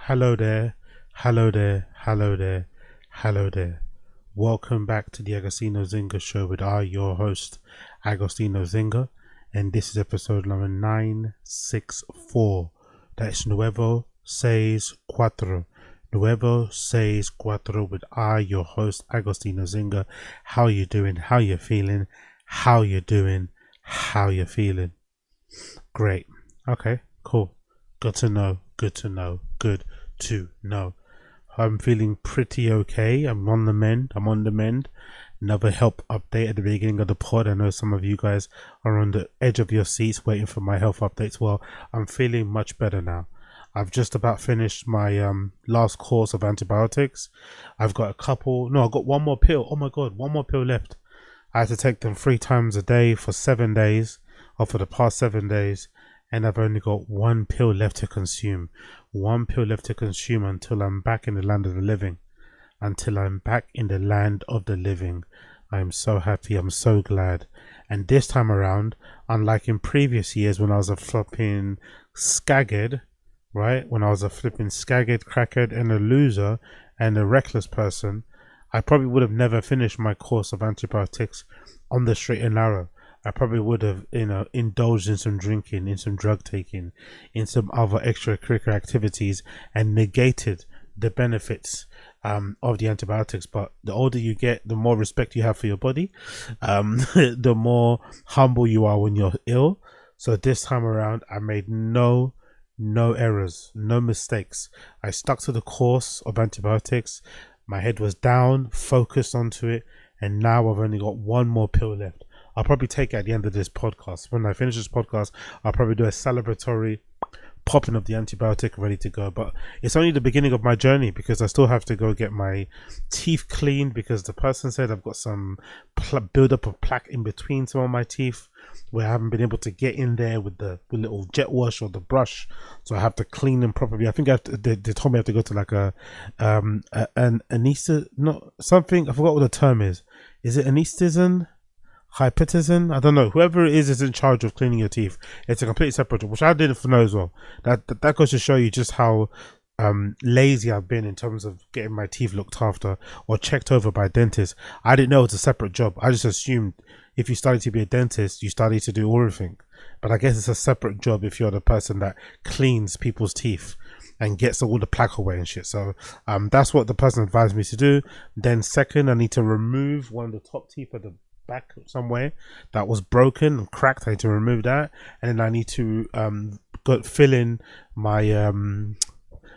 Hello there, hello there, hello there, hello there. Welcome back to the Agostino Zinga show with your host, Agostino Zinga, and this is episode number 964. That's Nuevo Seis Cuatro. Nuevo Seis Cuatro with your host, Agostino Zinga. How you doing? How you feeling? How you doing? How you feeling? Great. Okay, cool. Good to know. Good to know. Good to know. I'm feeling pretty okay. I'm on the mend. Another help update at the beginning of the pod. I know some of you guys are on the edge of your seats waiting for my health updates. Well, I'm feeling much better now. I've just about finished my last course of antibiotics. I've got I've got one more pill. Oh my god, one more pill left. I had to take them 3 times a day for 7 days, or for the past 7 days. And I've only got one pill left to consume. One pill left to consume until I'm back in the land of the living. Until I'm back in the land of the living. I'm so happy. I'm so glad. And this time around, unlike in previous years when I was a flipping skagged, right? When I was a flipping skagged, crackhead, and a loser, and a reckless person, I probably would have never finished my course of antibiotics on the straight and narrow. I probably would have, indulged in some drinking, in some drug taking, in some other extracurricular activities, and negated the benefits of the antibiotics. But the older you get, the more respect you have for your body, the more humble you are when you're ill. So this time around, I made no errors, no mistakes. I stuck to the course of antibiotics. My head was down, focused onto it, and now I've only got one more pill left. I'll probably take it at the end of this podcast. When I finish this podcast, I'll probably do a celebratory popping of the antibiotic ready to go. But it's only the beginning of my journey because I still have to go get my teeth cleaned because the person said I've got some build-up of plaque in between some of my teeth where I haven't been able to get in there with the little jet wash or the brush. So I have to clean them properly. I think they told me I have to go to like an anesthesia, not something. I forgot what the term is. Is it anesthetist? Hypotizin? I don't know. Whoever it is in charge of cleaning your teeth. It's a completely separate job, which I didn't know as well. That goes to show you just how lazy I've been in terms of getting my teeth looked after or checked over by dentists. I didn't know it's a separate job. I just assumed if you studied to be a dentist, you studied to do everything. But I guess it's a separate job if you're the person that cleans people's teeth and gets all the plaque away and shit. So that's what the person advised me to do. Then second, I need to remove one of the top teeth at the back somewhere that was broken and cracked. I need to remove that, and then I need to fill in my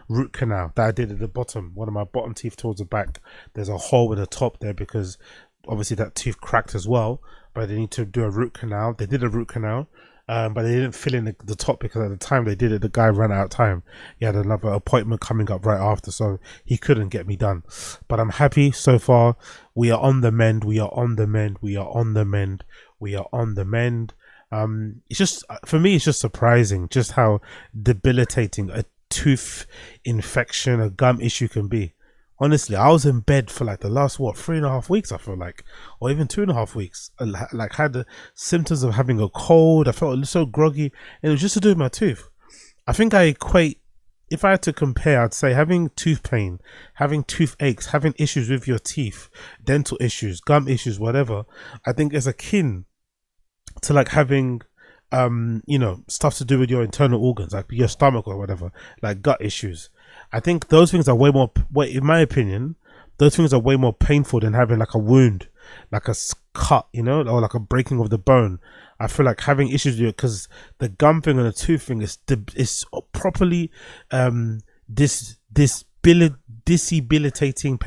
root canal that I did at the bottom. One of my bottom teeth towards the back, there's a hole in the top there because obviously that tooth cracked as well, but they need to do a root canal. They did a root canal, but they didn't fill in the top because at the time they did it, the guy ran out of time. He had another appointment coming up right after, so he couldn't get me done. But I'm happy so far. We are on the mend. We are on the mend. We are on the mend. We are on the mend. It's just, for me, it's just surprising just how debilitating a tooth infection, a gum issue can be. Honestly, I was in bed for like the last 3.5 weeks, I feel like, or even 2.5 weeks. I like had the symptoms of having a cold. I felt so groggy, and it was just to do with my tooth. I think I equate, if I had to compare, I'd say having tooth pain, having toothaches, having issues with your teeth, dental issues, gum issues, whatever. I think is akin to like having stuff to do with your internal organs, like your stomach or whatever, like gut issues. I think those things are way more, in my opinion, those things are way more painful than having like a wound, like a cut, or like a breaking of the bone. I feel like having issues with it because the gum thing and the tooth thing is properly debilitating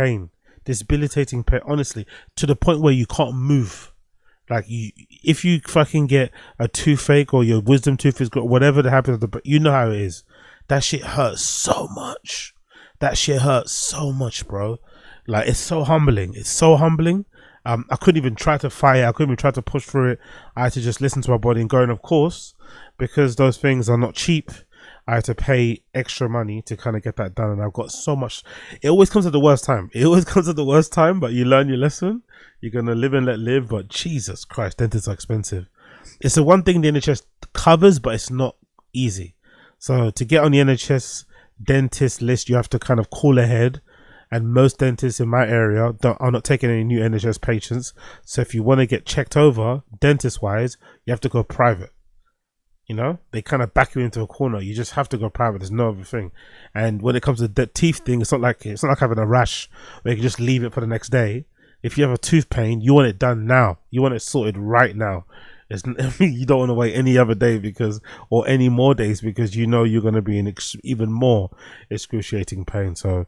pain, honestly, to the point where you can't move. Like if you fucking get a toothache or your wisdom tooth is got whatever that happens, you know how it is. That shit hurts so much. That shit hurts so much, bro. Like it's so humbling. It's so humbling. I couldn't even try to fight it. I couldn't even try to push through it. I had to just listen to my body and go. And of course, because those things are not cheap, I had to pay extra money to kind of get that done. And I've got so much. It always comes at the worst time. But you learn your lesson. You're going to live and let live. But Jesus Christ, dentists are expensive. It's the one thing the NHS covers, but it's not easy. So to get on the NHS dentist list you have to kind of call ahead. And most dentists in my area are not taking any new NHS patients. So if you want to get checked over, dentist-wise, you have to go private. You know, they kind of back you into a corner. You just have to go private. There's no other thing. And when it comes to the teeth thing, it's not like having a rash where you can just leave it for the next day. If you have a tooth pain, you want it done now. You want it sorted right now. You don't want to wait any other day or any more days because you know you're going to be in even more excruciating pain. So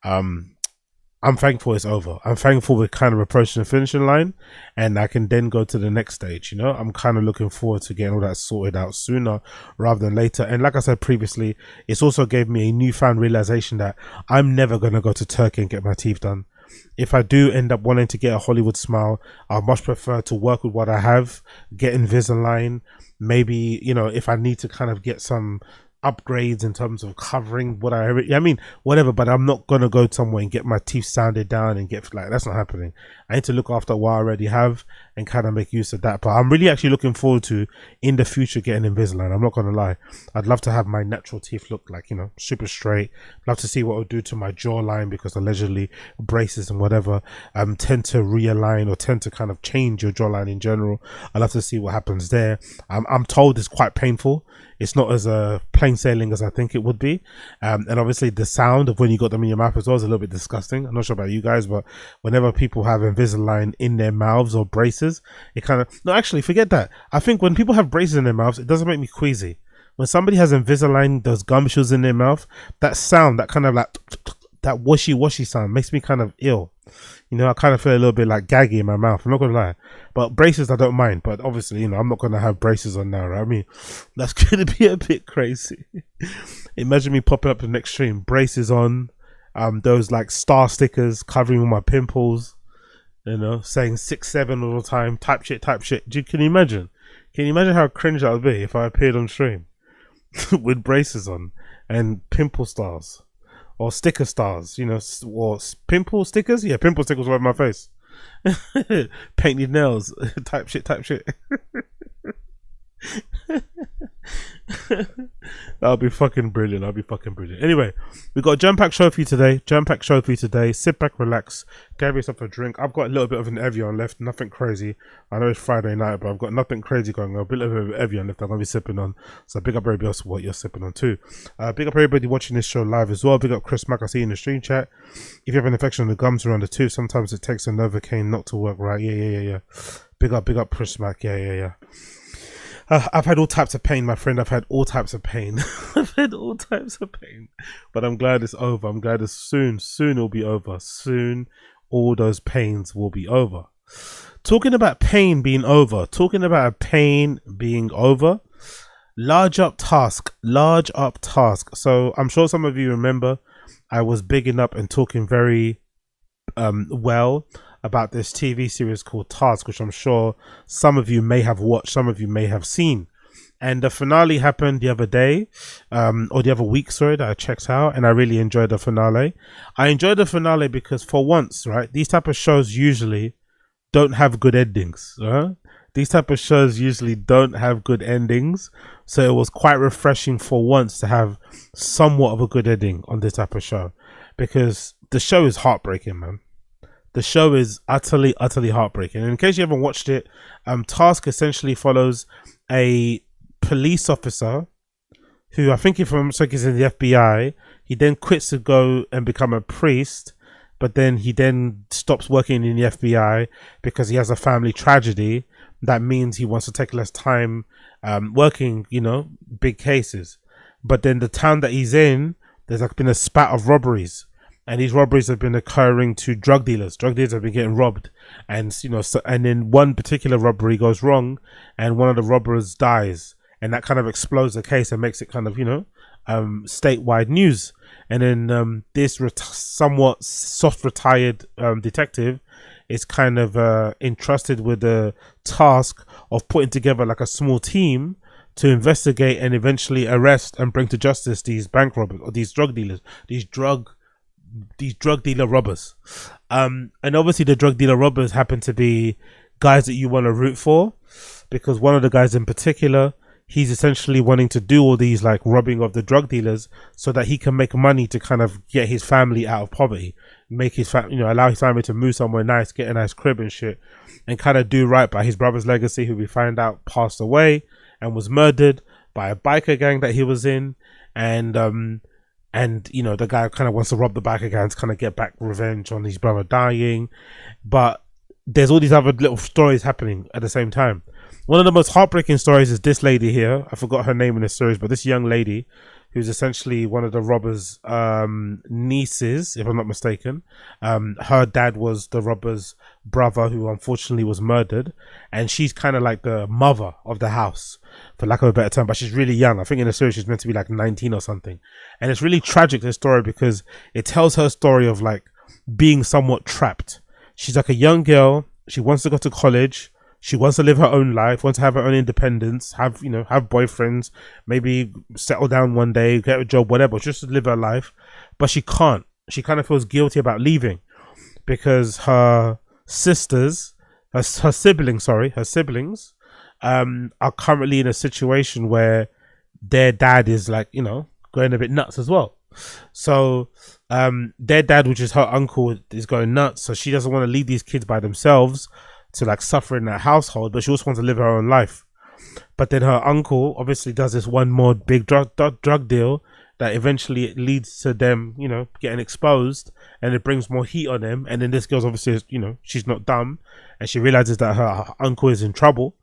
I'm thankful it's over. I'm thankful we're kind of approaching the finishing line and I can then go to the next stage. You know, I'm kind of looking forward to getting all that sorted out sooner rather than later. And like I said previously, it's also gave me a newfound realization that I'm never going to go to Turkey and get my teeth done. If I do end up wanting to get a Hollywood smile, I much prefer to work with what I have, get Invisalign. Maybe, you know, if I need to kind of get some upgrades in terms of covering whatever, but I'm not gonna go somewhere and get my teeth sanded down and get that's not happening. I need to look after what I already have and kind of make use of that. But I'm really actually looking forward to in the future getting Invisalign. I'm not gonna lie, I'd love to have my natural teeth look like, you know, super straight. Love to see what it will do to my jawline because allegedly braces and whatever tend to realign or tend to kind of change your jawline in general. I'd love to see what happens there. I'm told it's quite painful. It's not as plain sailing as I think it would be. And obviously the sound of when you got them in your mouth as well is a little bit disgusting. I'm not sure about you guys, but whenever people have Invisalign in their mouths or braces, it kind of... No, actually, forget that. I think when people have braces in their mouths, it doesn't make me queasy. When somebody has Invisalign, those gumshoes in their mouth, that sound, that kind of like... that washy sound makes me kind of ill. You know, I kind of feel a little bit like gaggy in my mouth. I'm not gonna lie, but braces I don't mind. But obviously, you know, I'm not gonna have braces on now, right? I mean, that's gonna be a bit crazy. Imagine me popping up to the next stream, braces on, those like star stickers covering all my pimples. You know, saying 6'7" all the time, type shit. Can you imagine? Can you imagine how cringe that would be if I appeared on stream with braces on and pimple stars? Or sticker stars, you know, or pimple stickers. Yeah, pimple stickers all over my face. Painted nails. type shit. That'll be fucking brilliant. Anyway, we got a jam-packed show for you today. Sit back, relax, grab yourself a drink. I've got a little bit of an Evian left, nothing crazy. I know it's Friday night, but I've got nothing crazy going on. A bit of an Evian left I'm going to be sipping on. So big up everybody else for what you're sipping on too. Big up everybody watching this show live as well. Big up Chris Mack, I see you in the stream chat. If you have an infection on the gums around the tooth, sometimes it takes a Novocaine not to work right. Yeah. Big up Chris Mack. Yeah. I've had all types of pain, my friend. I've had all types of pain. But I'm glad it's over. I'm glad it's soon it'll be over. Soon all those pains will be over. Talking about pain being over. Large up task. So I'm sure some of you remember I was bigging up and talking very well about this TV series called Tazs, which I'm sure some of you may have watched, some of you may have seen. And the finale happened the other day, or the other week, sorry, that I checked out, and I really enjoyed the finale. I enjoyed the finale because for once, right, these type of shows usually don't have good endings. These type of shows usually don't have good endings. So it was quite refreshing for once to have somewhat of a good ending on this type of show, because the show is heartbreaking, man. The show is utterly heartbreaking. And in case you haven't watched it, Task essentially follows a police officer who, I think if I'm mistaken, is in the FBI. He then quits to go and become a priest, but then he then stops working in the FBI because he has a family tragedy. That means he wants to take less time working, you know, big cases. But then the town that he's in, there's been a spat of robberies. And these robberies have been occurring to drug dealers. Drug dealers have been getting robbed, and you know, and then one particular robbery goes wrong, and one of the robbers dies, and that kind of explodes the case and makes it kind of, you know, statewide news. And then this somewhat soft retired detective is kind of entrusted with the task of putting together like a small team to investigate and eventually arrest and bring to justice these bank robbers or these drug dealers, these drug dealer robbers. And obviously the drug dealer robbers happen to be guys that you want to root for, because one of the guys in particular, he's essentially wanting to do all these like robbing of the drug dealers so that he can make money to kind of get his family out of poverty, make his family, allow his family to move somewhere nice, get a nice crib and shit, and kind of do right by his brother's legacy, who we find out passed away and was murdered by a biker gang that he was in. And the guy kind of wants to rob the biker gang to kind of get back revenge on his brother dying. But there's all these other little stories happening at the same time. One of the most heartbreaking stories is this lady here. I forgot her name in the series, but this young lady who's essentially one of the robbers' nieces, if I'm not mistaken. Her dad was the robber's brother, who unfortunately was murdered, and she's kind of like the mother of the house, for lack of a better term. But she's really young. I think in the series she's meant to be like 19 or something, and it's really tragic, this story, because it tells her story of like being somewhat trapped. She's like a young girl. She wants to go to college. She wants to live her own life, wants to have her own independence, have boyfriends, maybe settle down one day, get a job, whatever, just to live her life. But she can't. She kind of feels guilty about leaving because her siblings, are currently in a situation where their dad is like, going a bit nuts as well. So their dad, which is her uncle, is going nuts. So she doesn't want to leave these kids by themselves to like suffer in that household, but she also wants to live her own life. But then her uncle obviously does this one more big drug deal that eventually leads to them, getting exposed, and it brings more heat on them. And then this girl's obviously, she's not dumb, and she realizes that her uncle is in trouble,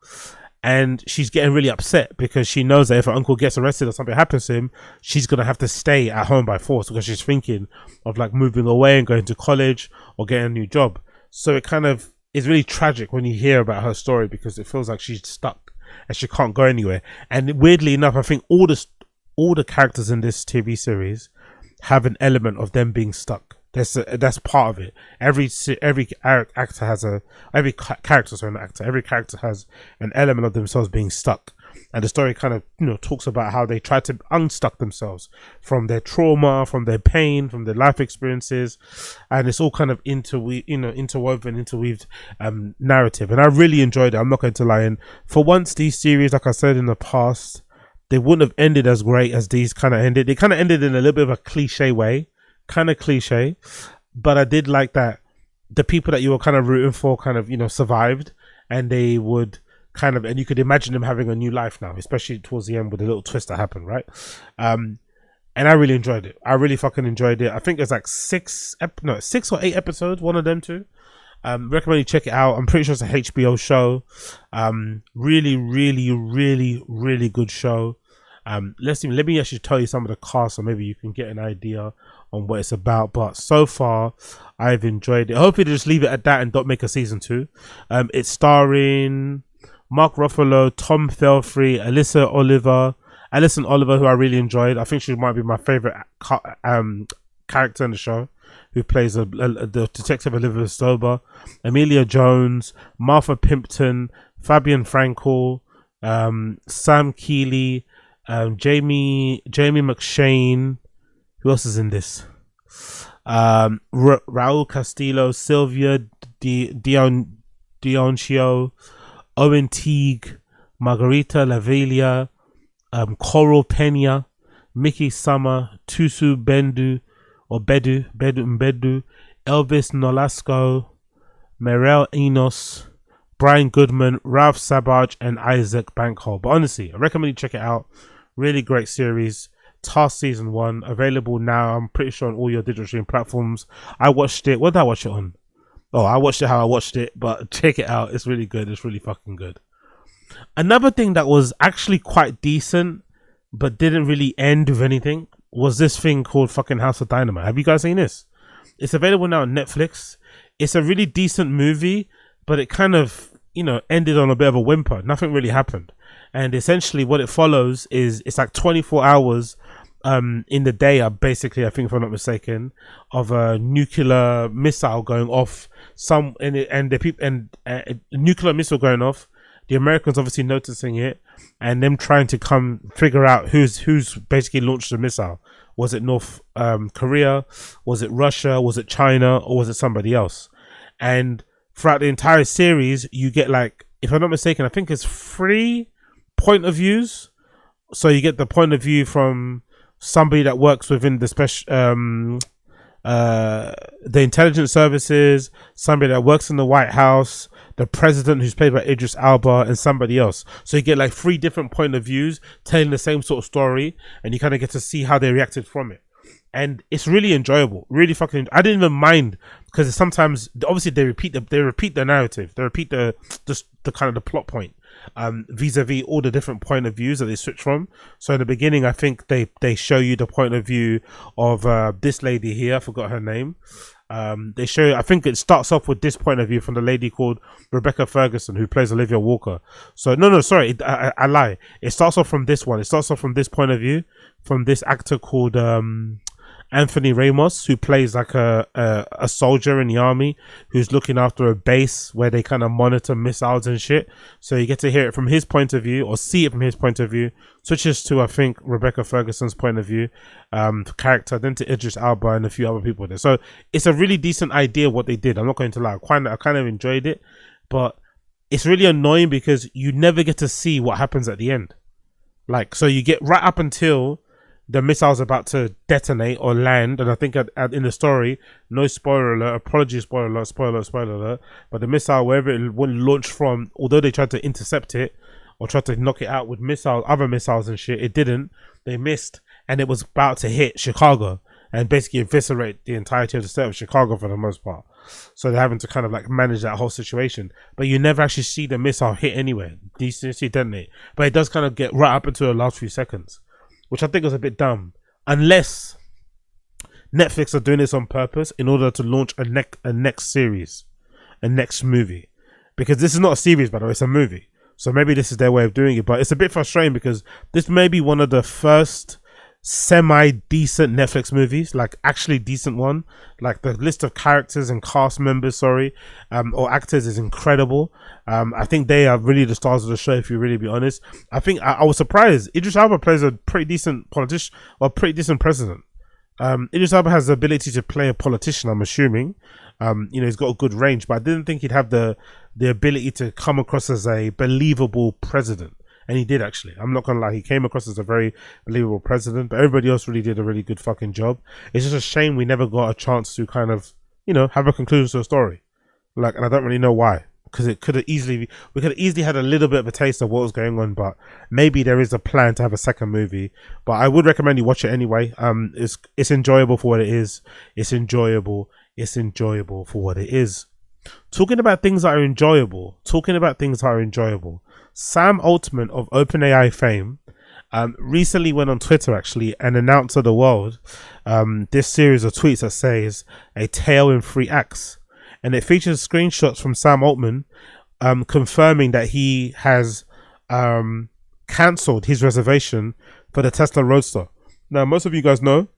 and she's getting really upset because she knows that if her uncle gets arrested or something happens to him, she's gonna have to stay at home by force, because she's thinking of like moving away and going to college or getting a new job. So it kind of is really tragic when you hear about her story, because it feels like she's stuck and she can't go anywhere. And weirdly enough, I think all the characters in this TV series have an element of them being stuck. That's part of it. Every character has an element of themselves being stuck. And the story kind of, talks about how they try to unstuck themselves from their trauma, from their pain, from their life experiences. And it's all kind of interweaved narrative. And I really enjoyed it. I'm not going to lie. And for once, these series, like I said in the past, they wouldn't have ended as great as these kind of ended. They kind of ended in a little bit of a cliche way, but I did like that the people that you were kind of rooting for kind of, survived, and they would kind of, and you could imagine them having a new life now, especially towards the end with the little twist that happened, right? And I really enjoyed it. I really fucking enjoyed it. I think there's like 6 or 8 episodes, one of them too. Recommend you check it out. I'm pretty sure it's a HBO show. Really, really, really, really good show. Let me actually tell you some of the cast, so maybe you can get an idea on what it's about. But so far, I've enjoyed it. Hopefully they just leave it at that and don't make a season 2. It's starring Mark Ruffalo, Tom Felfrey, Alison Oliver, who I really enjoyed. I think she might be my favorite character in the show, who plays the detective Elizabeth Stober, Amelia Jones, Martha Pimpton, Fabian Frankel, Sam Keeley, Jamie McShane. Who else is in this? Raul Castillo, Sylvia Dioncio, Owen Teague, Margarita Lavelia, Coral Pena, Mickey Summer, Tusu Bedu, Elvis Nolasco, Merel Enos, Brian Goodman, Ralph Sabaj, and Isaac Bankhole. But honestly, I recommend you check it out. Really great series. Tazs season 1 available now. I'm pretty sure on all your digital streaming platforms. I watched it. What did I watch it on? Oh, I watched it how I watched it, but check it out. It's really good. It's really fucking good. Another thing that was actually quite decent, but didn't really end with anything, was this thing called fucking House of Dynamite. Have you guys seen this? It's available now on Netflix. It's a really decent movie, but it kind of, ended on a bit of a whimper. Nothing really happened. And essentially what it follows is, it's like 24 hours in the day, basically, I think, if I'm not mistaken, of a nuclear missile going off. Nuclear missile going off. The Americans obviously noticing it, and them trying to come figure out who's basically launched the missile. Was it North Korea? Was it Russia? Was it China? Or was it somebody else? And throughout the entire series, you get, like, if I'm not mistaken, I think it's 3 point of views So you get the point of view from somebody that works within the the intelligence services, somebody that works in the White House, the president who's played by Idris Elba, and somebody else. So you get like 3 different point of views telling the same sort of story, and you kind of get to see how they reacted from it. And it's really enjoyable, really fucking. I didn't even mind, because sometimes obviously they repeat the narrative, they repeat the kind of the plot point, vis-a-vis all the different point of views that they switch from. So in the beginning, I think they show you the point of view of this lady here. I forgot her name. They show you, I think it starts off with this point of view from the lady called Rebecca Ferguson, who plays Olivia Walker. So no, sorry, I lie. It starts off from this one. It starts off from this point of view from this actor called Anthony Ramos, who plays like a soldier in the army who's looking after a base where they kind of monitor missiles and shit. So you get to hear it from his point of view, or see it from his point of view. Switches to, I think, Rebecca Ferguson's point of view, character, then to Idris Elba and a few other people there. So it's a really decent idea what they did. I'm not going to lie, I kind of enjoyed it, but it's really annoying because you never get to see what happens at the end. Like, so you get right up until the missile's about to detonate or land, and I think in the story, no spoiler alert, apologies, spoiler alert, but the missile, wherever it would launch from, although they tried to intercept it or tried to knock it out with other missiles and shit, it didn't. They missed, and it was about to hit Chicago and basically eviscerate the entirety of the state of Chicago for the most part. So they're having to kind of like manage that whole situation, but you never actually see the missile hit anywhere. You see it detonate, but it does kind of get right up into the last few seconds, which I think was a bit dumb, unless Netflix are doing this on purpose in order to launch a next series, a next movie. Because this is not a series, by the way, it's a movie. So maybe this is their way of doing it, but it's a bit frustrating because this may be one of the first semi-decent Netflix movies, like actually decent one. Like the list of characters and cast members, or actors is incredible. I think they are really the stars of the show, if you really be honest. I think I was surprised. Idris Elba plays a pretty decent politician, or pretty decent president. Idris Elba has the ability to play a politician, I'm assuming. He's got a good range, but I didn't think he'd have the ability to come across as a believable president. And he did, actually. I'm not gonna lie, he came across as a very believable president, but everybody else really did a really good fucking job. It's just a shame we never got a chance to kind of, have a conclusion to the story. Like, and I don't really know why, because we could have easily had a little bit of a taste of what was going on, but maybe there is a plan to have a second movie. But I would recommend you watch it anyway. It's enjoyable for what it is. It's enjoyable for what it is. Talking about things that are enjoyable. Sam Altman of OpenAI fame recently went on Twitter actually and announced to the world this series of tweets that says a tale in 3 acts, and it features screenshots from Sam Altman confirming that he has cancelled his reservation for the Tesla Roadster. Now, most of you guys know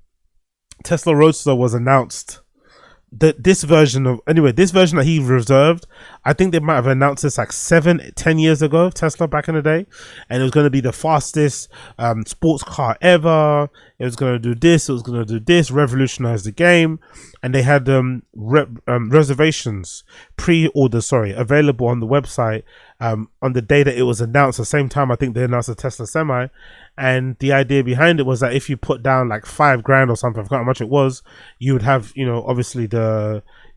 Tesla Roadster was announced. This version that he reserved, I think they might have announced this like 7-10 years ago, Tesla back in the day, and it was going to be the fastest sports car ever. It was going to do this, revolutionize the game, and they had reservations, pre-orders, available on the website on the day that it was announced. At the same time, I think they announced the Tesla Semi, and the idea behind it was that if you put down like $5,000 or something, I forgot how much it was, you would have, obviously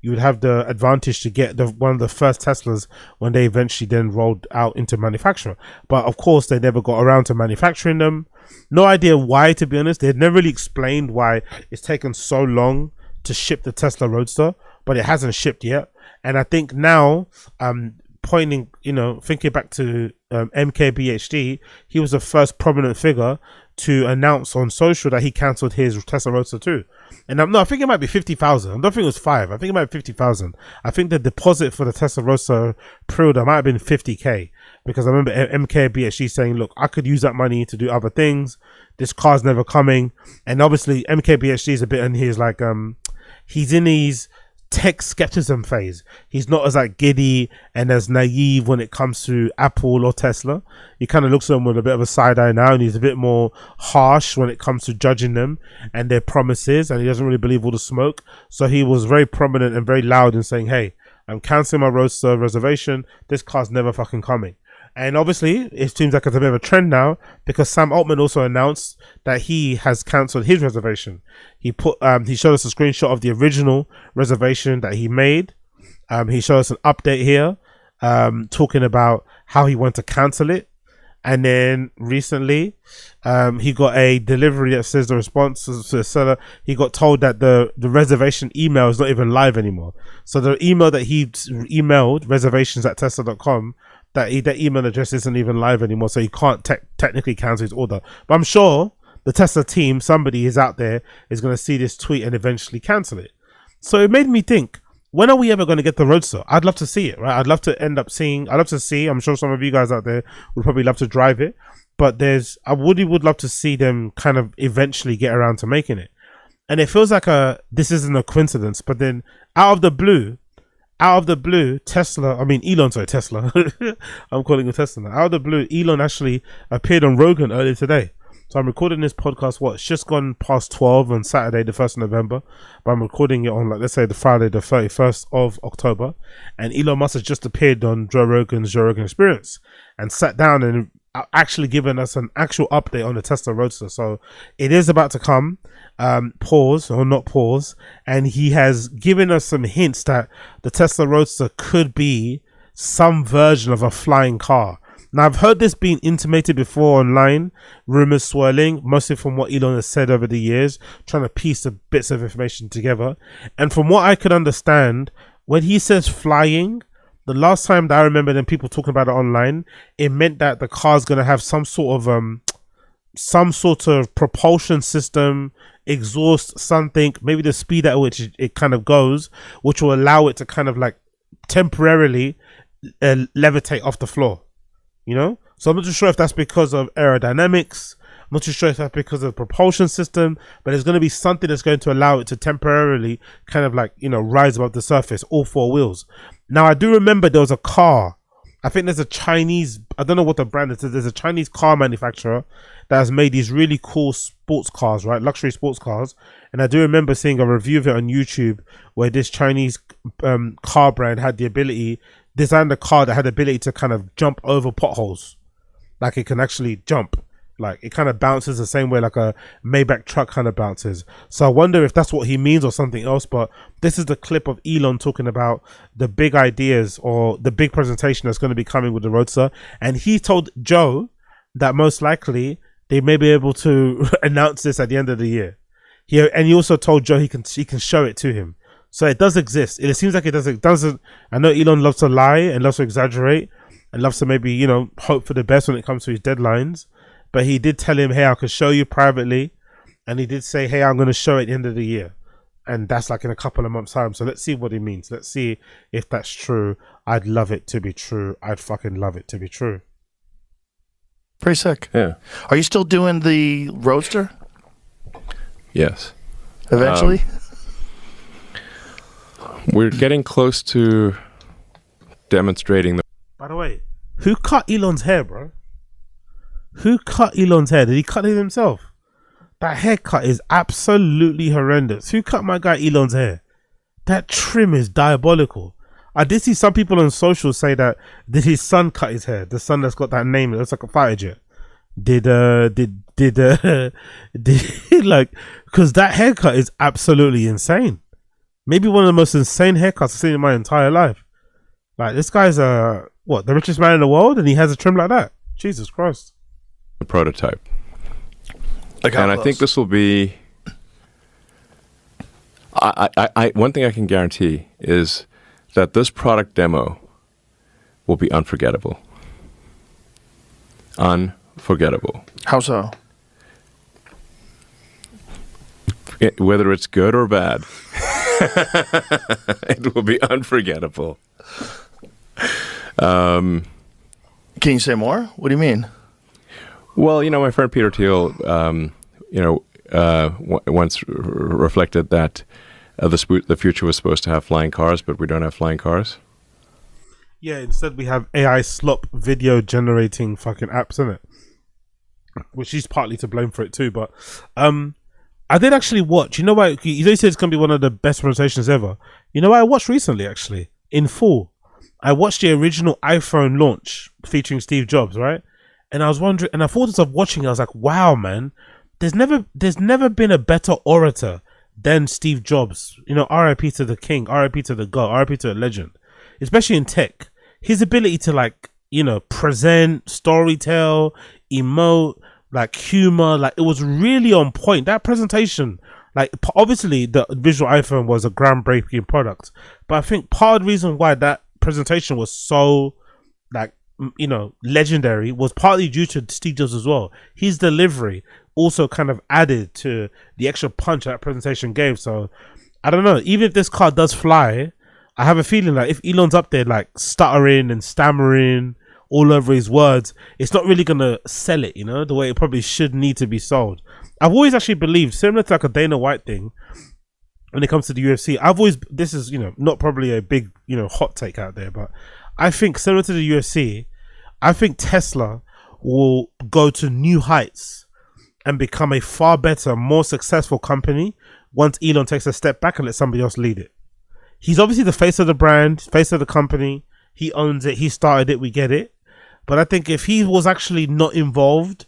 you would have the advantage to get one of the first Teslas when they eventually then rolled out into manufacture. But of course, they never got around to manufacturing them. No idea why, to be honest. They had never really explained why it's taken so long to ship the Tesla Roadster, but it hasn't shipped yet. And I think now, thinking back to MKBHD, he was the first prominent figure to announce on social that he cancelled his Tesla Roadster too. And I think it might be 50,000. I don't think it was 5. I think it might be 50,000. I think the deposit for the Tesla Roadster pre-order might have been 50k, because I remember MKBHD saying, look, I could use that money to do other things. This car's never coming. And obviously MKBHD is a bit in his like he's in his tech skepticism phase. He's not as like giddy and as naive when it comes to Apple or Tesla. He kind of looks at them with a bit of a side eye now, and he's a bit more harsh when it comes to judging them and their promises, and he doesn't really believe all the smoke. So he was very prominent and very loud in saying, hey, I'm cancelling my Roadster reservation. This car's never fucking coming. And obviously, it seems like it's a bit of a trend now because Sam Altman also announced that he has cancelled his reservation. He showed us a screenshot of the original reservation that he made. He showed us an update here, talking about how he wanted to cancel it. And then recently, he got a delivery that says the response to the seller. He got told that the reservation email is not even live anymore. So the email that he emailed, reservations@tesla.com, that email address isn't even live anymore. So he can't technically cancel his order. But I'm sure the Tesla team, somebody is out there, is going to see this tweet and eventually cancel it. So it made me think, when are we ever going to get the Roadster? I'd love to see it, right? I'd love to see, I'm sure some of you guys out there would probably love to drive it, but I would love to see them kind of eventually get around to making it. And it feels like this isn't a coincidence, but then out of the blue, Tesla, I'm calling it Tesla now. Out of the blue, Elon actually appeared on Rogan earlier today. So I'm recording this podcast, it's just gone past 12 on Saturday, the 1st of November. But I'm recording it on, let's say, the Friday, the 31st of October. And Elon Musk has just appeared on Joe Rogan Experience and sat down and actually given us an actual update on the Tesla Roadster. So it is about to come, pause or not pause. And he has given us some hints that the Tesla Roadster could be some version of a flying car. Now, I've heard this being intimated before online, rumors swirling, mostly from what Elon has said over the years, trying to piece the bits of information together. And from what I could understand, when he says flying, the last time that I remember them people talking about it online, it meant that the car's going to have some sort of propulsion system, exhaust, something, maybe the speed at which it kind of goes, which will allow it to kind of like temporarily levitate off the floor. You know, so I'm not too sure if that's because of aerodynamics. I'm not too sure if that's because of the propulsion system, but there's going to be something that's going to allow it to temporarily kind of like, rise above the surface, all four wheels. Now, I do remember there was a car. I think there's a Chinese, I don't know what the brand is. There's a Chinese car manufacturer that has made these really cool sports cars, right? Luxury sports cars. And I do remember seeing a review of it on YouTube where this Chinese car brand had the ability, designed a car that had the ability to kind of jump over potholes. Like it can actually jump. Like it kind of bounces the same way like a Maybach truck kind of bounces. So I wonder if that's what he means or something else. But this is the clip of Elon talking about the big ideas or the big presentation that's going to be coming with the Roadster. And he told Joe that most likely they may be able to announce this at the end of the year. And he also told Joe he can show it to him. So it does exist. It seems like it doesn't. I know Elon loves to lie and loves to exaggerate and loves to maybe, hope for the best when it comes to his deadlines. But he did tell him, hey, I could show you privately. And he did say, hey, I'm going to show it at the end of the year. And that's like in a couple of months' time. So let's see what he means. Let's see if that's true. I'd love it to be true. I'd fucking love it to be true. Pretty sick. Yeah. Are you still doing the Roadster? Yes. Eventually? We're getting close to demonstrating the... By the way, who cut Elon's hair, bro? Who cut Elon's hair? Did he cut it himself? That haircut is absolutely horrendous. Who cut my guy Elon's hair? That trim is diabolical. I did see some people on social say that did his son cut his hair? The son that's got that name, it looks like a fighter jet. Did like, because that haircut is absolutely insane. Maybe one of the most insane haircuts I've seen in my entire life. Like, this guy's the richest man in the world, and he has a trim like that. Jesus Christ. The prototype. Like and I think this will be... one thing I can guarantee is that this product demo will be unforgettable. Unforgettable. How so? Whether it's good or bad, it will be unforgettable. Can you say more? What do you mean? Well, my friend Peter Thiel, once reflected that the future was supposed to have flying cars, but we don't have flying cars. Yeah, instead we have AI slop video generating fucking apps, innit? Which he's partly to blame for it too, but I did actually watch, you know what, you said it's going to be one of the best presentations ever. You know what I watched recently, actually, in full? I watched the original iPhone launch featuring Steve Jobs, right? And I was wondering, and I thought as I was watching, I was like, wow, man, there's never been a better orator than Steve Jobs. You know, RIP to the king, RIP to the god, RIP to a legend, especially in tech. His ability to, like, you know, present, storytell, emote, like humor, like it was really on point. That presentation, like, obviously the visual iPhone was a groundbreaking product, but I think part of the reason why that presentation was so, like, you know, legendary was partly due to Steve Jobs as well. His delivery also kind of added to the extra punch that presentation gave. So I don't know, even if this car does fly, I have a feeling like if Elon's up there like stuttering and stammering all over his words, it's not really gonna sell it, you know, the way it probably should need to be sold. I've always actually believed, similar to like a Dana White thing, when it comes to the UFC, I've always, this is, you know, not probably a big, you know, hot take out there, but I think similar to the UFC, I think Tesla will go to new heights and become a far better, more successful company once Elon takes a step back and let somebody else lead it. He's obviously the face of the brand, face of the company. He owns it. He started it. We get it. But I think if he was actually not involved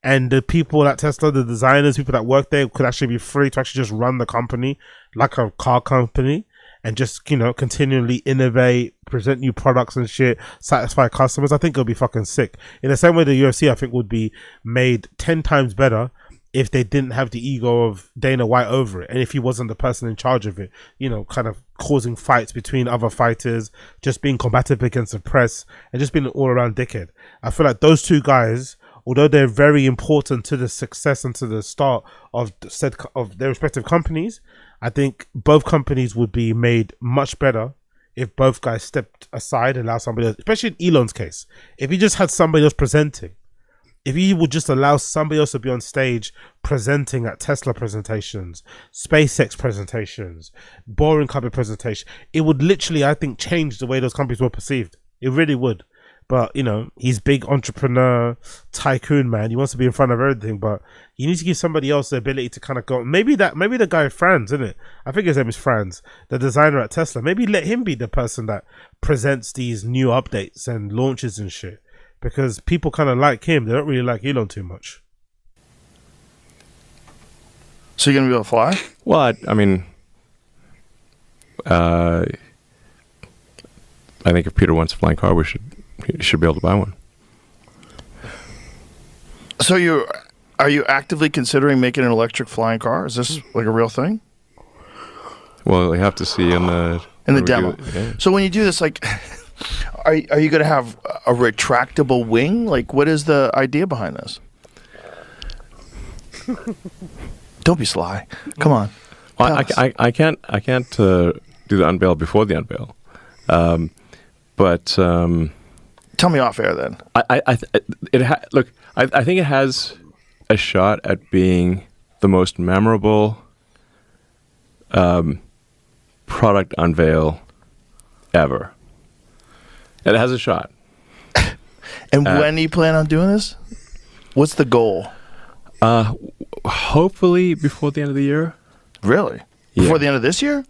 and the people at Tesla, the designers, people that work there could actually be free to actually just run the company like a car company and just, you know, continually innovate, present new products and shit, satisfy customers, I think it'll be fucking sick. In the same way the UFC, I think, would be made 10 times better if they didn't have the ego of Dana White over it, and if he wasn't the person in charge of it, you know, kind of causing fights between other fighters, just being combative against the press, and just being an all-around dickhead. I feel like those two guys, although they're very important to the success and to the start of their respective companies, I think both companies would be made much better if both guys stepped aside and allowed somebody else, especially in Elon's case. If he just had somebody else presenting, if he would just allow somebody else to be on stage presenting at Tesla presentations, SpaceX presentations, Boring Company presentation, it would literally, I think, change the way those companies were perceived. It really would. But, you know, he's big entrepreneur, tycoon, man. He wants to be in front of everything, but you need to give somebody else the ability to kind of go. Maybe the guy Franz, isn't it? I think his name is Franz, the designer at Tesla. Maybe let him be the person that presents these new updates and launches and shit. Because people kind of like him. They don't really like Elon too much. So you're going to be able to fly? Well, I mean, I think if Peter wants a flying car, he should be able to buy one. So are you actively considering making an electric flying car? Is this like a real thing? Well, we have to see in the demo. Yeah. So when you do this, like, are you going to have a retractable wing? Like, what is the idea behind this? Don't be sly. Come on. Well, I can't do the unveil before the unveil. But tell me off air then. I think it has a shot at being the most memorable product unveil ever. It has a shot. And when do you plan on doing this? What's the goal? Hopefully before the end of the year. Really? Yeah. Before the end of this year?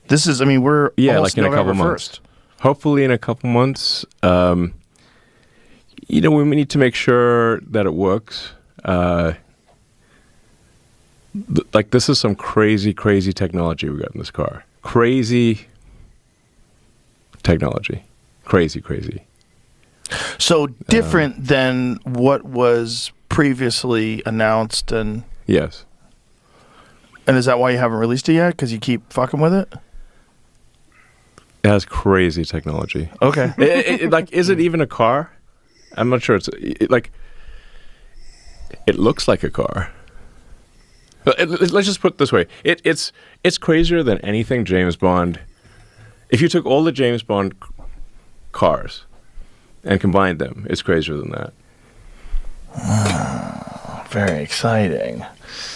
This is, I mean, we're almost like in November a couple 1st. months. Hopefully in a couple months. You know, we need to make sure that it works. Like, this is some crazy technology we got in this car. Crazy technology. Crazy. So different than what was previously announced, and Yes. And is that why you haven't released it yet? Because you keep fucking with it? It has crazy technology. Okay. Like, is it even a car? I'm not sure. It looks like a car. Let's just put it this way. It's crazier than anything James Bond. If you took all the James Bond cars and combined them, it's crazier than that. Very exciting.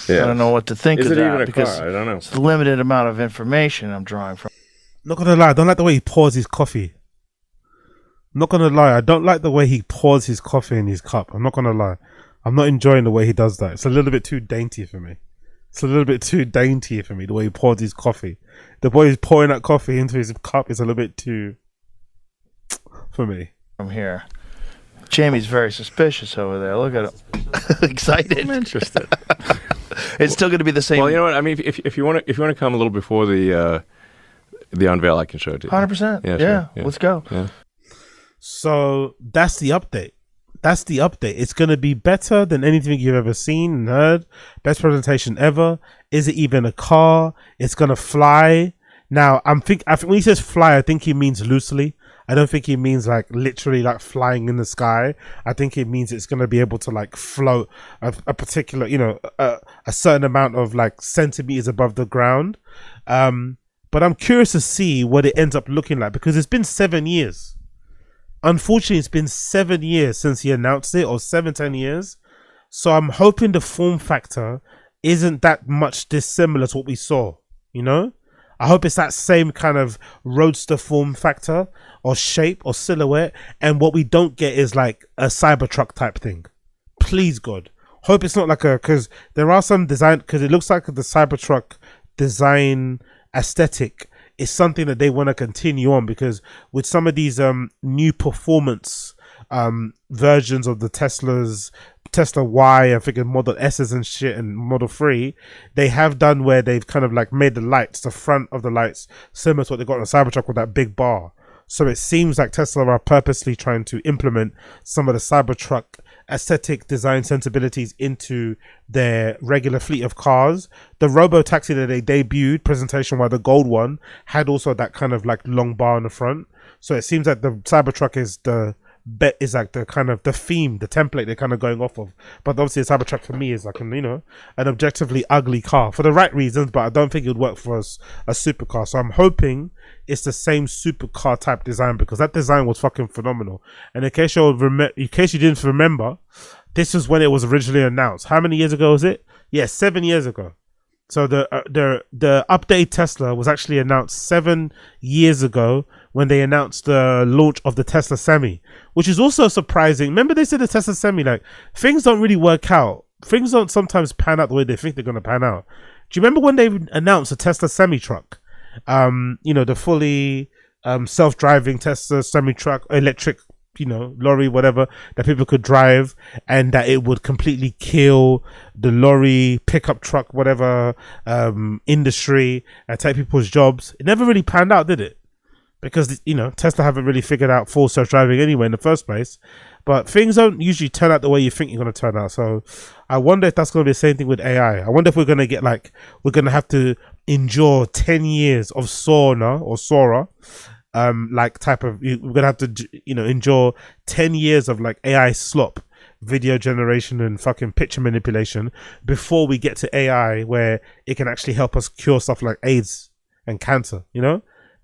Yeah. I don't know what to think is of it that even a because car? I don't know. it's the limited amount of information I'm drawing from. Not gonna lie, I don't like the way he pours his coffee. Not gonna lie, I don't like the way he pours his coffee in his cup. I'm not gonna lie. I'm not enjoying the way he does that. It's a little bit too dainty for me. The way he pours his coffee. The way he's pouring that coffee into his cup is a little bit too for me. From here. Jamie's very suspicious over there. Look at him. Excited. I'm interested. It's still going to be the same. Well, you know what? I mean, if you want to come a little before the unveil, I can show it to you. 100%. Yeah, Yeah, sure. let's go. Yeah. So that's the update. That's the update. It's going to be better than anything you've ever seen and heard. Best presentation ever. Is it even a car? It's going to fly. Now, I think when he says fly, I think he means loosely. I don't think he means like literally like flying in the sky. I think it means it's going to be able to like float a particular, a certain amount of like centimeters above the ground. But I'm curious to see what it ends up looking like, because it's been 7 years. Unfortunately, it's been 7 years since he announced it, or 10 years. So I'm hoping the form factor isn't that much dissimilar to what we saw, I hope it's that same kind of Roadster form factor or shape or silhouette, and what we don't get is like a Cybertruck type thing. Please God, hope it's not like because there are some design, because it looks like the Cybertruck design aesthetic is something that they want to continue on, because with some of these new performance versions of the Tesla Y, I think Model S's and shit, and Model 3, they have done where they've kind of like made the front of the lights similar to what they got on the Cybertruck with that big bar. So it seems like Tesla are purposely trying to implement some of the Cybertruck aesthetic design sensibilities into their regular fleet of cars. The Robo-Taxi that they debuted presentation, while the gold one had also that kind of like long bar on the front. So it seems like the Cybertruck is like the kind of the theme, the template they're kind of going off of. But obviously the Cybertruck for me is like an objectively ugly car for the right reasons, but I don't think it would work for us a supercar. So I'm hoping it's the same supercar type design, because that design was fucking phenomenal. And in case you didn't remember, this is when it was originally announced. How many years ago was it? Yeah, 7 years ago. So the updated Tesla was actually announced 7 years ago, when they announced the launch of the Tesla Semi, which is also surprising. Remember, they said the Tesla Semi, like, things don't really work out. Things don't sometimes pan out the way they think they're going to pan out. Do you remember when they announced the Tesla Semi truck? The fully self-driving Tesla Semi truck, electric, lorry, whatever, that people could drive, and that it would completely kill the lorry, pickup truck, whatever, industry, and take people's jobs. It never really panned out, did it? Because, Tesla haven't really figured out full self-driving anyway in the first place. But things don't usually turn out the way you think you're going to turn out. So I wonder if that's going to be the same thing with AI. I wonder if we're going to get we're going to have to endure 10 years of Sora, we're going to have to, endure 10 years of like AI slop, video generation and fucking picture manipulation, before we get to AI where it can actually help us cure stuff like AIDS and cancer,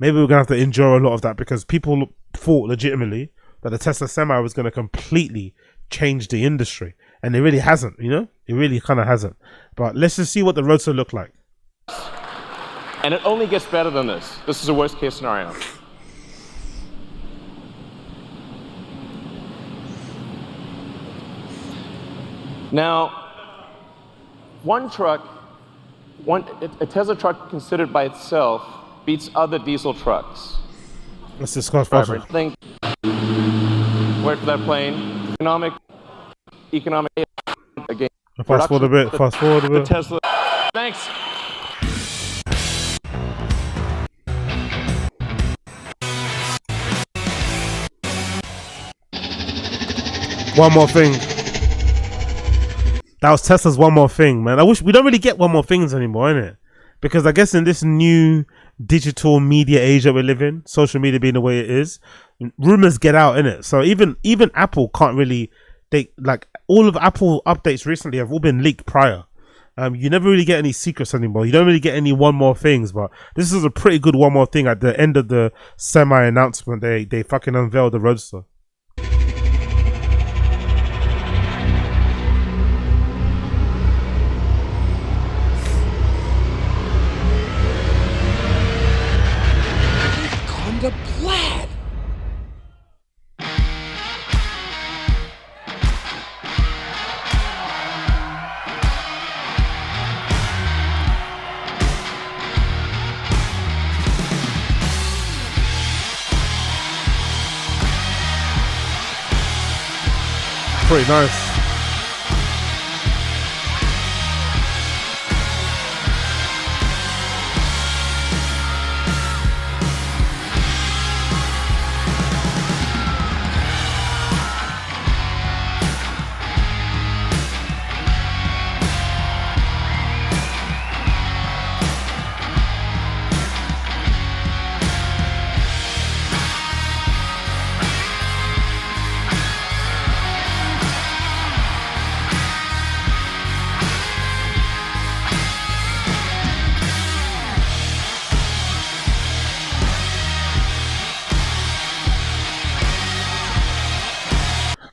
Maybe we're going to have to endure a lot of that, because people thought legitimately that the Tesla Semi was going to completely change the industry. And it really hasn't, It really kind of hasn't. But let's just see what the Roadster look like. And it only gets better than this. This is a worst case scenario. Now, a Tesla truck considered by itself beats other diesel trucks. Let's discuss further. Wait for that plane. Economic again. Fast forward a bit. The Tesla. Thanks. One more thing. That was Tesla's one more thing, man. I wish we don't really get one more things anymore, innit? Because I guess in this new digital media age that we live in, social media being the way it is, rumors get out, innit? So even Apple can't really, all of Apple updates recently have all been leaked prior. You never really get any secrets anymore. You don't really get any one more things, but this is a pretty good one more thing. At the end of the Semi announcement, they fucking unveiled the Roadster. The plaid. pretty nice.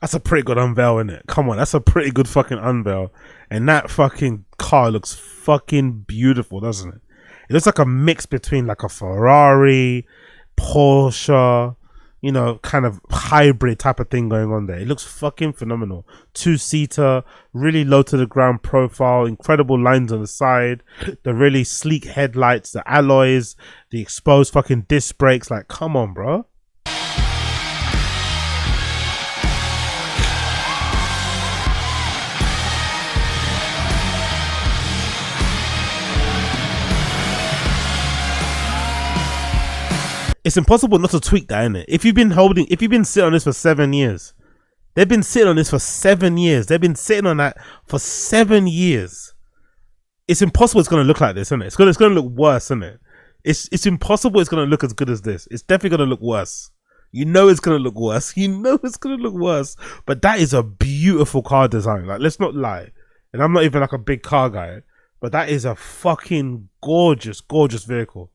That's a pretty good unveil, isn't it? Come on, that's a pretty good fucking unveil. And that fucking car looks fucking beautiful, doesn't it? It looks like a mix between like a Ferrari, Porsche, you know, kind of hybrid type of thing going on there. It looks fucking phenomenal. 2-seater, really low to the ground profile, incredible lines on the side, the really sleek headlights, the alloys, the exposed fucking disc brakes. Like, come on, bro. It's impossible not to tweak that, isn't it? If you've been sitting on this for 7 years, they've been sitting on this for 7 years. They've been sitting on that for 7 years. It's impossible it's going to look like this, isn't it? It's going to look worse, isn't it? It's impossible it's going to look as good as this. It's definitely going to look worse. You know it's going to look worse. You know it's going to look worse. But that is a beautiful car design. Like, let's not lie. And I'm not even like a big car guy, but that is a fucking gorgeous, gorgeous vehicle.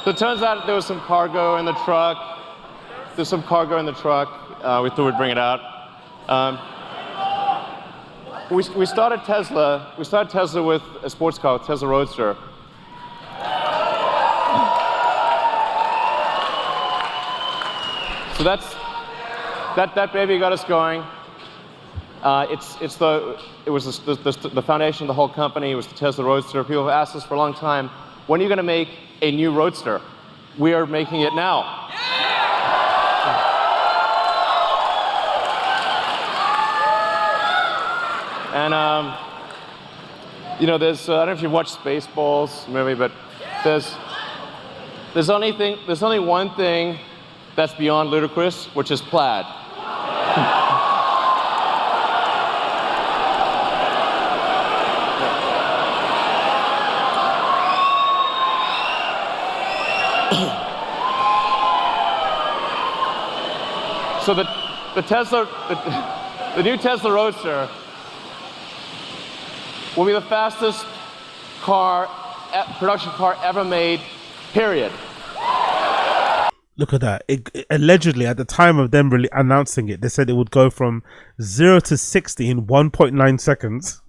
So it turns out there was some cargo in the truck. There's some cargo in the truck. We thought we'd bring it out. We started Tesla. We started Tesla with a sports car, Tesla Roadster. So that baby got us going. It was the foundation of the whole company. It was the Tesla Roadster. People have asked us for a long time, when are you going to make a new Roadster? We are making it now. And you know, there's I don't know if you've watched Spaceballs movie, but there's only one thing that's beyond ludicrous, which is plaid. So the new Tesla Roadster will be the fastest production car ever made, period. Look at that. Allegedly, at the time of them really announcing it, they said it would go from 0 to 60 in 1.9 seconds.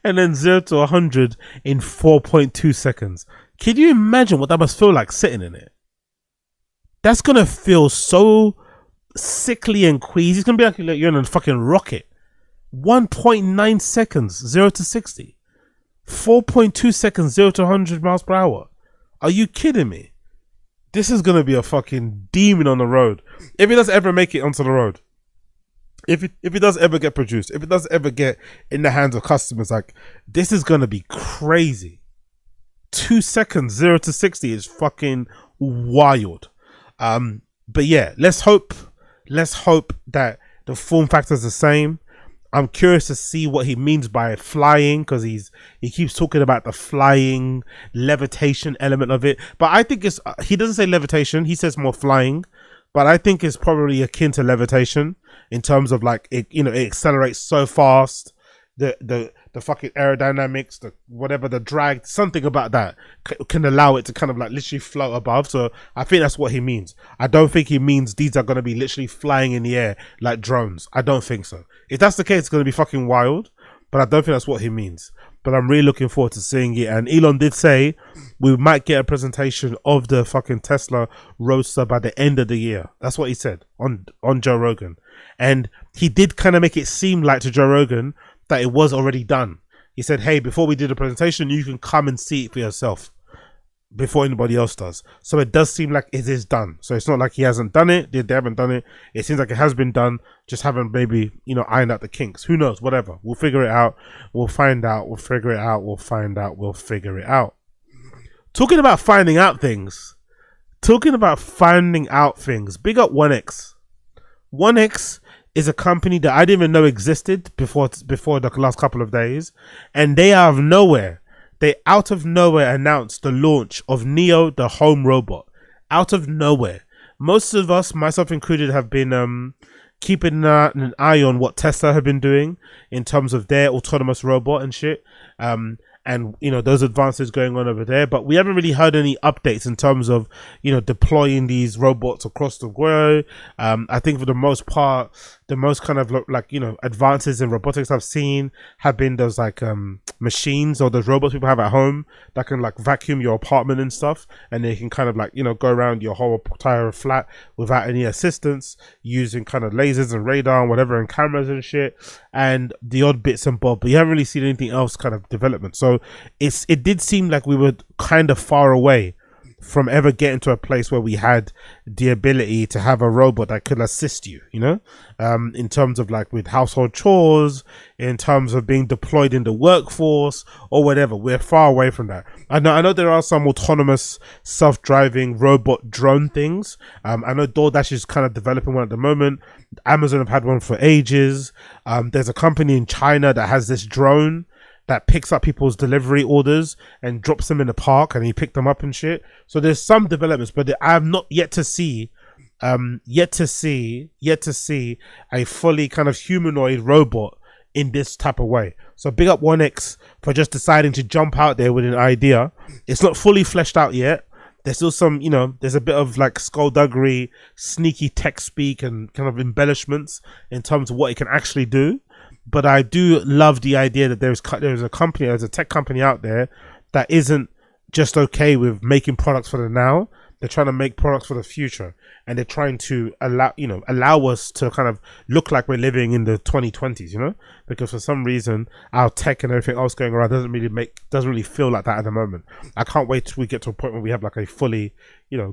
And then 0 to 100 in 4.2 seconds. Can you imagine what that must feel like sitting in it? That's going to feel so sickly and queasy. It's going to be like you're in a fucking rocket. 1.9 seconds, 0 to 60. 4.2 seconds, 0 to 100 miles per hour. Are you kidding me? This is going to be a fucking demon on the road. If it does ever make it onto the road. If it does ever get produced. If it does ever get in the hands of customers. Like, this is going to be crazy. 2 seconds, 0 to 60 is fucking wild. But yeah, let's hope that the form factor is the same. I'm curious to see what he means by flying, because he keeps talking about the flying levitation element of it. But I think he doesn't say levitation, he says more flying. But I think it's probably akin to levitation in terms of like it accelerates so fast. The fucking aerodynamics, the drag, something about that can allow it to kind of like literally float above. So I think that's what he means. I don't think he means these are going to be literally flying in the air like drones. I don't think so. If that's the case, it's going to be fucking wild. but I don't think that's what he means. But I'm really looking forward to seeing it. And Elon did say we might get a presentation of the fucking Tesla Roadster by the end of the year. That's what he said on Joe Rogan. And he did kind of make it seem like to Joe Rogan that it was already done. He said, hey, before we do the presentation, you can come and see it for yourself before anybody else does. So it does seem like it is done. So it's not like he hasn't done it. They haven't done it. It seems like it has been done. Just haven't maybe, ironed out the kinks. Who knows? Whatever. We'll figure it out. We'll find out. We'll figure it out. We'll find out. We'll figure it out. Talking about finding out things. Big up 1X. 1X is a company that I didn't even know existed before the last couple of days. And they out of nowhere announced the launch of Neo, the home robot. Out of nowhere. Most of us, myself included, have been keeping an eye on what Tesla have been doing in terms of their autonomous robot and shit. And those advances going on over there, but we haven't really heard any updates in terms of deploying these robots across the world. I think for the most part, the most kind of advances in robotics I've seen have been those machines or those robots people have at home that can vacuum your apartment and stuff, and they can kind of go around your whole entire flat without any assistance, using kind of lasers and radar and whatever and cameras and shit, and the odd bits and bobs. But you haven't really seen anything else kind of development. So it did seem like we were kind of far away from ever getting to a place where we had the ability to have a robot that could assist you, in terms of with household chores, in terms of being deployed in the workforce or whatever. We're far away from that. I know there are some autonomous self-driving robot drone things. I know DoorDash is kind of developing one at the moment. Amazon have had one for ages. There's a company in China that has this drone that picks up people's delivery orders and drops them in the park, and he picked them up and shit. So there's some developments, but I have not yet to see a fully kind of humanoid robot in this type of way. So big up 1X for just deciding to jump out there with an idea. It's not fully fleshed out yet. There's still some, there's a bit of skullduggery, sneaky tech speak and kind of embellishments in terms of what it can actually do. But I do love the idea that there's a tech company out there that isn't just okay with making products for the now. They're trying to make products for the future, and they're trying to allow us to kind of look like we're living in the 2020s, because for some reason our tech and everything else going around doesn't really feel like that at the moment. I can't wait till we get to a point where we have a fully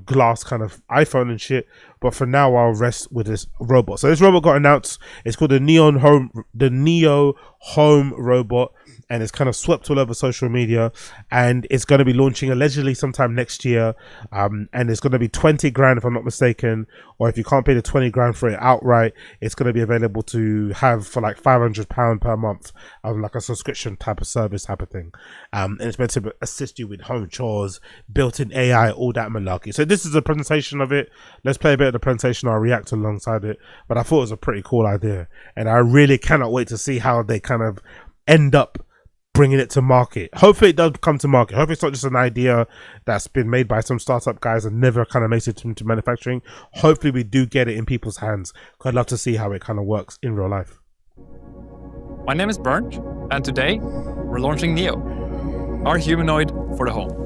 glass kind of iPhone and shit. But for now, I'll rest with this robot. So this robot got announced. It's called the Neo Home Robot, and it's kind of swept all over social media, and it's going to be launching allegedly sometime next year. And it's going to be 20 grand if I'm not mistaken, or if you can't pay the 20 grand for it outright, it's going to be available to have for £500 per month, a subscription type of service type of thing. And it's meant to assist you with home chores, built-in AI, all that malarkey. So this is a presentation of it. Let's play a bit of the presentation. I'll react alongside it. But I thought it was a pretty cool idea, and I really cannot wait to see how they kind of end up bringing it to market. Hopefully it does come to market. Hopefully it's not just an idea that's been made by some startup guys and never kind of makes it into manufacturing. Hopefully we do get it in people's hands, because I'd love to see how it kind of works in real life. My name is Bernd, and today we're launching Neo, our humanoid for the home.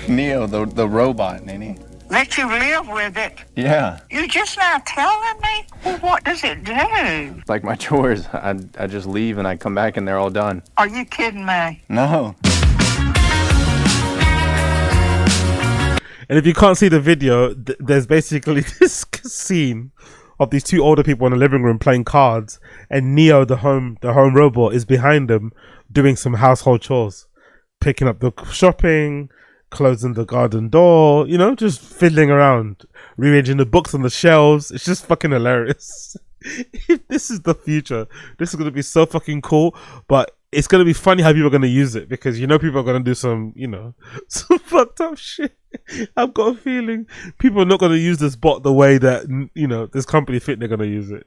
Neo, the robot, Nini. Let you live with it. Yeah. You just not telling me? Well, what does it do? Like my chores, I just leave and I come back and they're all done. Are you kidding me? No. And if you can't see the video, there's basically this scene of these two older people in the living room playing cards, and Neo, the home robot, is behind them doing some household chores, picking up the shopping, closing the garden door, just fiddling around, rearranging the books on the shelves. It's just fucking hilarious. If this is the future, this is going to be so fucking cool. But it's going to be funny how people are going to use it, because people are going to do some some fucked up shit. I've got a feeling people are not going to use this bot the way that this company think they're going to use it.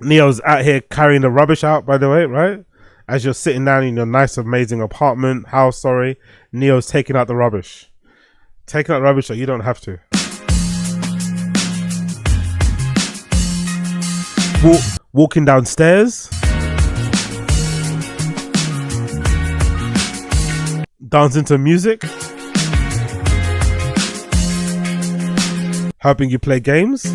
Neo's out here carrying the rubbish out, by the way, right? as you're sitting down in your nice, amazing house, Neo's taking out the rubbish. Taking out the rubbish so you don't have to. Walking downstairs. Dancing to music. Helping you play games.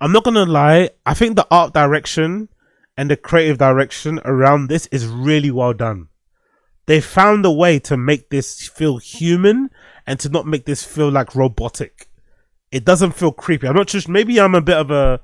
I'm not gonna lie, I think the art direction and the creative direction around this is really well done. They found a way to make this feel human and to not make this feel like robotic. It doesn't feel creepy. I'm not just, maybe I'm a bit of a,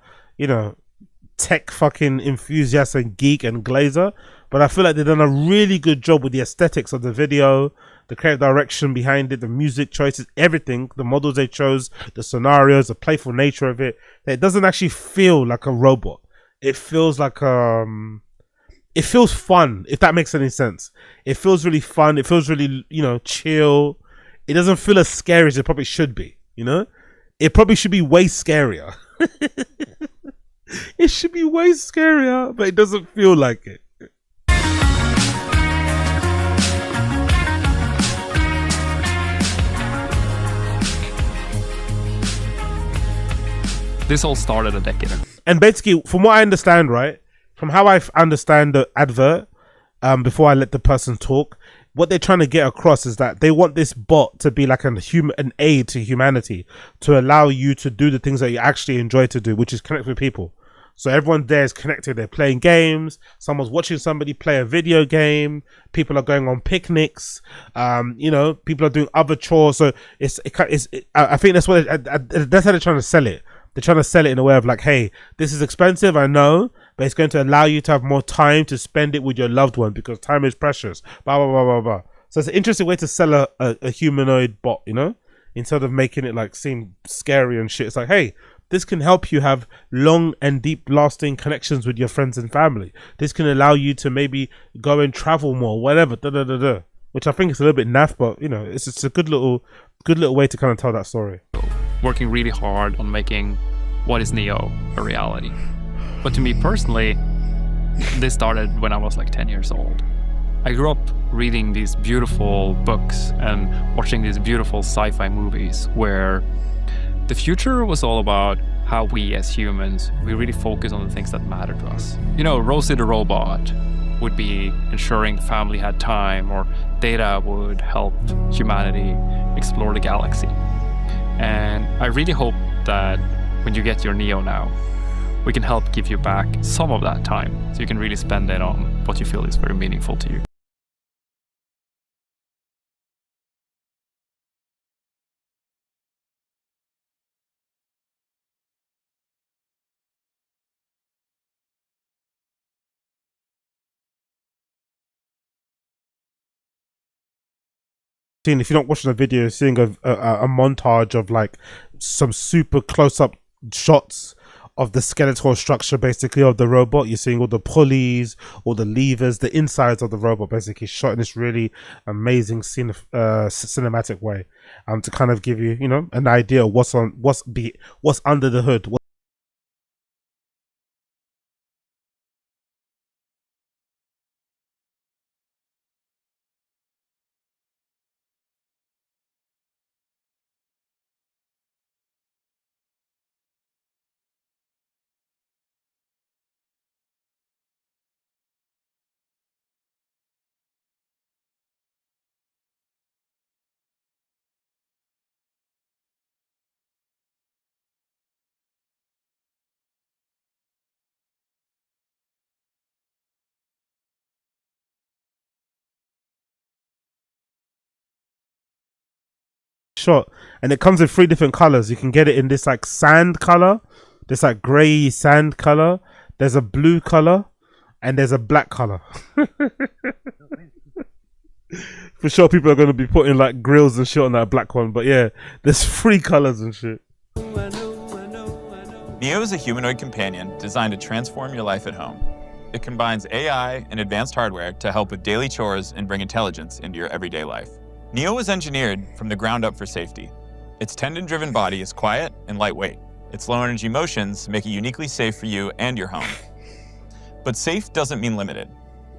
tech fucking enthusiast and geek and glazer, but I feel like they've done a really good job with the aesthetics of the video, the creative direction behind it, the music choices, everything, the models they chose, the scenarios, the playful nature of it. It doesn't actually feel like a robot. It feels like it feels fun, if that makes any sense. It feels really fun. It feels really, chill. It doesn't feel as scary as it probably should be, It probably should be way scarier. It should be way scarier, but it doesn't feel like it. This all started a decade ago. And basically, from what I understand, right, from how I understand the advert, before I let the person talk, what they're trying to get across is that they want this bot to be like an aid to humanity, to allow you to do the things that you actually enjoy to do, which is connect with people. So everyone there is connected. They're playing games. Someone's watching somebody play a video game. People are going on picnics. People are doing other chores. So I think that's that's how they're trying to sell it. They're trying to sell it in a way of like, hey, this is expensive, I know, but it's going to allow you to have more time to spend it with your loved one because time is precious. Blah, blah, blah, blah, blah. So it's an interesting way to sell a humanoid bot, instead of making it like seem scary and shit. It's like, hey, this can help you have long and deep lasting connections with your friends and family. This can allow you to maybe go and travel more, whatever, which I think is a little bit naff, but it's just a good little way to kind of tell that story. Working really hard on making what is Neo a reality. But to me personally, this started when I was like 10 years old. I grew up reading these beautiful books and watching these beautiful sci-fi movies where the future was all about how we as humans, we really focus on the things that matter to us. Rosie the robot would be ensuring the family had time, or Data would help humanity explore the galaxy. And I really hope that when you get your Neo now, we can help give you back some of that time so you can really spend it on what you feel is very meaningful to you. If you're not watching the video, seeing a montage of like some super close-up shots of the skeletal structure basically of the robot. You're seeing all the pulleys, all the levers, the insides of the robot basically shot in this really amazing cinematic way, to kind of give you an idea of what's under the hood. Shot, and it comes in 3 different colors. You can get it in this like sand color, this like gray sand color, there's a blue color, and there's a black color. For sure people are going to be putting like grills and shit on that black one, but yeah, there's 3 colors and shit. Neo is a humanoid companion designed to transform your life at home. it combines AI and advanced hardware to help with daily chores and bring intelligence into your everyday life. Neo was engineered from the ground up for safety. Its tendon-driven body is quiet and lightweight. Its low-energy motions make it uniquely safe for you and your home. But safe doesn't mean limited.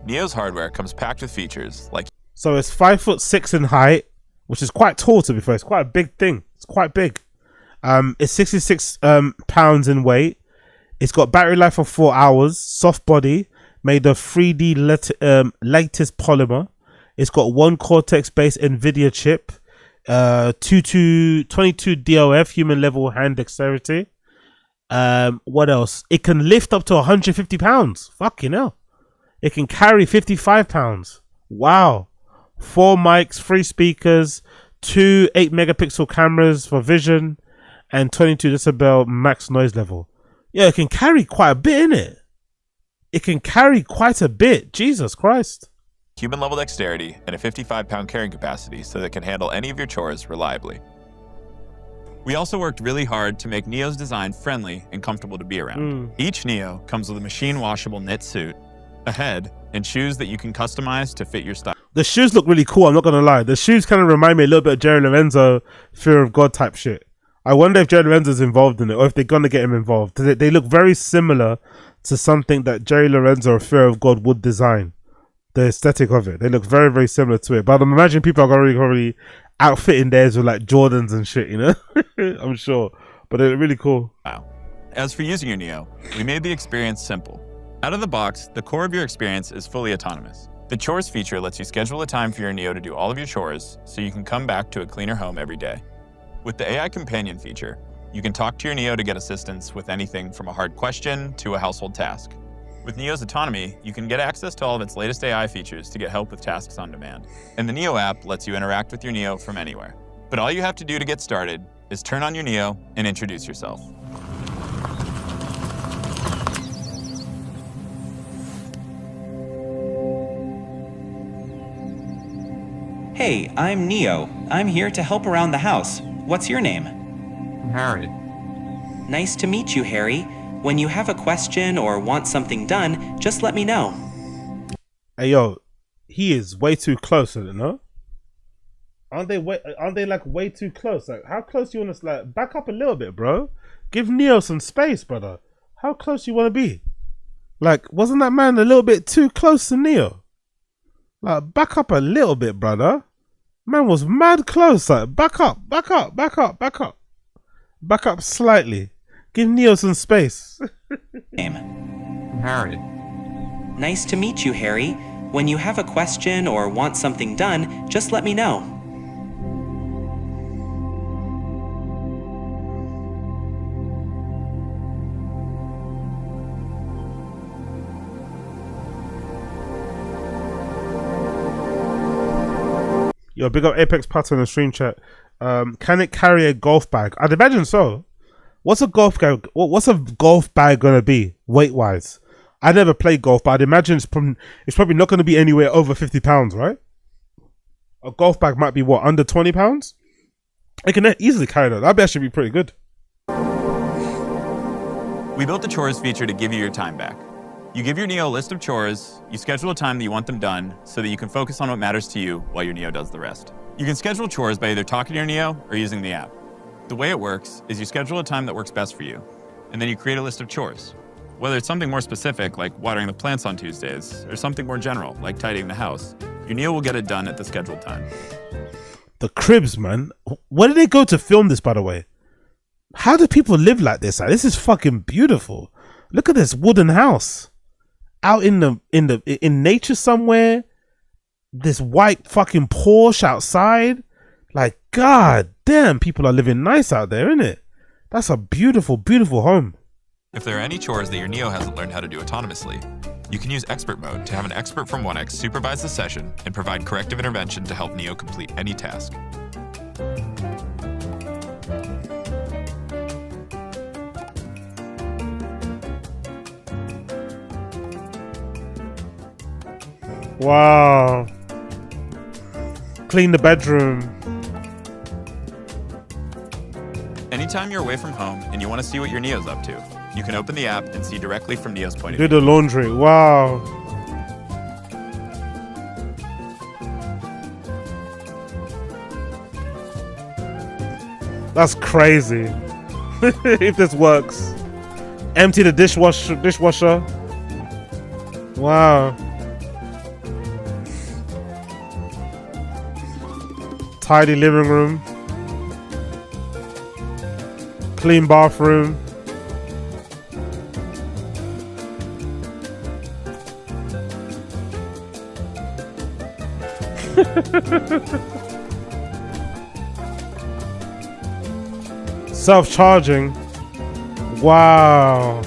Neo's hardware comes packed with features like... So it's 5'6" in height, which is quite tall to be fair. It's quite a big thing. It's quite big. It's 66 pounds in weight. It's got battery life of 4 hours. Soft body, made of 3D lattice polymer. It's got one Cortex-based NVIDIA chip. 22 DOF, human level hand dexterity. What else? It can lift up to 150 pounds. Fucking hell. It can carry 55 pounds. Wow. 4 mics, 3 speakers, 2 8-megapixel cameras for vision, and 22 decibel max noise level. Yeah, it can carry quite a bit, innit? It can carry quite a bit. Jesus Christ. human level dexterity and a 55-pound carrying capacity so that it can handle any of your chores reliably. We also worked really hard to make Neo's design friendly and comfortable to be around. Each Neo comes with a machine washable knit suit, a head, and shoes that you can customize to fit your style. The shoes look really cool, I'm not gonna lie. The shoes kind of remind me a little bit of Jerry Lorenzo Fear of God type shit. I wonder if Jerry Lorenzo's involved in it or if they're gonna get him involved. They look very similar to something that Jerry Lorenzo or Fear of God would design. The aesthetic of it. They look very, very similar to it. But I'm imagining people are already outfitting theirs with like Jordans and shit, you know? I'm sure. But they're really cool. Wow. As for using your Neo, we made the experience simple. Out of the box, the core of your experience is fully autonomous. The chores feature lets you schedule a time for your Neo to do all of your chores so you can come back to a cleaner home every day. With the AI companion feature, you can talk to your Neo to get assistance with anything from a hard question to a household task. With Neo's autonomy, you can get access to all of its latest AI features to get help with tasks on demand. And the Neo app lets you interact with your Neo from anywhere. But all you have to do to get started is turn on your Neo and introduce yourself. Hey, I'm Neo. I'm here to help around the house. What's your name? Harry. Nice to meet you, Harry. When you have a question or want something done, just let me know. Hey yo, he is way too close, I don't know. Aren't they like way too close? Like, how close you want to like back up a little bit, bro? Give Neo some space, brother. How close you want to be? Like, wasn't that man a little bit too close to Neo? Like, back up a little bit, brother. Man was mad close. Like, back up, back up, back up, back up. Back up slightly. Give Neo some space. Harry. Nice to meet you, Harry. When you have a question or want something done, just let me know. Yo, big up Apex Putter in the stream chat. Can it carry a golf bag? I'd imagine so. What's a golf bag gonna be weight wise? I never played golf, but I'd imagine it's probably not gonna be anywhere over 50 pounds, right? A golf bag might be what, under 20 pounds? It can easily carry that. That'd actually be pretty good. We built the chores feature to give you your time back. You give your Neo a list of chores, you schedule a time that you want them done so that you can focus on what matters to you while your Neo does the rest. You can schedule chores by either talking to your Neo or using the app. The way it works is you schedule a time that works best for you, and then you create a list of chores. Whether it's something more specific, like watering the plants on Tuesdays, or something more general, like tidying the house, your Neo will get it done at the scheduled time. The cribs, man. Where did they go to film this, by the way? How do people live like this? Like, this is fucking beautiful. Look at this wooden house. Out in nature somewhere. This white fucking Porsche outside. Like, god damn, people are living nice out there, innit? That's a beautiful, beautiful home. If there are any chores that your Neo hasn't learned how to do autonomously, you can use expert mode to have an expert from 1X supervise the session and provide corrective intervention to help Neo complete any task. Wow. Clean the bedroom. Anytime you're away from home and you want to see what your Neo's up to, You can open the app and see directly from Neo's point of Do view. the laundry. Wow. That's crazy. If this works. Empty the dishwasher. Wow. Tidy living room. Clean bathroom. Self-charging. Wow.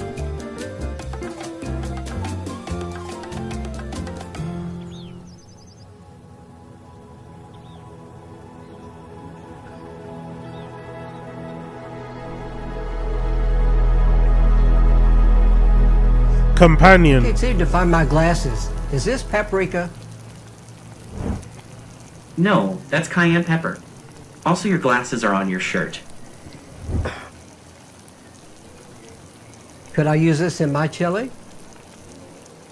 Companion. Can't seem to find my glasses. Is this paprika? No, that's cayenne pepper. Also, your glasses are on your shirt. Could I use this in my chili?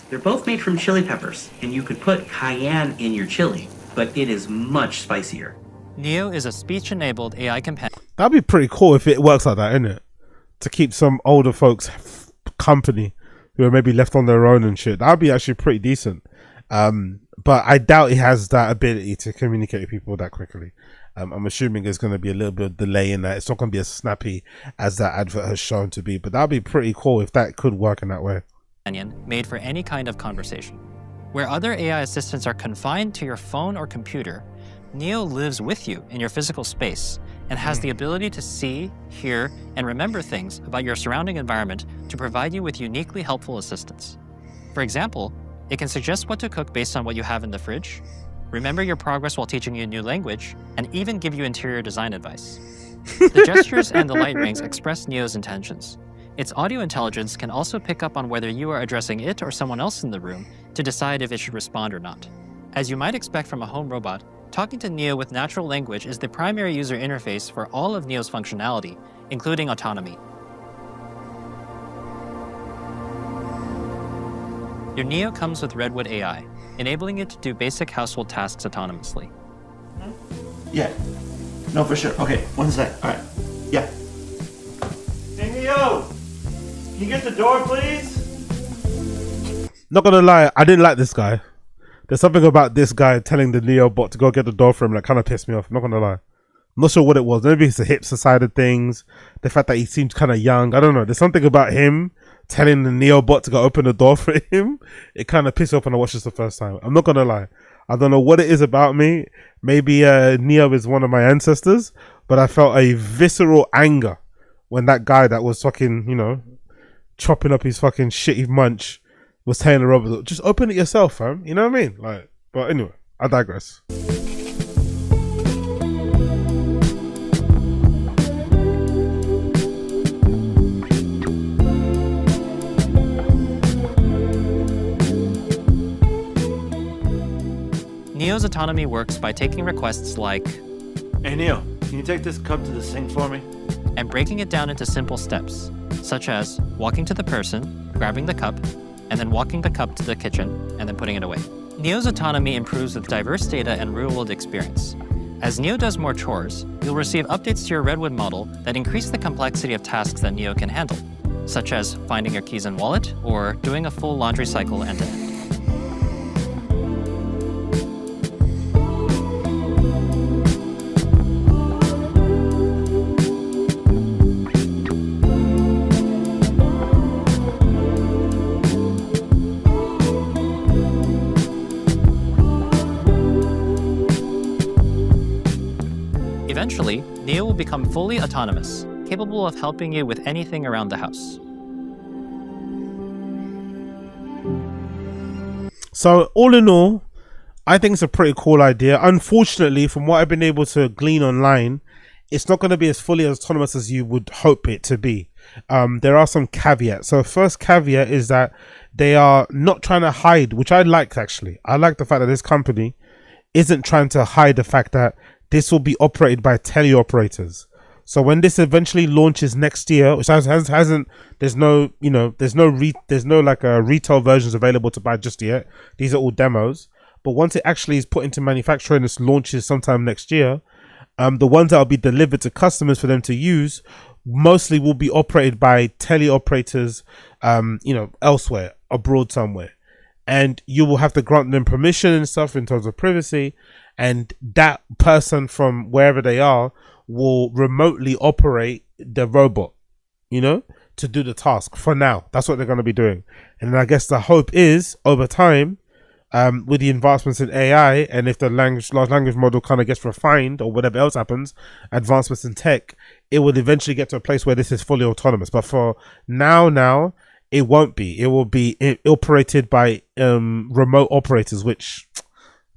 They're both made from chili peppers, and you could put cayenne in your chili, but it is much spicier. Neo is a speech-enabled AI companion. That'd be pretty cool if it works like that, isn't it? To keep some older folks company who are maybe left on their own and shit. That'd be actually pretty decent. But I doubt it has that ability to communicate with people that quickly. I'm assuming there's going to be a little bit of delay in that. It's not going to be as snappy as that advert has shown to be. But that'd be pretty cool if that could work in that way. Made for any kind of conversation. Where other AI assistants are confined to your phone or computer, Neo lives with you in your physical space and has the ability to see, hear, and remember things about your surrounding environment to provide you with uniquely helpful assistance. For example, it can suggest what to cook based on what you have in the fridge, remember your progress while teaching you a new language, and even give you interior design advice. The gestures and the light rings express Neo's intentions. Its audio intelligence can also pick up on whether you are addressing it or someone else in the room to decide if it should respond or not. As you might expect from a home robot, talking to Neo with natural language is the primary user interface for all of Neo's functionality, including autonomy. Your Neo comes with Redwood AI, enabling it to do basic household tasks autonomously. Yeah. No, for sure. Okay, one sec. All right. Yeah. Hey, Neo! Can you get the door, please? Not gonna lie, I didn't like this guy. There's something about this guy telling the Neo bot to go get the door for him that kind of pissed me off. I'm not gonna lie. I'm not sure what it was. Maybe it's the hipster side of things. The fact that he seems kind of young. I don't know. There's something about him telling the Neo bot to go open the door for him. It kind of pissed me off when I watched this the first time. I'm not gonna lie. I don't know what it is about me. Maybe Neo is one of my ancestors, but I felt a visceral anger when that guy that was fucking, you know, chopping up his fucking shitty munch was telling the robot, just open it yourself, fam. You know what I mean? Like, but anyway, I digress. Neo's autonomy works by taking requests like, Hey, Neo, can you take this cup to the sink for me? and breaking it down into simple steps, such as walking to the person, grabbing the cup, and then walking the cup to the kitchen, and then putting it away. Neo's autonomy improves with diverse data and real-world experience. As Neo does more chores, you'll receive updates to your Redwood model that increase the complexity of tasks that Neo can handle, such as finding your keys and wallet, or doing a full laundry cycle end-to-end. Eventually, Neo will become fully autonomous, capable of helping you with anything around the house. So, all in all, I think it's a pretty cool idea. Unfortunately, from what I've been able to glean online, it's not going to be as fully autonomous as you would hope it to be. There are some caveats. So, first caveat is that they are not trying to hide, which I like actually. I like the fact that this company isn't trying to hide the fact that this will be operated by teleoperators. So when this eventually launches next year, which hasn't, there's no like retail versions available to buy just yet. These are all demos. But once it actually is put into manufacturing, this launches sometime next year. The ones that will be delivered to customers for them to use mostly will be operated by teleoperators, elsewhere, abroad somewhere. And you will have to grant them permission and stuff in terms of privacy. And that person from wherever they are will remotely operate the robot, to do the task. For now, that's what they're going to be doing. And I guess the hope is over time, with the advancements in AI, and if the large language model kind of gets refined or whatever else happens, advancements in tech, it will eventually get to a place where this is fully autonomous. But for now, it won't be. It will be operated by remote operators, which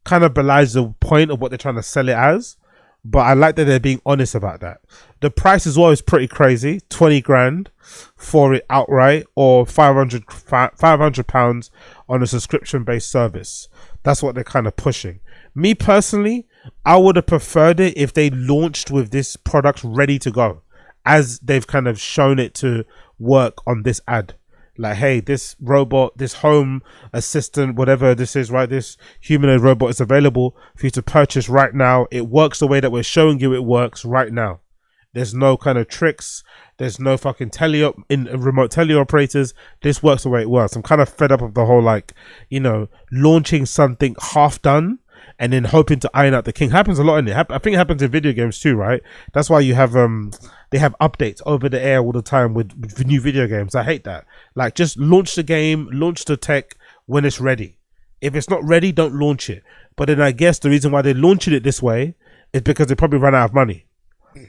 kind of belies the point of what they're trying to sell it as. But I like that they're being honest about that. The price as well is pretty crazy. 20 grand for it outright, or 500 pounds on a subscription based service. That's what they're kind of pushing. Me personally, I would have preferred it if they launched with this product ready to go, as they've kind of shown it to work on this ad. Like, hey, this robot, this home assistant, whatever this is, right? This humanoid robot is available for you to purchase right now. It works the way that we're showing you it works right now. There's no kind of tricks. There's no fucking remote teleoperators. This works the way it works. I'm kind of fed up of the whole, launching something half done and then hoping to iron out the king. Happens a lot in it. I think it happens in video games too, right? That's why you have they have updates over the air all the time with new video games. I hate that. Like, just launch the game, launch the tech when it's ready. If it's not ready, don't launch it. But then I guess the reason why they're launching it this way is because they probably ran out of money.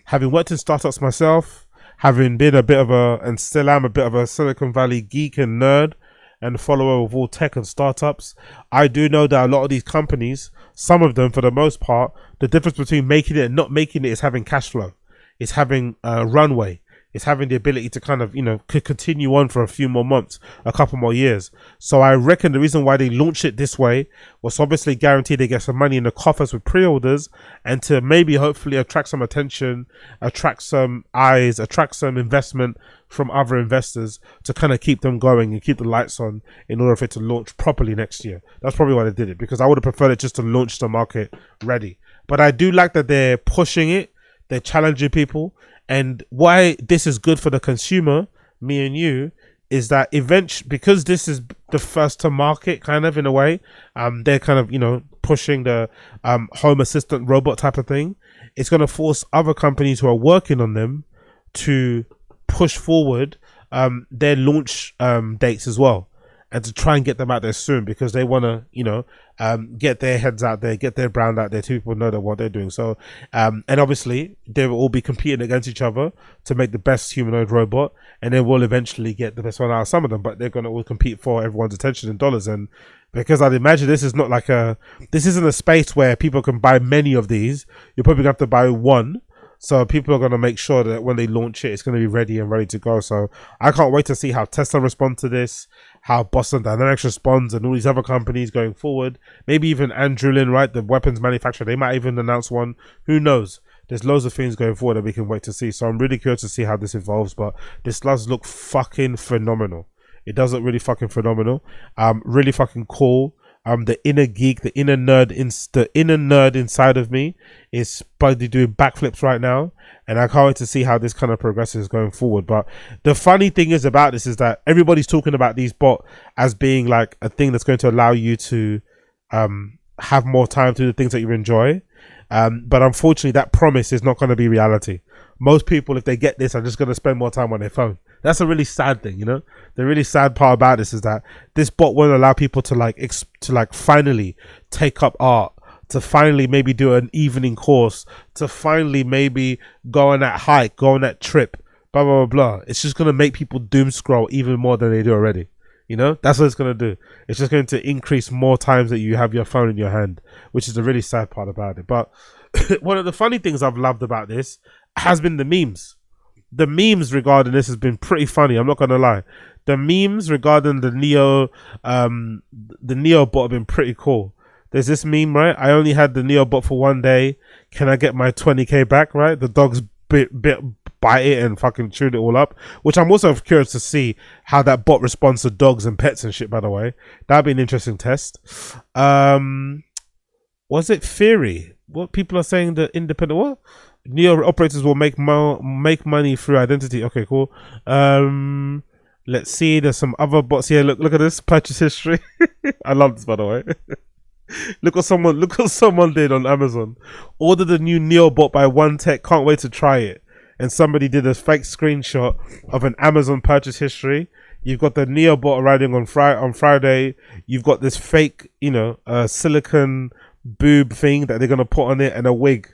Having worked in startups myself, having been and still am a bit of a Silicon Valley geek and nerd and follower of all tech and startups, I do know that a lot of these companies, some of them for the most part, the difference between making it and not making it is having cash flow. It's having runway. It's having the ability to kind of, could continue on for a few more months, a couple more years. So I reckon the reason why they launched it this way was obviously guaranteed they get some money in the coffers with pre-orders, and to maybe hopefully attract some attention, attract some eyes, attract some investment from other investors to kind of keep them going and keep the lights on in order for it to launch properly next year. That's probably why they did it, because I would have preferred it just to launch the market ready. But I do like that they're pushing it. They're challenging people. And why this is good for the consumer, me and you, is that eventually, because this is the first to market kind of in a way, they're kind of, pushing the home assistant robot type of thing. It's going to force other companies who are working on them to push forward their launch dates as well, and to try and get them out there soon, because they want to, get their heads out there, get their brand out there, so people know that what they're doing. So, and obviously they will all be competing against each other to make the best humanoid robot, and they will eventually get the best one out of some of them, but they're going to all compete for everyone's attention in dollars. And because I'd imagine this is not like this isn't a space where people can buy many of these. You're probably going to have to buy one. So people are going to make sure that when they launch it, it's going to be ready and ready to go. So I can't wait to see how Tesla responds to this, how Boston Dynamics responds, and all these other companies going forward. Maybe even Anduril, right, the weapons manufacturer, they might even announce one. Who knows? There's loads of things going forward that we can wait to see. So I'm really curious to see how this evolves. But this does look fucking phenomenal. It does look really fucking phenomenal. Really fucking cool. The inner geek, the inner nerd inside of me is probably doing backflips right now, and I can't wait to see how this kind of progresses going forward. But the funny thing is about this is that everybody's talking about these bots as being like a thing that's going to allow you to have more time to do the things that you enjoy. But unfortunately, that promise is not going to be reality. Most people, if they get this, are just going to spend more time on their phone. That's a really sad thing, The really sad part about this is that this bot won't allow people to finally take up art, to finally maybe do an evening course, to finally maybe go on that hike, go on that trip, blah, blah, blah, blah. It's just going to make people doom scroll even more than they do already. That's what it's going to do. It's just going to increase more times that you have your phone in your hand, which is the really sad part about it. But one of the funny things I've loved about this has been the memes. The memes regarding this has been pretty funny. I'm not going to lie. The memes regarding the Neo bot have been pretty cool. There's this meme, right? I only had the Neo bot for one day. Can I get my 20k back, right? The dog's bit bite it and fucking chewed it all up. Which I'm also curious to see how that bot responds to dogs and pets and shit. By the way, that'd be an interesting test. Was it theory? What people are saying, the independent what? Neo operators will make money through identity. Okay, cool. Let's see. There's some other bots here. Look at this purchase history. I love this, by the way. Look what someone did on Amazon. Ordered a new Neo bot by One Tech. Can't wait to try it. And somebody did a fake screenshot of an Amazon purchase history. You've got the Neo bot arriving on Friday. You've got this fake, silicone boob thing that they're gonna put on it and a wig.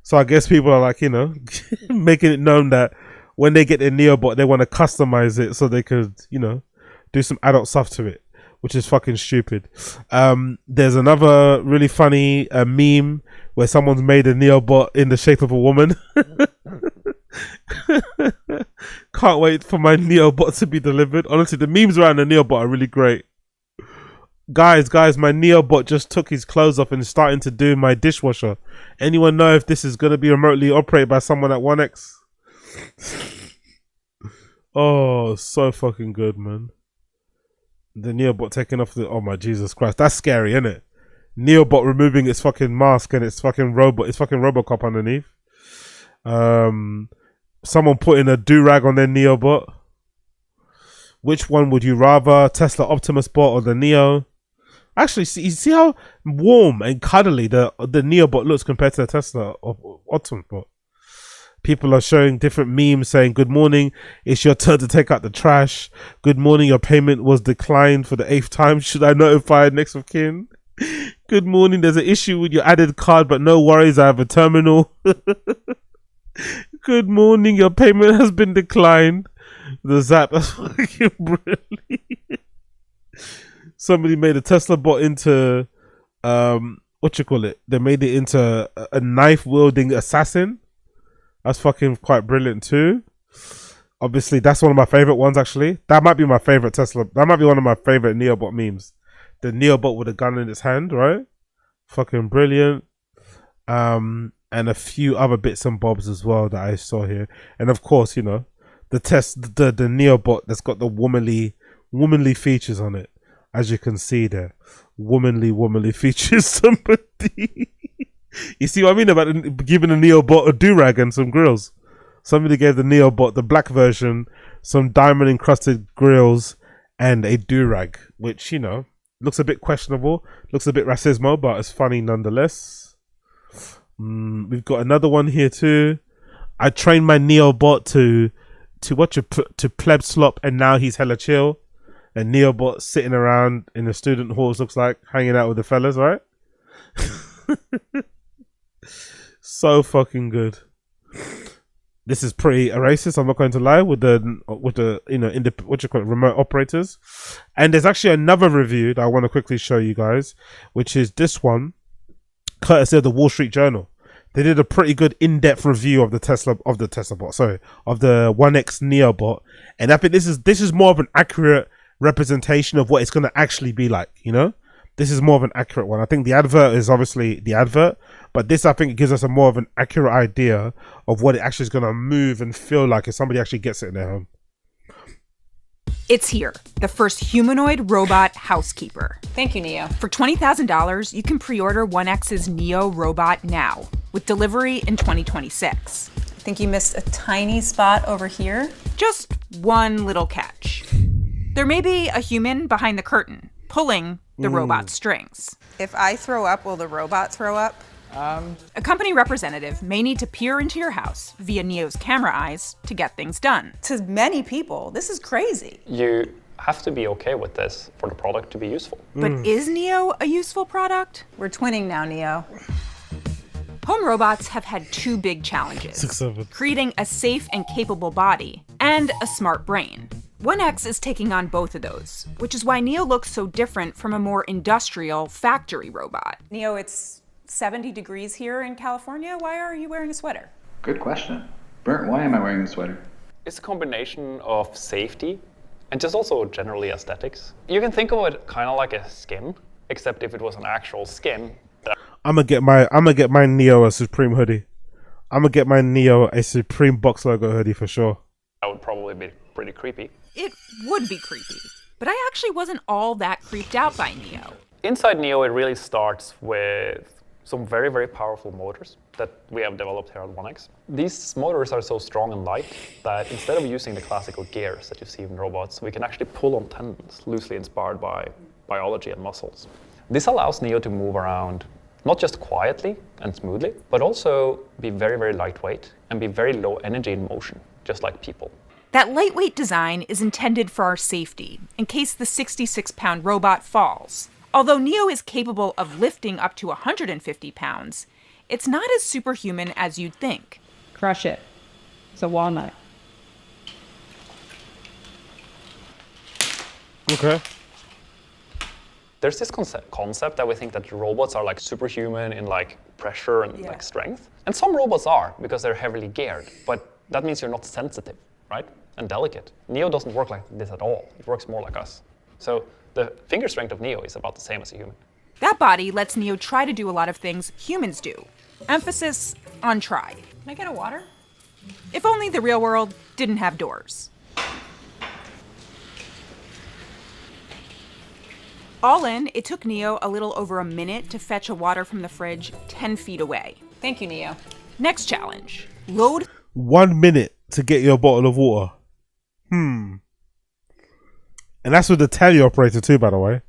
So I guess people are like, making it known that when they get their Neobot, they want to customize it so they could, do some adult stuff to it, which is fucking stupid. There's another really funny meme where someone's made a Neobot in the shape of a woman. Can't wait for my Neobot to be delivered. Honestly, the memes around the Neobot are really great. Guys, my Neobot just took his clothes off and is starting to do my dishwasher. Anyone know if this is going to be remotely operated by someone at 1X? Oh, so fucking good, man. The Neobot taking off the... Oh my Jesus Christ. That's scary, isn't it? Neobot removing its fucking mask and its fucking Robocop underneath. Someone putting a do-rag on their Neobot. Which one would you rather? Tesla Optimus Bot or the Neo? Actually, you see how warm and cuddly the Neobot looks compared to the Tesla Optimus Bot. People are showing different memes saying, good morning, it's your turn to take out the trash. Good morning, your payment was declined for the 8th time. Should I notify next of kin? Good morning, there's an issue with your added card, but no worries, I have a terminal. Good morning, your payment has been declined. The zap, that's fucking brilliant. Somebody made a Tesla bot into they made it into a knife wielding assassin. That's fucking quite brilliant too. Obviously, that's one of my favorite ones. Actually, that might be my favorite Tesla. That might be one of my favorite Neobot memes. The Neobot with a gun in its hand, right? Fucking brilliant. And a few other bits and bobs as well that I saw here. And of course, the Neobot that's got the womanly features on it, as you can see there. Womanly features. Somebody, you see what I mean about giving a Neobot a do-rag and some grills. Somebody gave the Neobot, the black version, some diamond encrusted grills and a do-rag, which looks a bit questionable, looks a bit racismo, but it's funny nonetheless. We've got another one here too. I trained my Neobot to pleb slop, and now he's hella chill. And Neobot sitting around in the student halls, looks like hanging out with the fellas, right? So fucking good. This is pretty racist, I'm not going to lie, with the remote operators. And there's actually another review that I want to quickly show you guys, which is this one, courtesy of the Wall Street Journal. They did a pretty good in-depth review of the Tesla bot, of the 1X Neobot, and I think this is more of an accurate representation of what it's going to actually be like. This is more of an accurate one. I think the advert is obviously the advert, but this, I think, it gives us a more of an accurate idea of what it actually is going to move and feel like if somebody actually gets it in their home. It's here, the first humanoid robot housekeeper. Thank you, Neo. For $20,000, you can pre-order 1X's Neo robot now, with delivery in 2026. I think you missed a tiny spot over here. Just one little catch. There may be a human behind the curtain, pulling the robot's strings. If I throw up, will the robot throw up? A company representative may need to peer into your house via Neo's camera eyes to get things done. To many people, this is crazy. You have to be okay with this for the product to be useful. But is Neo a useful product? We're twinning now, Neo. Home robots have had two big challenges. Creating a safe and capable body and a smart brain. 1X is taking on both of those, which is why Neo looks so different from a more industrial factory robot. Neo, it's 70 degrees here in California. Why are you wearing a sweater? Good question. Bert, why am I wearing a sweater? It's a combination of safety and just also generally aesthetics. You can think of it kind of like a skin, except if it was an actual skin. I'm gonna get my Neo a Supreme hoodie. I'm gonna get my Neo a Supreme Box logo hoodie for sure. That would probably be pretty creepy. It would be creepy, but I actually wasn't all that creeped out by Neo. Inside Neo, it really starts with some very, very powerful motors that we have developed here at 1X. These motors are so strong and light that instead of using the classical gears that you see in robots, we can actually pull on tendons loosely inspired by biology and muscles. This allows Neo to move around not just quietly and smoothly, but also be very, very lightweight and be very low energy in motion, just like people. That lightweight design is intended for our safety, in case the 66-pound robot falls. Although Neo is capable of lifting up to 150 pounds, it's not as superhuman as you'd think. Crush it. It's a walnut. Okay. There's this concept that we think that robots are like superhuman in like pressure and like strength. And some robots are because they're heavily geared, but that means you're not sensitive, right? And delicate. Neo doesn't work like this at all. It works more like us. So the finger strength of Neo is about the same as a human. That body lets Neo try to do a lot of things humans do. Emphasis on try. Can I get a water? If only the real world didn't have doors. All in, it took Neo a little over a minute to fetch a water from the fridge 10 feet away. Thank you, Neo. Next challenge. Load 1 minute to get your bottle of water. And that's with the teleoperator too, by the way.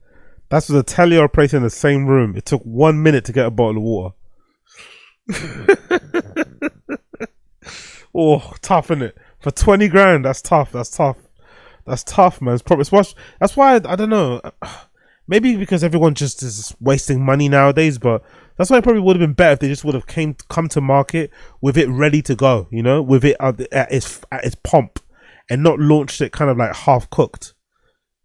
That's with the teleoperator in the same room. It took 1 minute to get a bottle of water. Oh, tough, innit? For 20 grand, that's tough. That's tough. That's tough, man. That's why I don't know. Maybe because everyone just is wasting money nowadays, but that's why it probably would have been better if they just would have come to market with it ready to go, you know, with it at its pomp, and not launched it kind of like half cooked.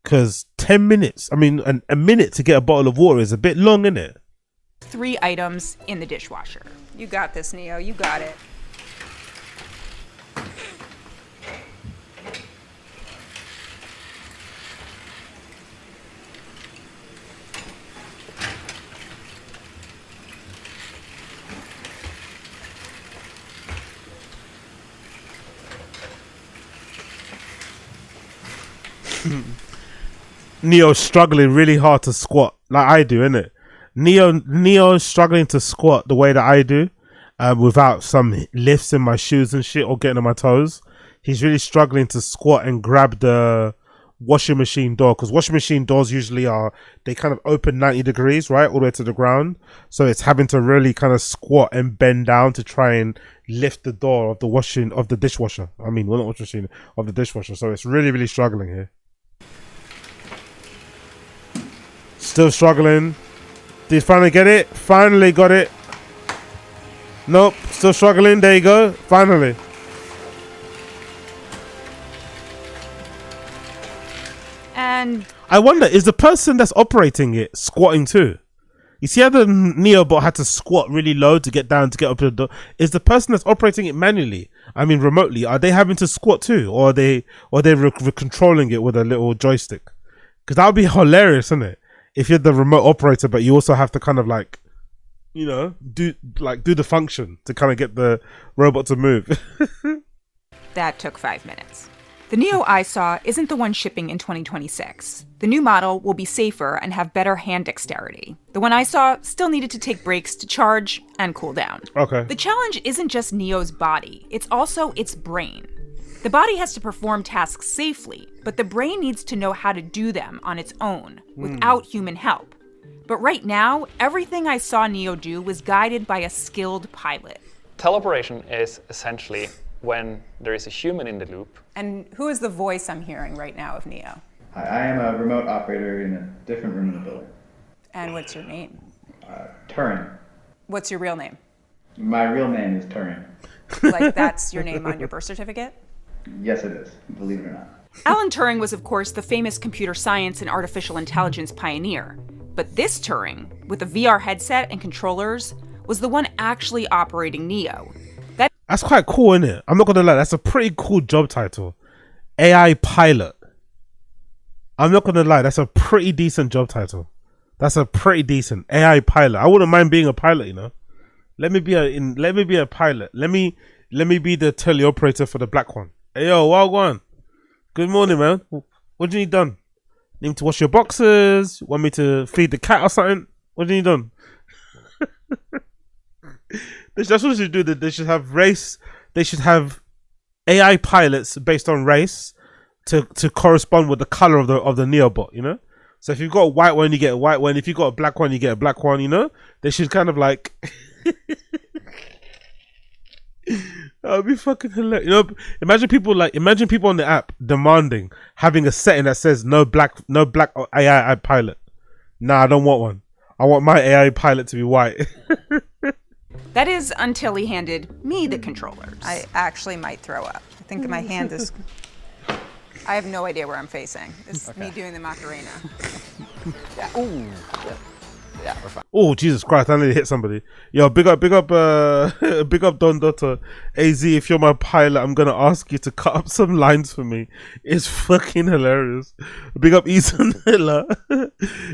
Because 10 minutes, I mean, a minute to get a bottle of water is a bit long, isn't it? 3 items in the dishwasher. You got this, Neo. You got it. Neo's struggling really hard to squat like I do, innit? Neo's struggling to squat the way that I do, without some lifts in my shoes and shit or getting on my toes. He's really struggling to squat and grab the washing machine door, because washing machine doors usually they kind of open 90 degrees, right, all the way to the ground. So it's having to really kind of squat and bend down to try and lift the door of the dishwasher. I mean, well, not washing machine, of the dishwasher. So it's really, really struggling here. Still struggling. Did you finally get it? Finally got it. Nope. Still struggling. There you go. Finally. And I wonder, is the person that's operating it squatting too? You see how the Neobot had to squat really low to get down to get up to the door? Is the person that's operating it manually, I mean remotely, are they having to squat too? Or are they controlling it with a little joystick? Because that would be hilarious, isn't it? If you're the remote operator, but you also have to kind of like, you know, do the function to kind of get the robot to move. that took 5 minutes. The Neo I saw isn't the one shipping in 2026. The new model will be safer and have better hand dexterity. The one I saw still needed to take breaks to charge and cool down. Okay. The challenge isn't just Neo's body, it's also its brain. The body has to perform tasks safely, but the brain needs to know how to do them on its own, without human help. But right now, everything I saw Neo do was guided by a skilled pilot. Teleoperation is essentially when there is a human in the loop. And who is the voice I'm hearing right now of Neo? Hi, I am a remote operator in a different room in the building. And what's your name? Turing. What's your real name? My real name is Turing. Like that's your name on your birth certificate? Yes, it is, believe it or not. Alan Turing was, of course, the famous computer science and artificial intelligence pioneer. But this Turing, with a VR headset and controllers, was the one actually operating Neo. That's quite cool, isn't it? I'm not gonna lie, that's a pretty cool job title. AI pilot. I'm not gonna lie, that's a pretty decent job title. That's a pretty decent AI pilot. I wouldn't mind being a pilot, you know. Let me be a pilot. Let me be the teleoperator for the black one. Hey yo, wild one. Good morning, man. What do you need done? Need me to wash your boxes? Want me to feed the cat or something? What do you need done? That's what they should do. They should have race. They should have AI pilots based on race to correspond with the color of the Neobot. You know. So if you've got a white one, you get a white one. If you've got a black one, you get a black one. You know. They should kind of like. That would be fucking hilarious. You know, imagine people on the app demanding having a setting that says no black AI pilot. Nah, I don't want one. I want my AI pilot to be white. That is until he handed me the controllers. I actually might throw up. I think my hand is... I have no idea where I'm facing. It's me doing the Macarena. Yeah. Ooh. Yeah, we're fine. Oh, Jesus Christ, I nearly hit somebody. Yo, big up Don Dotto. AZ, if you're my pilot, I'm gonna ask you to cut up some lines for me. It's fucking hilarious. Big up Ethan Miller.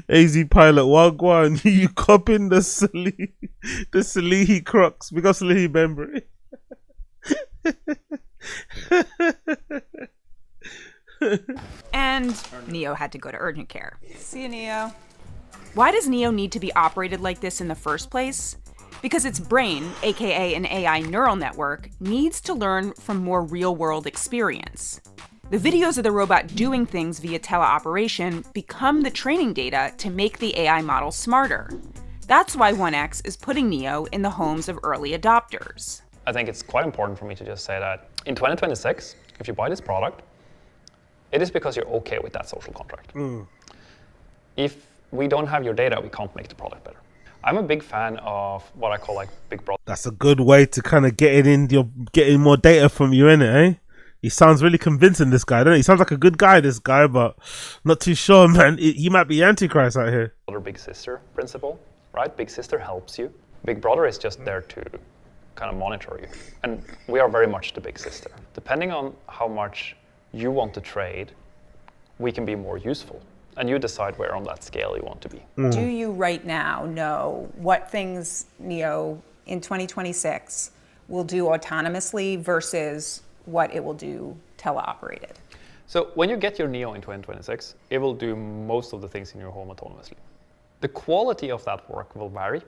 AZ pilot, Wagwan, you copying the Salihi Crocs. Big up Salihi Bembry. And Neo had to go to urgent care. See you, Neo. Why does Neo need to be operated like this in the first place? Because its brain, aka an AI neural network, needs to learn from more real-world experience. The videos of the robot doing things via teleoperation become the training data to make the AI model smarter. That's why 1X is putting Neo in the homes of early adopters. I think it's quite important for me to just say that in 2026, if you buy this product, it is because you're okay with that social contract. If we don't have your data, we can't make the product better. I'm a big fan of what I call like Big Brother. That's a good way to kind of getting more data from you, innit, eh? He sounds really convincing, this guy, doesn't he? He sounds like a good guy, this guy, but not too sure, man. He might be Antichrist out here. Big sister principle, right? Big sister helps you. Big brother is just there to kind of monitor you. And we are very much the big sister. Depending on how much you want to trade, we can be more useful. And you decide where on that scale you want to be. Do you right now know what things Neo in 2026 will do autonomously versus what it will do teleoperated? So when you get your Neo in 2026, it will do most of the things in your home autonomously. The quality of that work will vary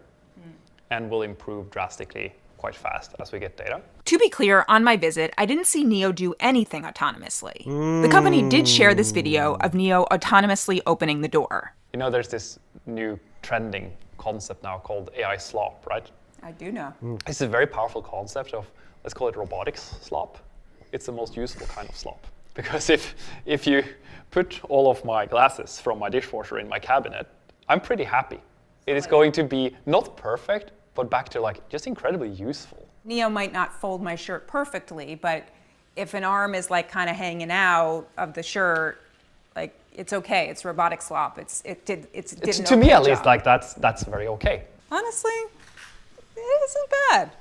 and will improve drastically quite fast as we get data. To be clear, on my visit, I didn't see Neo do anything autonomously. The company did share this video of Neo autonomously opening the door. You know, there's this new trending concept now called AI slop, right? I do know. It's a very powerful concept of, let's call it robotics slop. It's the most useful kind of slop. Because if you put all of my glasses from my dishwasher in my cabinet, I'm pretty happy. It is going to be not perfect, but back to like just incredibly useful. Neo might not fold my shirt perfectly, but if an arm is like kind of hanging out of the shirt, like it's okay. It's robotic slop. It's to me at least, like that's very okay. Honestly, it isn't bad.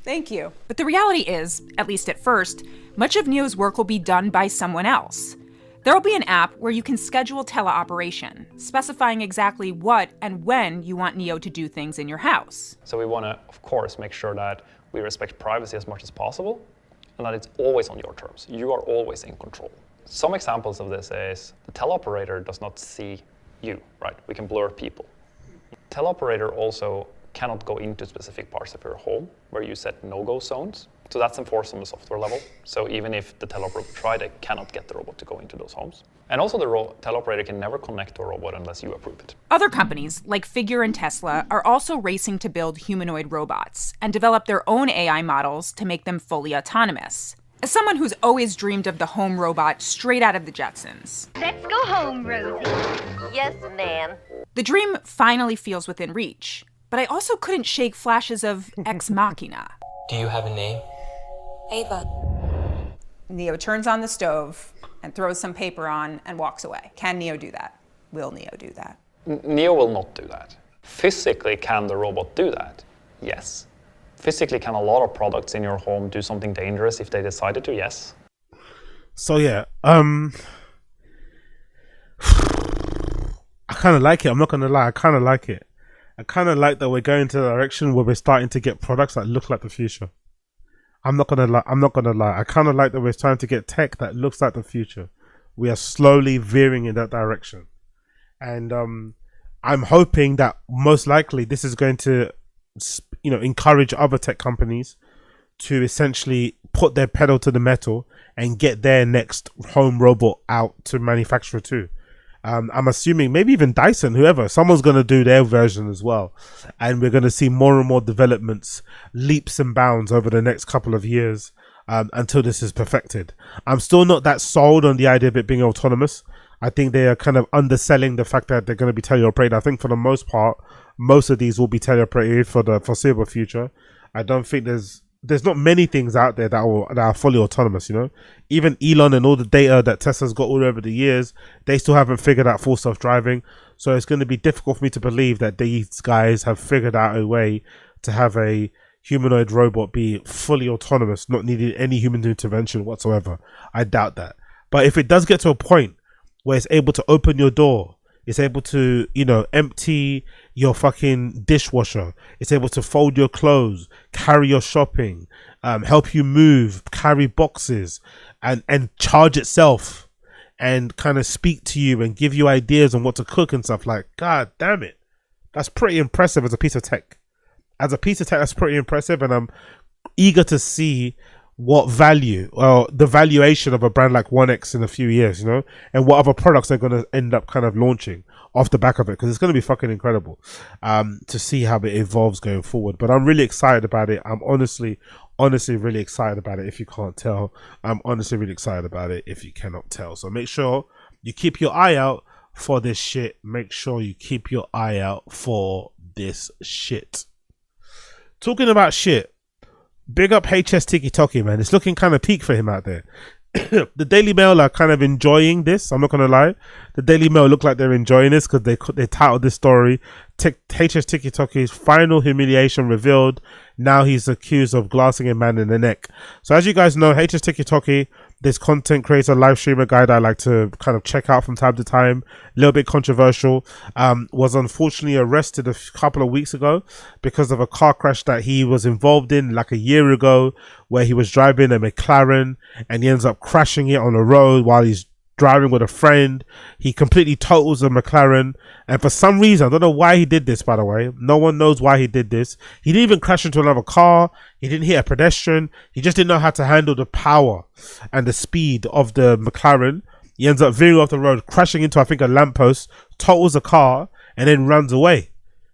Thank you. But the reality is, at least at first, much of Neo's work will be done by someone else. There'll be an app where you can schedule teleoperation, specifying exactly what and when you want Neo to do things in your house. So we want to, of course, make sure that we respect privacy as much as possible and that it's always on your terms. You are always in control. Some examples of this is the teleoperator does not see you, right? We can blur people. Teleoperator also cannot go into specific parts of your home where you set no-go zones. So that's enforced on the software level. So even if the teleoperator tried, they cannot get the robot to go into those homes. And also the teleoperator can never connect to a robot unless you approve it. Other companies, like Figure and Tesla, are also racing to build humanoid robots and develop their own AI models to make them fully autonomous. As someone who's always dreamed of the home robot straight out of the Jetsons. Let's go home, Rosie. Yes, ma'am. The dream finally feels within reach, but I also couldn't shake flashes of Ex Machina. Do you have a name? Ava. Neo turns on the stove and throws some paper on and walks away. Can Neo do that? Will Neo do that? Neo will not do that. Physically, can the robot do that? Yes. Physically, can a lot of products in your home do something dangerous if they decided to? Yes. So yeah, I kind of like it. I'm not gonna lie, I kind of like it. I kind of like that we're going to the direction where we're starting to get products that look like the future. I'm not gonna lie. I kind of like that we're starting to get tech that looks like the future. We are slowly veering in that direction, and I'm hoping that most likely this is going to, encourage other tech companies to essentially put their pedal to the metal and get their next home robot out to manufacture too. I'm assuming maybe even Dyson, whoever, someone's going to do their version as well. And we're going to see more and more developments, leaps and bounds over the next couple of years until this is perfected. I'm still not that sold on the idea of it being autonomous. I think they are kind of underselling the fact that they're going to be teleoperated. I think for the most part, most of these will be teleoperated for the foreseeable future. I don't think there's not many things out there that are fully autonomous, Even Elon and all the data that Tesla's got all over the years, they still haven't figured out full self-driving. So it's going to be difficult for me to believe that these guys have figured out a way to have a humanoid robot be fully autonomous, not needing any human intervention whatsoever. I doubt that. But if it does get to a point where it's able to open your door, it's able to, empty your fucking dishwasher. It's able to fold your clothes, carry your shopping, help you move, carry boxes, and charge itself, and kind of speak to you and give you ideas on what to cook and stuff. Like, God damn it, that's pretty impressive as a piece of tech. That's pretty impressive, and I'm eager to see what value or the valuation of a brand like 1X in a few years, and what other products they're going to end up kind of launching off the back of it, because it's going to be fucking incredible to see how it evolves going forward. But I'm really excited about it. I'm honestly really excited about it. If you can't tell, I'm honestly really excited about it. If you cannot tell, so make sure you keep your eye out for this shit. Talking about shit, big up HSTikkyTokky, man. It's looking kind of peak for him out there. The Daily Mail are kind of enjoying this. I'm not going to lie. The Daily Mail look like they're enjoying this because they titled this story, HSTikkyTokky's final humiliation revealed. Now he's accused of glassing a man in the neck. So as you guys know, HSTikkyTokky, this content creator, live streamer guy that I like to kind of check out from time to time, a little bit controversial, was unfortunately arrested a couple of weeks ago because of a car crash that he was involved in like a year ago, where he was driving a McLaren and he ends up crashing it on the road while he's driving with a friend. He completely totals a McLaren, and for some reason, I don't know why he did this, by the way. No one knows why he did this. He didn't even crash into another car. He didn't hit a pedestrian. He just didn't know how to handle the power and the speed of the McLaren. He ends up veering off the road, crashing into, I think, a lamppost, totals a car, and then runs away.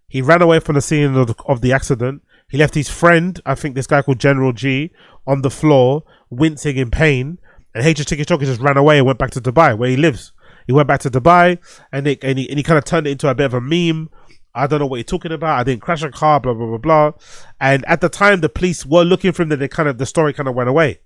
He ran away from the scene of the accident. He left his friend, I think this guy called General G, on the floor, wincing in pain. And HSTikkyTokky just ran away and went back to Dubai, where he lives. He went back to Dubai, and he kind of turned it into a bit of a meme. I don't know what you're talking about. I didn't crash a car, blah, blah, blah, blah. And at the time, the police were looking for him, that the story kind of went away.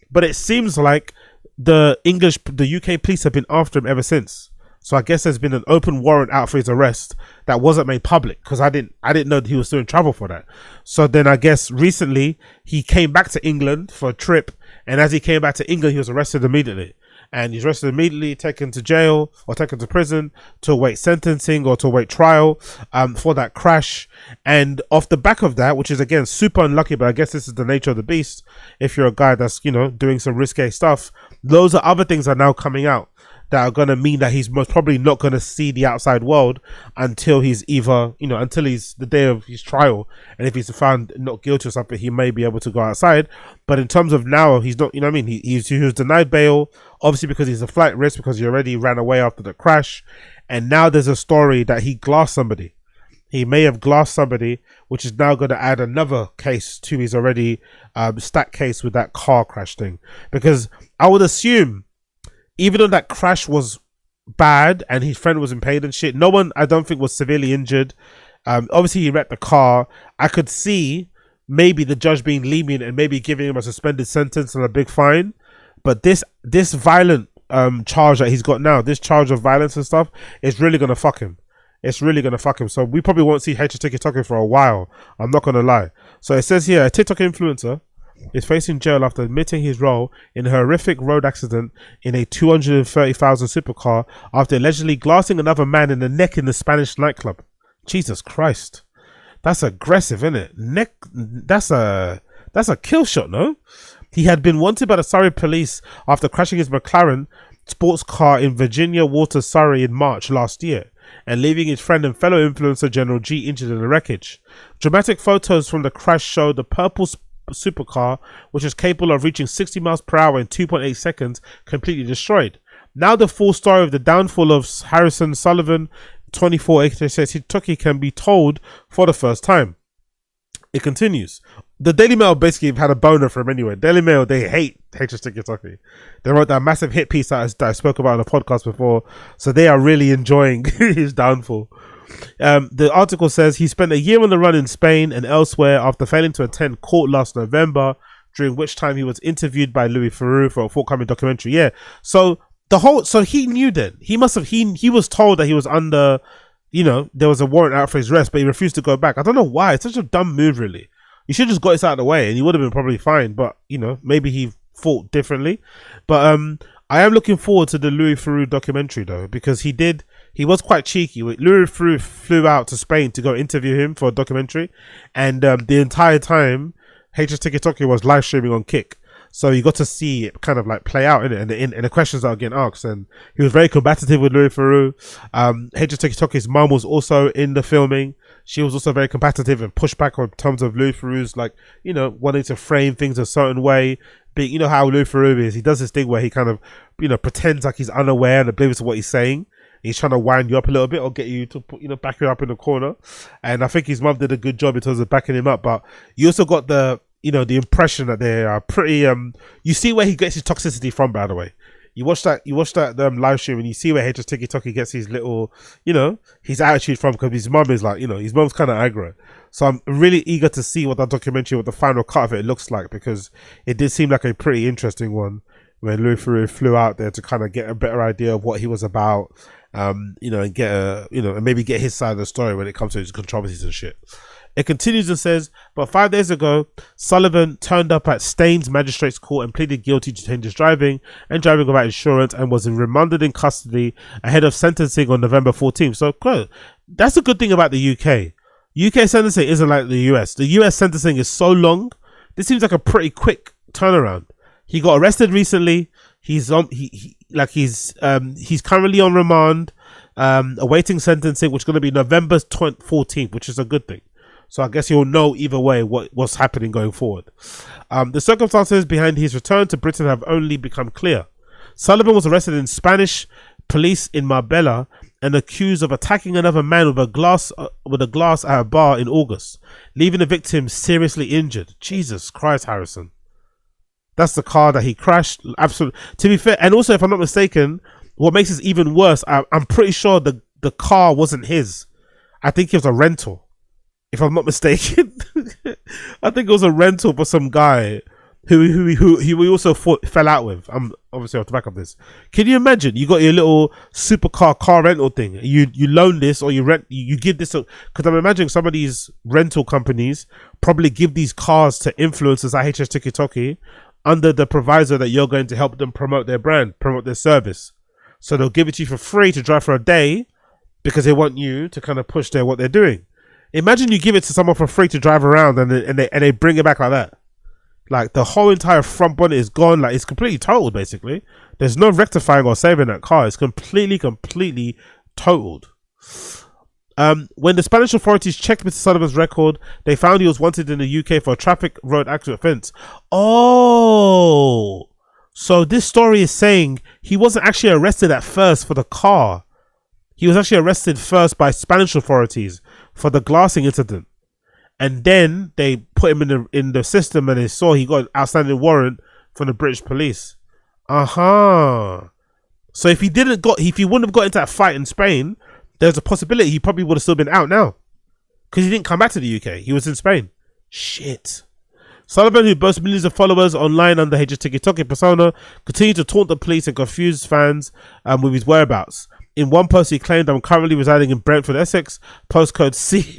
But it seems like the UK police have been after him ever since. So I guess there's been an open warrant out for his arrest that wasn't made public, because I didn't know that he was still in trouble for that. So then I guess recently he came back to England for a trip, and as he came back to England, he was arrested immediately. And he's arrested immediately, taken to jail or taken to prison to await sentencing or to await trial for that crash. And off the back of that, which is again super unlucky, but I guess this is the nature of the beast, if you're a guy that's, doing some risque stuff, those are other things that are now coming out that are going to mean that he's most probably not going to see the outside world until he's until he's the day of his trial. And if he's found not guilty or something, he may be able to go outside. But in terms of now, he's not, he was denied bail, obviously because he's a flight risk, because he already ran away after the crash. And now there's a story that he glassed somebody. He may have glassed somebody, which is now going to add another case to his already stacked case with that car crash thing. Because I would assume, even though that crash was bad and his friend was in pain and shit, no one, I don't think, was severely injured. Obviously, he wrecked the car. I could see maybe the judge being lenient and maybe giving him a suspended sentence and a big fine. But this violent charge that he's got now, this charge of violence and stuff, is really going to fuck him. It's really going to fuck him. So we probably won't see HSTikkyTokky for a while. I'm not going to lie. So it says here, a TikTok influencer is facing jail after admitting his role in a horrific road accident in a 230,000 supercar after allegedly glassing another man in the neck in the Spanish nightclub. Jesus Christ. That's aggressive, isn't it? That's a kill shot, no? He had been wanted by the Surrey police after crashing his McLaren sports car in Virginia Water, Surrey in March last year, and leaving his friend and fellow influencer General G injured in the wreckage. Dramatic photos from the crash show the purple supercar, which is capable of reaching 60 miles per hour in 2.8 seconds, completely destroyed. Now the full story of the downfall of Harrison Sullivan, 24 HSTikkyTokky, can be told for the first time. It continues. The Daily Mail basically had a boner for him anyway. Daily Mail, they hate HSTikkyTokky. They wrote that massive hit piece that I spoke about on the podcast before, so they are really enjoying his downfall. The article says he spent a year on the run in Spain and elsewhere after failing to attend court last November, during which time he was interviewed by Louis Theroux for a forthcoming documentary. Yeah, so he knew then. He must have, he was told that he was under, there was a warrant out for his arrest, but he refused to go back. I don't know why. It's such a dumb move, really. You should just got this out of the way and he would have been probably fine, but maybe he thought differently. But I am looking forward to the Louis Theroux documentary though, because he was quite cheeky. Louis Theroux flew out to Spain to go interview him for a documentary, and the entire time HSTikkyTokky was live streaming on Kick. So you got to see it kind of like play out, innit? And the questions that are getting asked. And he was very combative with Louis Theroux. HSTikkyTokky's mum was also in the filming. She was also very combative and pushed back on terms of Louis Theroux's, wanting to frame things a certain way. But how Louis Theroux is. He does this thing where he kind of, pretends like he's unaware and oblivious to what he's saying. He's trying to wind you up a little bit or get you to put, back you up in the corner. And I think his mum did a good job in terms of backing him up. But you also got the impression that they are pretty, you see where he gets his toxicity from, by the way. You watch that live stream and you see where HSTikkyTokky gets his little, his attitude from, because his mum is like, his mum's kind of aggro. So I'm really eager to see what that documentary, what the final cut of it looks like, because it did seem like a pretty interesting one when Louis Theroux flew out there to kind of get a better idea of what he was about, and get and maybe get his side of the story when it comes to his controversies and shit. It continues and says, but 5 days ago, Sullivan turned up at Staines Magistrates Court and pleaded guilty to dangerous driving and driving without insurance, and was remanded in custody ahead of sentencing on November 14th. So, that's a good thing about the UK. UK sentencing isn't like the US. The US sentencing is so long. This seems like a pretty quick turnaround. He got arrested recently. He's currently on remand, awaiting sentencing, which is going to be November 14th, which is a good thing. So I guess you'll know either way what's happening going forward. The circumstances behind his return to Britain have only become clear. Sullivan was arrested in Spanish police in Marbella and accused of attacking another man with a glass at a bar in August, leaving the victim seriously injured. Jesus Christ, Harrison. That's the car that he crashed. Absolutely. To be fair, and also, if I'm not mistaken, what makes this even worse, I'm pretty sure the car wasn't his. I think it was a rental. If I'm not mistaken, I think it was a rental for some guy who he also fell out with. I'm obviously off the back of this. Can you imagine? You got your little supercar car rental thing. You loan this or you rent. You give this, because I'm imagining some of these rental companies probably give these cars to influencers like HSTikkyTokky under the proviso that you're going to help them promote their brand, promote their service. So they'll give it to you for free to drive for a day because they want you to kind of push what they're doing. Imagine you give it to someone for free to drive around and they bring it back like that. Like the whole entire front bonnet is gone. Like it's completely totaled basically. There's no rectifying or saving that car. It's completely totaled. When the Spanish authorities checked Mr. Sullivan's record, they found he was wanted in the UK for a traffic road accident offence. Oh, so this story is saying he wasn't actually arrested at first for the car. He was actually arrested first by Spanish authorities for the glassing incident, and then they put him in the system, and they saw he got an outstanding warrant from the British police. So if he wouldn't have got into that fight in Spain, there's a possibility he probably would have still been out now, because he didn't come back to the UK. He was in Spain. Shit. Sullivan, who boasts millions of followers online under HSTikkyTokky persona, continued to taunt the police and confuse fans with his whereabouts. In one post, he claimed, "I'm currently residing in Brentford, Essex, postcode C."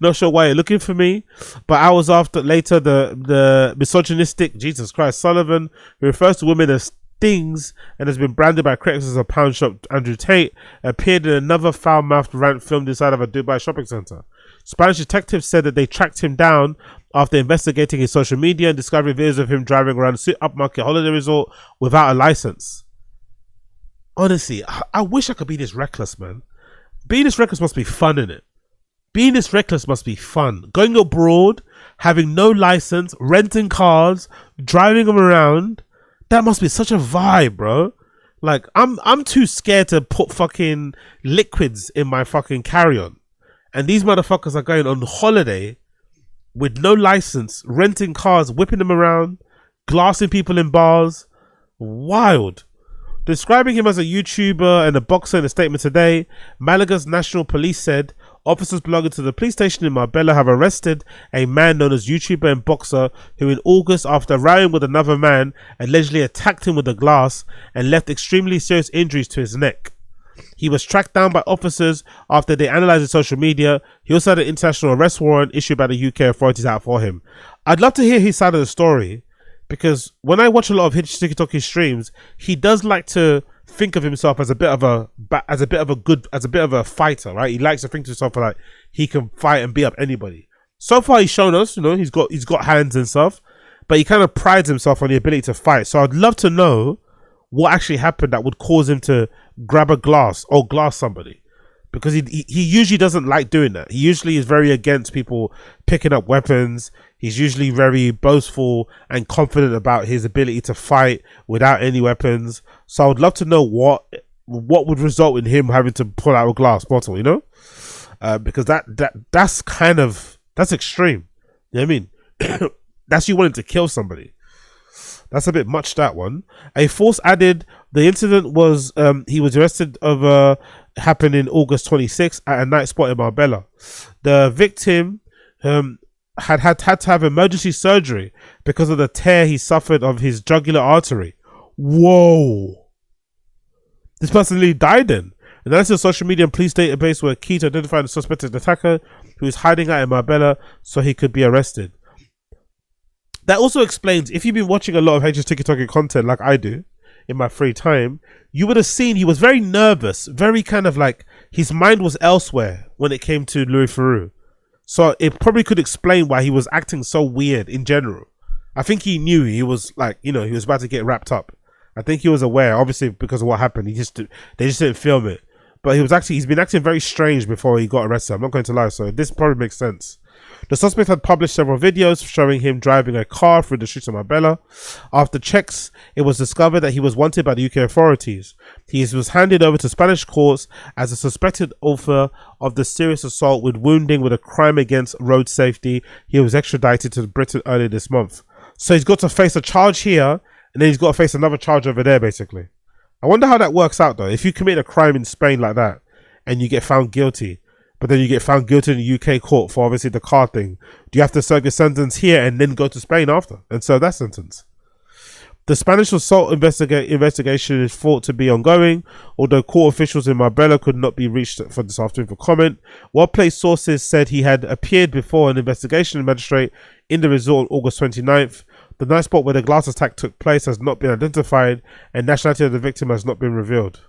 Not sure why you're looking for me. But hours later, the misogynistic, Jesus Christ, Sullivan, who refers to women as things and has been branded by critics as a pound shop. Andrew Tate appeared in another foul-mouthed rant filmed inside of a Dubai shopping center. Spanish detectives said that they tracked him down after investigating his social media and discovering videos of him driving around a upmarket holiday resort without a license. Honestly, I wish I could be this reckless, man. Being this reckless must be fun, innit? Being this reckless must be fun. Going abroad, having no license, renting cars, driving them around. That must be such a vibe, bro. Like, I'm too scared to put fucking liquids in my fucking carry-on. And these motherfuckers are going on holiday with no license, renting cars, whipping them around, glassing people in bars. Wild. Describing him as a YouTuber and a boxer in a statement today, Malaga's National Police said officers belonging to the police station in Marbella have arrested a man known as YouTuber and boxer who in August, after rallying with another man, allegedly attacked him with a glass and left extremely serious injuries to his neck. He was tracked down by officers after they analysed his social media. He also had an international arrest warrant issued by the UK authorities out for him. I'd love to hear his side of the story, because when I watch a lot of HSTikkyTokky streams, he does like to think of himself as a bit of a fighter, right? He likes to think to himself like he can fight and beat up anybody. So far, he's shown us, he's got hands and stuff, but he kind of prides himself on the ability to fight. So I'd love to know what actually happened that would cause him to grab a glass or glass somebody, because he usually doesn't like doing that. He usually is very against people picking up weapons. He's usually very boastful and confident about his ability to fight without any weapons. So I would love to know what would result in him having to pull out a glass bottle, because that's extreme. You know what I mean? That's you wanting to kill somebody. That's a bit much, that one. A force added the incident was he was arrested happened in August 26th at a night spot in Marbella. The victim had to have emergency surgery because of the tear he suffered of his jugular artery. Whoa. This person really died then. And that's the social media and police database were key to identify the suspected attacker who is hiding out in Marbella so he could be arrested. That also explains, if you've been watching a lot of HSTikkyTokky content like I do in my free time, you would have seen he was very nervous, very kind of like his mind was elsewhere when it came to Louis Theroux. So it probably could explain why he was acting so weird in general. I think he knew he was like, he was about to get wrapped up. I think he was aware, obviously because of what happened. They just didn't film it. But he's been acting very strange before he got arrested. I'm not going to lie, so this probably makes sense. The suspect had published several videos showing him driving a car through the streets of Marbella. After checks, it was discovered that he was wanted by the UK authorities. He was handed over to Spanish courts as a suspected author of the serious assault with wounding with a crime against road safety. He was extradited to Britain earlier this month. So he's got to face a charge here, and then he's got to face another charge over there, basically. I wonder how that works out, though. If you commit a crime in Spain like that, and you get found guilty, but then you get found guilty in the UK court for obviously the car thing, do you have to serve your sentence here and then go to Spain after and serve that sentence? The Spanish assault investigation is thought to be ongoing, although court officials in Marbella could not be reached for this afternoon for comment. Workplace sources said he had appeared before an investigation magistrate in the resort on August 29th. The night spot where the glass attack took place has not been identified, and nationality of the victim has not been revealed.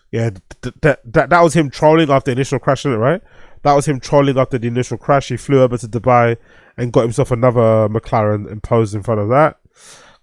Yeah, that was him trolling after the initial crash, isn't it, right? That was him trolling after the initial crash. He flew over to Dubai and got himself another McLaren and posed in front of that.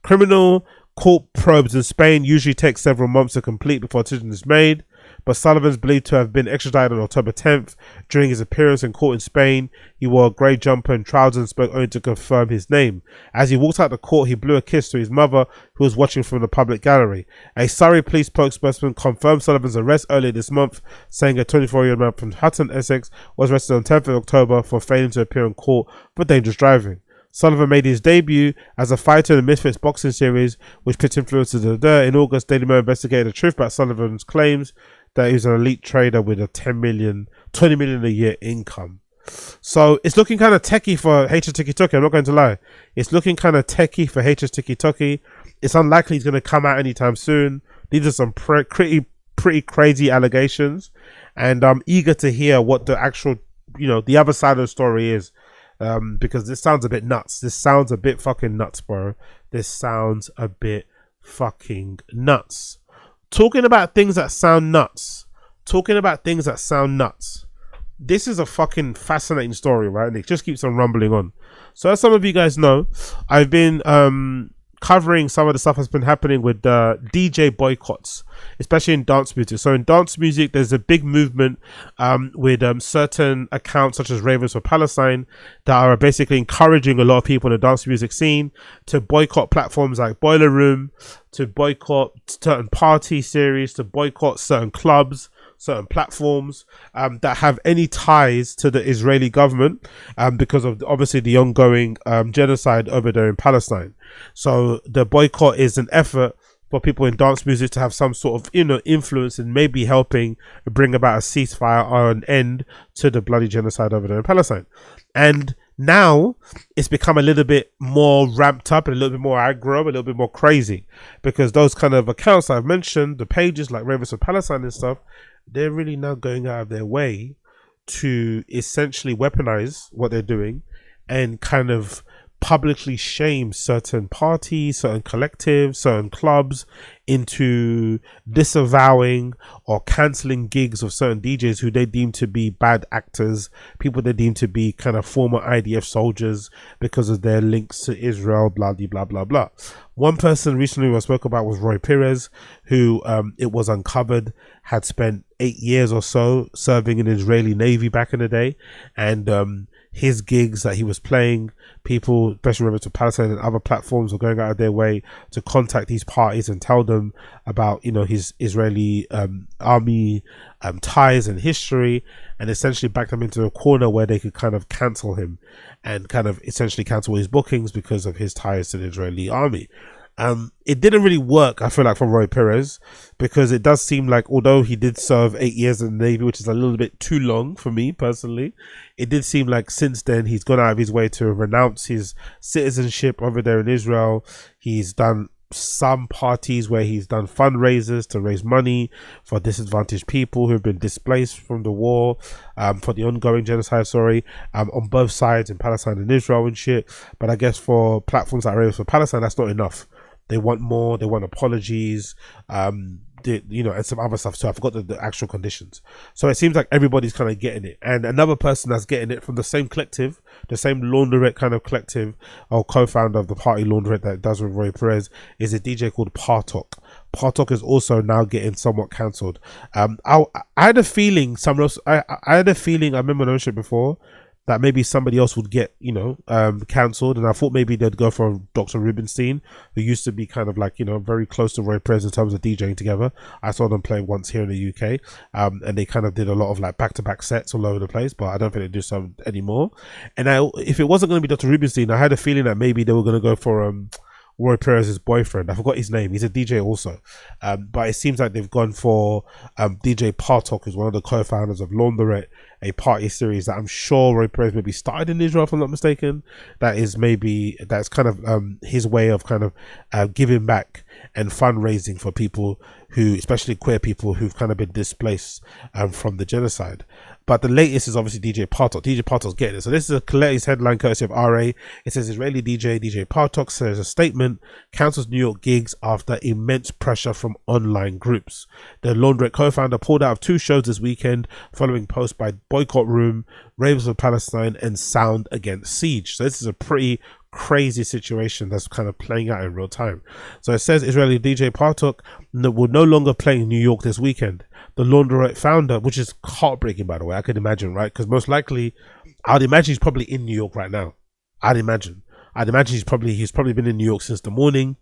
Criminal court probes in Spain usually take several months to complete before a decision is made, but Sullivan's believed to have been extradited on October 10th. During his appearance in court in Spain, he wore a grey jumper and trousers and spoke only to confirm his name. As he walked out the court, he blew a kiss to his mother, who was watching from the public gallery. A Surrey police spokesperson confirmed Sullivan's arrest earlier this month, saying a 24-year-old man from Hutton, Essex, was arrested on 10th of October for failing to appear in court for dangerous driving. Sullivan made his debut as a fighter in the Misfits boxing series, which pits influencers in August. Daily Mail investigated the truth about Sullivan's claims that he was an elite trader with a 20 million a year income. So it's looking kind of techie for HSTikkyTokky. I'm not going to lie. It's looking kind of techie for HSTikkyTokky. It's unlikely he's going to come out anytime soon. These are some pretty crazy allegations, and I'm eager to hear what the actual, the other side of the story is. Because this sounds a bit nuts. This sounds a bit fucking nuts, bro. This sounds a bit fucking nuts. Talking about things that sound nuts. This is a fucking fascinating story, right? And it just keeps on rumbling on. So as some of you guys know, I've been covering some of the stuff that's been happening with DJ boycotts, especially in dance music. So in dance music, there's a big movement with certain accounts such as Ravers for Palestine that are basically encouraging a lot of people in the dance music scene to boycott platforms like Boiler Room, to boycott certain party series, to boycott certain clubs, certain platforms that have any ties to the Israeli government because of obviously the ongoing genocide over there in Palestine. So the boycott is an effort for people in dance music to have some sort of, influence in maybe helping bring about a ceasefire or an end to the bloody genocide over there in Palestine. And now it's become a little bit more ramped up and a little bit more aggro, a little bit more crazy, because those kind of accounts I've mentioned, the pages like Ravers for Palestine and stuff, they're really now going out of their way to essentially weaponize what they're doing and kind of publicly shame certain parties, certain collectives, certain clubs into disavowing or cancelling gigs of certain DJs who they deem to be bad actors, people they deem to be kind of former IDF soldiers because of their links to Israel, blah, blah, blah, blah. One person recently I spoke about was Roy Perez, who it was uncovered had spent 8 years or so serving in the Israeli Navy back in the day, and his gigs that he was playing, people, especially Ravers for Palestine and other platforms, were going out of their way to contact these parties and tell them about, his Israeli army ties and history, and essentially back them into a corner where they could kind of cancel him and kind of essentially cancel his bookings because of his ties to the Israeli army. It didn't really work, I feel like, for Roy Perez, because it does seem like, although he did serve 8 years in the Navy, which is a little bit too long for me personally, it did seem like since then he's gone out of his way to renounce his citizenship over there in Israel. He's done some parties where he's done fundraisers to raise money for disadvantaged people who've been displaced from the war, for the ongoing genocide, on both sides in Palestine and Israel and shit. But I guess for platforms like Ravers for Palestine, that's not enough. They want more. They want apologies, and some other stuff. So I forgot the actual conditions. So it seems like everybody's kind of getting it. And another person that's getting it from the same collective, the same Laundrette kind of collective, or co-founder of the party Laundrette that does with Roy Perez, is a DJ called Partok. Partok is also now getting somewhat cancelled. I had a feeling I remember mentioned before that maybe somebody else would get, cancelled, and I thought maybe they'd go for Dr. Rubenstein, who used to be kind of like, very close to Roy Perez in terms of DJing together. I saw them play once here in the UK, and they kind of did a lot of like back-to-back sets all over the place, but I don't think they do so anymore. And if it wasn't going to be Dr. Rubenstein, I had a feeling that maybe they were going to go for Roy Perez's boyfriend. I forgot his name. He's a DJ also. But it seems like they've gone for DJ Partok, who's one of the co-founders of Laundrette, a party series that I'm sure Roy Perez maybe started in Israel, if I'm not mistaken. That's kind of his way of kind of giving back and fundraising for people who, especially queer people who've kind of been displaced from the genocide. But the latest is obviously DJ Partok. DJ Partok's getting it. So this is a latest headline courtesy of RA. It says Israeli DJ Partok says a statement, cancels New York gigs after immense pressure from online groups. The Laundrette co-founder pulled out of 2 shows this weekend following posts by Boycott Room, Ravers for Palestine, and Sound Against Siege. So this is a pretty crazy situation that's kind of playing out in real time. So it says Israeli DJ Partok will no longer play in New York this weekend. The Laundrette founder, which is heartbreaking, by the way, I could imagine, right? Because most likely, I'd imagine he's probably in New York right now. I'd imagine he's probably been in New York since the morning,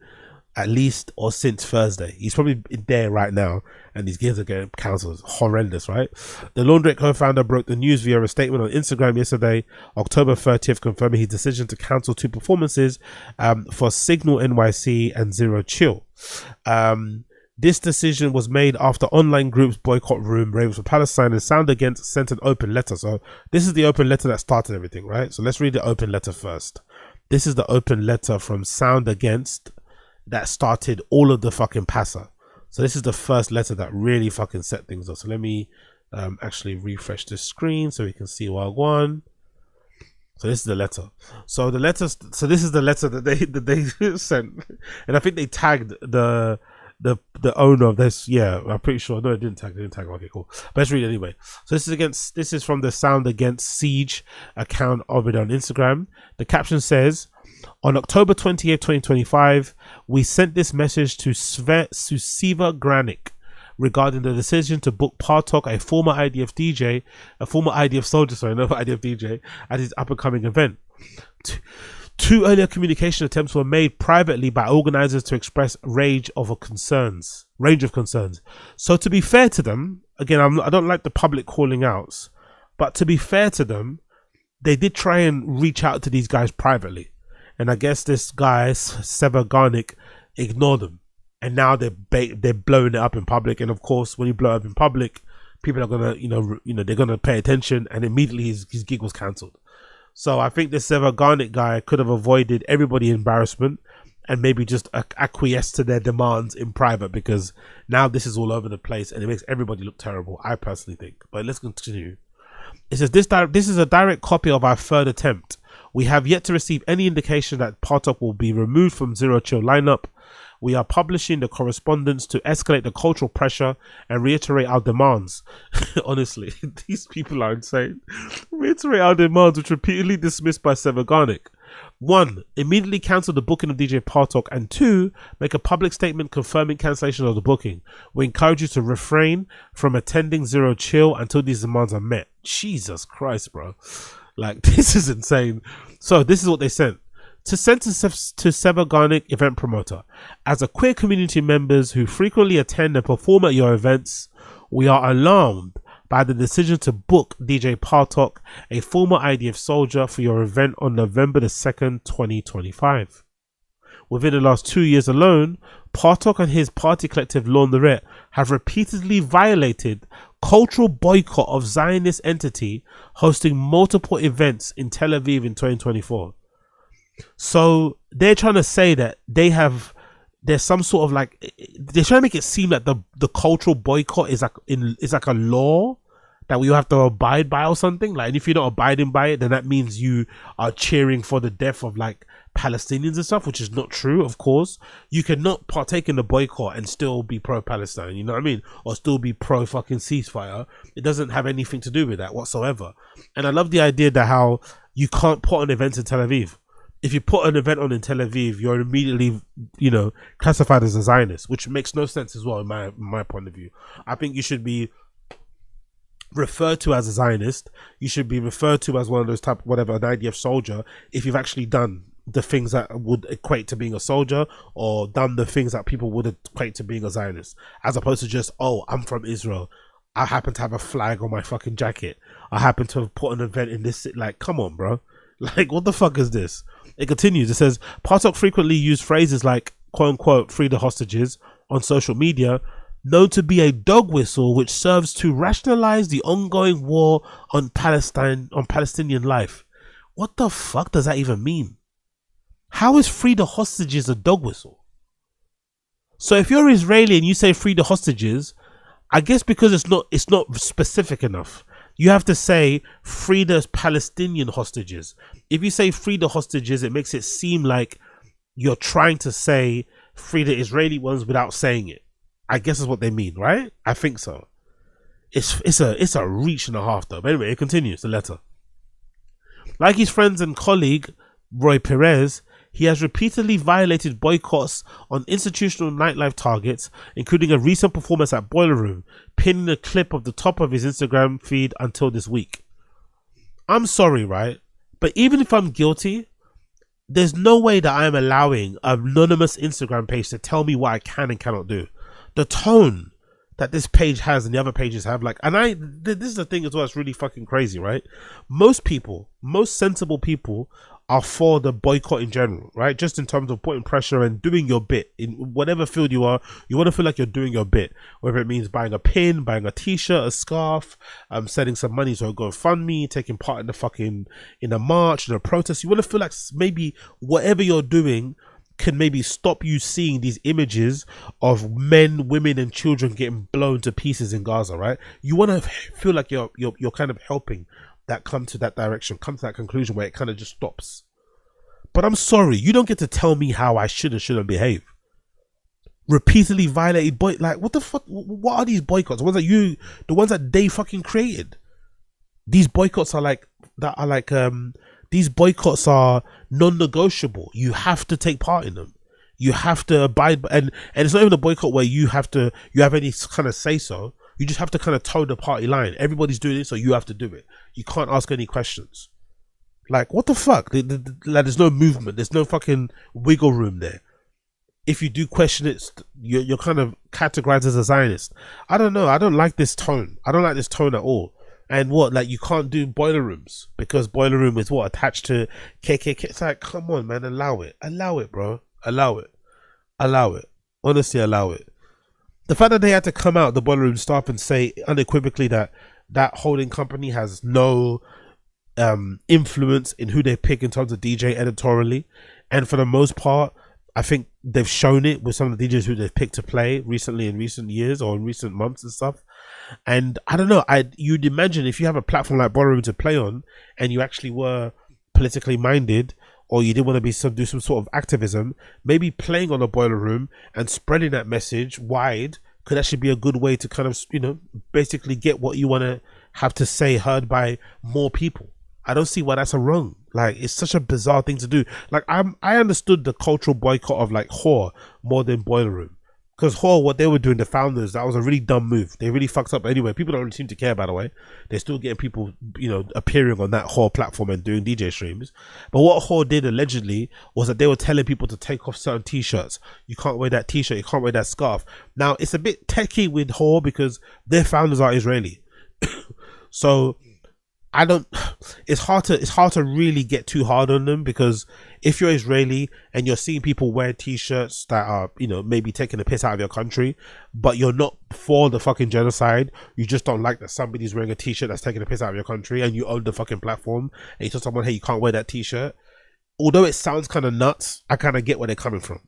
at least, or since Thursday. He's probably there right now, and these gigs are getting cancelled. Horrendous, right? The Laundrette co-founder broke the news via a statement on Instagram yesterday, October 30th, confirming his decision to cancel 2 performances for Signal NYC and Zero Chill. This decision was made after online groups Boycott Room, Ravers for Palestine, and Sound Against sent an open letter. So this is the open letter that started everything, right? So let's read the open letter first. This is the open letter from Sound Against that started all of the fucking passer. So this is the first letter that really fucking set things up. So let me actually refresh the screen so we can see what I want. So this is the letter. So this is the letter that they sent, and I think they tagged the owner of this. Yeah, I'm pretty sure. No, they didn't tag. Okay, cool. But let's read it anyway. So this is from the Sound Against Siege account of it on Instagram. The caption says, on October 28th, 2025, we sent this message to Siva Granik regarding the decision to book Partok, a former IDF soldier, at his up-and-coming event. Two earlier communication attempts were made privately by organizers to express range of concerns. So to be fair to them, again, I don't like the public calling outs, but to be fair to them, they did try and reach out to these guys privately. And I guess this guy, Seva Garnick, ignored them. And now they're blowing it up in public. And of course, when you blow it up in public, people are gonna, they're gonna pay attention. And immediately his gig was cancelled. So I think this Seva Garnick guy could have avoided everybody embarrassment and maybe just acquiesced to their demands in private, because now this is all over the place and it makes everybody look terrible, I personally think. But let's continue. It says, this is a direct copy of our third attempt. We have yet to receive any indication that Partok will be removed from Zero Chill lineup. We are publishing the correspondence to escalate the cultural pressure and reiterate our demands. Honestly, these people are insane. Reiterate our demands, which repeatedly dismissed by Seva Garnick. 1. Immediately cancel the booking of DJ Partok. And 2. Make a public statement confirming cancellation of the booking. We encourage you to refrain from attending Zero Chill until these demands are met. Jesus Christ, bro. Like, this is insane. So this is what they sent. To send to Seva Garnick, event promoter. As a queer community members who frequently attend and perform at your events, we are alarmed by the decision to book DJ Partok, a former IDF soldier, for your event on November the 2nd, 2025. Within the last 2 years alone, Partok and his party collective Laundrette have repeatedly violated cultural boycott of Zionist entity, hosting multiple events in Tel Aviv in 2024. So they're trying to say that there's some sort of like, they're trying to make it seem like the cultural boycott is like a law that we have to abide by or something. Like, and if you're not abiding by it, then that means you are cheering for the death of like Palestinians and stuff, which is not true. Of course, you cannot partake in the boycott and still be pro-Palestine, you know what I mean, or still be pro fucking ceasefire. It doesn't have anything to do with that whatsoever. And I love the idea that how you can't put on events in Tel Aviv. If you put an event on in Tel Aviv, you're immediately, classified as a Zionist, which makes no sense as well in my point of view. I think you should be referred to as a Zionist. You should be referred to as one of those type, whatever, an IDF soldier, if you've actually done the things that would equate to being a soldier, or done the things that people would equate to being a Zionist, as opposed to just, oh, I'm from Israel, I happen to have a flag on my fucking jacket, I happen to have put an event in this city. Like, come on, bro. Like, what the fuck is this? It continues. It says, Partok frequently used phrases like, quote unquote, free the hostages on social media, known to be a dog whistle which serves to rationalize the ongoing war on Palestinian life. What the fuck does that even mean? How is free the hostages a dog whistle? So if you're Israeli and you say free the hostages, I guess because it's not specific enough. You have to say free the Palestinian hostages. If you say free the hostages, it makes it seem like you're trying to say free the Israeli ones without saying it. I guess is what they mean, right? I think so. It's a reach and a half though. But anyway, it continues, the letter. Like his friends and colleague Roy Perez, he has repeatedly violated boycotts on institutional nightlife targets, including a recent performance at Boiler Room, pinning a clip of the top of his Instagram feed until this week. I'm sorry, right? But even if I'm guilty, there's no way that I'm allowing an anonymous Instagram page to tell me what I can and cannot do. The tone that this page has and the other pages have, like, and this is the thing as well, it's really fucking crazy, right? Most sensible people are for the boycott in general, right? Just in terms of putting pressure and doing your bit in whatever field you are. You want to feel like you're doing your bit, whether it means buying a pin, buying a t-shirt, a scarf, sending some money to a GoFundMe, taking part in a march, in a protest. You want to feel like maybe whatever you're doing can maybe stop you seeing these images of men, women, and children getting blown to pieces in Gaza, right? You want to feel like you're kind of helping that come to that direction, come to that conclusion where it kind of just stops. But I'm sorry, you don't get to tell me how I should and shouldn't behave. Repeatedly violated like what the fuck? What are these boycotts? The ones that they fucking created. These boycotts are these boycotts are non-negotiable. You have to take part in them. You have to abide by, and it's not even a boycott where you have any kind of say so. You just have to kind of toe the party line. Everybody's doing it, so you have to do it. You can't ask any questions. Like, what the fuck? Like, there's no movement. There's no fucking wiggle room there. If you do question it, you're kind of categorized as a Zionist. I don't know. I don't like this tone. I don't like this tone at all. And what, like, you can't do boiler rooms because boiler room is what, attached to KKK. It's like, come on, man, allow it, bro, allow it. Honestly, allow it. The fact that they had to come out, the boiler room staff, and say unequivocally that holding company has no influence in who they pick in terms of DJ editorially, and for the most part, I think they've shown it with some of the DJs who they've picked to play recently in recent years or in recent months and stuff. And I don't know, you'd imagine if you have a platform like Boiler Room to play on and you actually were politically minded, or you did want to do some sort of activism, maybe playing on a Boiler Room and spreading that message wide could actually be a good way to kind of, basically get what you want to have to say heard by more people. I don't see why that's a wrong. Like, it's such a bizarre thing to do. Like, I understood the cultural boycott of like Whore more than Boiler Room. Because Whore, what they were doing, the founders, that was a really dumb move. They really fucked up anyway. People don't really seem to care, by the way. They're still getting people, appearing on that Whore platform and doing DJ streams. But what Whore did allegedly was that they were telling people to take off certain t-shirts. You can't wear that t-shirt, you can't wear that scarf. Now, it's a bit techie with Whore because their founders are Israeli. So it's hard to really get too hard on them, because if you're Israeli and you're seeing people wear t-shirts that are, maybe taking the piss out of your country, but you're not for the fucking genocide, you just don't like that somebody's wearing a t-shirt that's taking the piss out of your country, and you own the fucking platform, and you tell someone, hey, you can't wear that t-shirt. Although it sounds kind of nuts, I kind of get where they're coming from,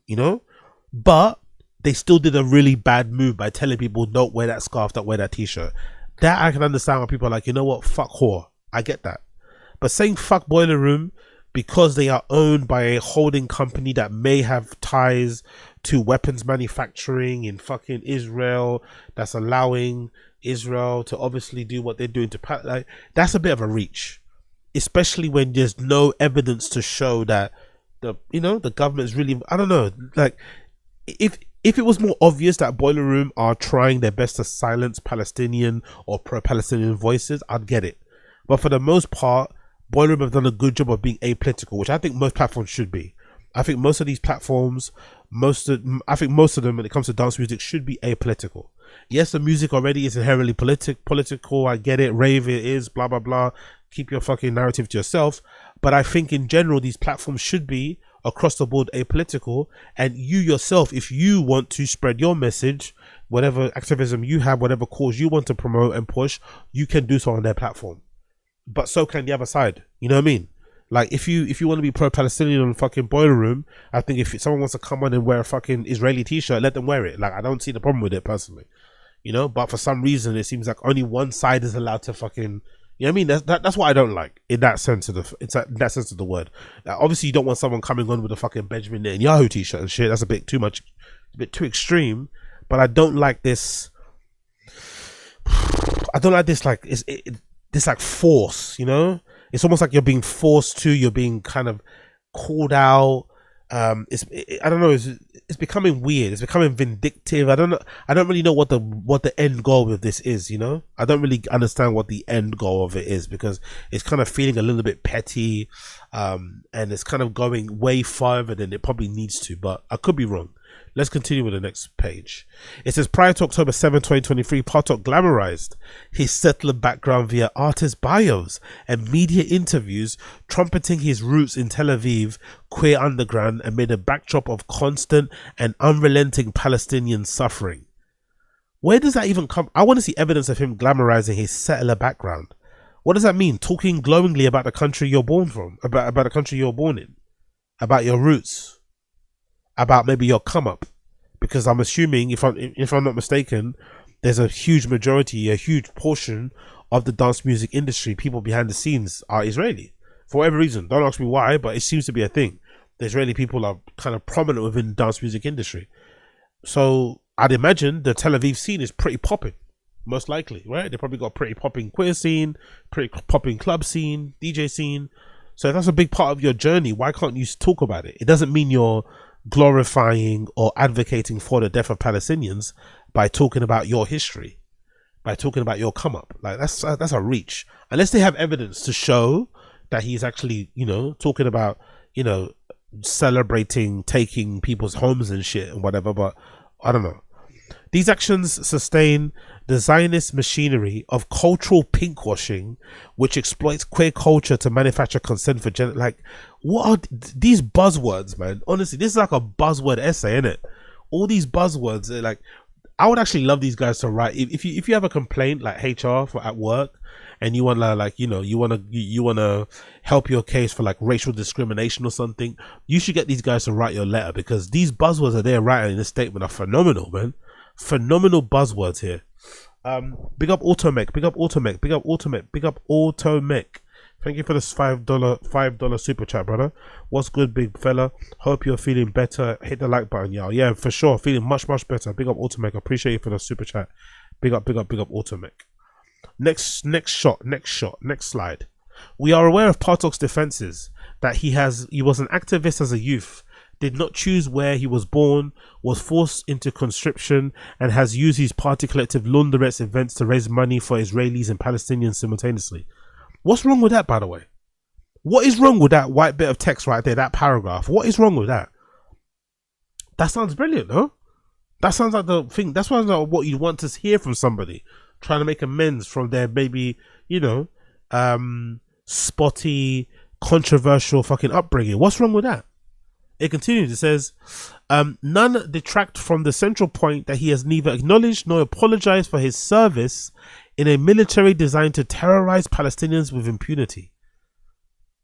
but they still did a really bad move by telling people, don't wear that scarf, don't wear that t-shirt. That I can understand when people are like, you know what, fuck Whore. I get that. But saying fuck Boiler Room because they are owned by a holding company that may have ties to weapons manufacturing in fucking Israel, that's allowing Israel to obviously do what they're doing to, like, that's a bit of a reach, especially when there's no evidence to show that the government is really, I don't know, like, if it was more obvious that Boiler Room are trying their best to silence Palestinian or pro-Palestinian voices, I'd get it. But for the most part, Boiler Room have done a good job of being apolitical, which I think most platforms should be. I think most of these platforms, most of them, when it comes to dance music, should be apolitical. Yes, the music already is inherently political. I get it. Rave it is, blah, blah, blah. Keep your fucking narrative to yourself. But I think in general, these platforms should be across the board apolitical. And you yourself, if you want to spread your message, whatever activism you have, whatever cause you want to promote and push, you can do so on their platform. But so can the other side. You know what I mean? Like, if you want to be pro-Palestinian on fucking Boiler Room, I think if someone wants to come on and wear a fucking Israeli t-shirt, let them wear it. Like, I don't see the problem with it personally. But for some reason, it seems like only one side is allowed to fucking, you know what I mean? That's what I don't like in that sense of the word. Obviously, you don't want someone coming on with a fucking Benjamin Netanyahu t-shirt and shit. That's a bit too much, a bit too extreme. But I don't like this. I don't like this. Like, this like force, it's almost like you're being forced to, you're being kind of called out. I don't know, it's becoming weird, it's becoming vindictive. I don't really know what the end goal of this is. I don't really understand what the end goal of it is, because it's kind of feeling a little bit petty, and it's kind of going way further than it probably needs to, but I could be wrong. Let's continue with the next page. It says, prior to October 7, 2023, Partok glamorized his settler background via artist bios and media interviews, trumpeting his roots in Tel Aviv queer underground amid a backdrop of constant and unrelenting Palestinian suffering. Where does that even come? I want to see evidence of him glamorizing his settler background. What does that mean? Talking glowingly about the country you're born from, about the country you're born in, about your roots, about maybe your come up, because I'm assuming, if I'm not mistaken, there's a huge majority, a huge portion of the dance music industry, people behind the scenes are Israeli. For whatever reason, don't ask me why, but it seems to be a thing. The Israeli people are kind of prominent within the dance music industry. So I'd imagine the Tel Aviv scene is pretty popping, most likely, right? They probably got a pretty popping queer scene, pretty popping club scene, DJ scene. So if that's a big part of your journey, why can't you talk about it? It doesn't mean you're glorifying or advocating for the death of Palestinians by talking about your history, by talking about your come up. Like that's a reach, unless they have evidence to show that he's actually, you know, talking about, you know, celebrating taking people's homes and shit and whatever. But I don't know. These actions sustain the Zionist machinery of cultural pinkwashing, which exploits queer culture to manufacture consent for gender. Like, what are these buzzwords, man? Honestly, this is like a buzzword essay, isn't it? All these buzzwords, they're like, I would actually love these guys to write. If you have a complaint like HR for at work, and you want to, like, you know, you want to help your case for like racial discrimination or something, you should get these guys to write your letter, because these buzzwords that they're writing in this statement are phenomenal, man. Phenomenal buzzwords here. Big up Automech, big up Automech, big up Automech, big up Automech. Thank you for this $5 super chat, brother. What's good, big fella? Hope you're feeling better. Hit the like button, y'all. Yeah, for sure. Feeling much better. Big up Automech. Appreciate you for the super chat. Big up Automech. Next slide. We are aware of Partok's defenses, that he was an activist as a youth, did not choose where he was born, was forced into conscription, and has used his party collective launderette events to raise money for Israelis and Palestinians simultaneously. What's wrong with that, by the way? What is wrong with that white bit of text right there, that paragraph? What is wrong with that? That sounds brilliant, huh? That sounds like the thing. That sounds like what you want to hear from somebody trying to make amends from their maybe, you know, spotty, controversial fucking upbringing. What's wrong with that? It continues. It says, none detract from the central point that he has neither acknowledged nor apologized for his service in a military designed to terrorize Palestinians with impunity.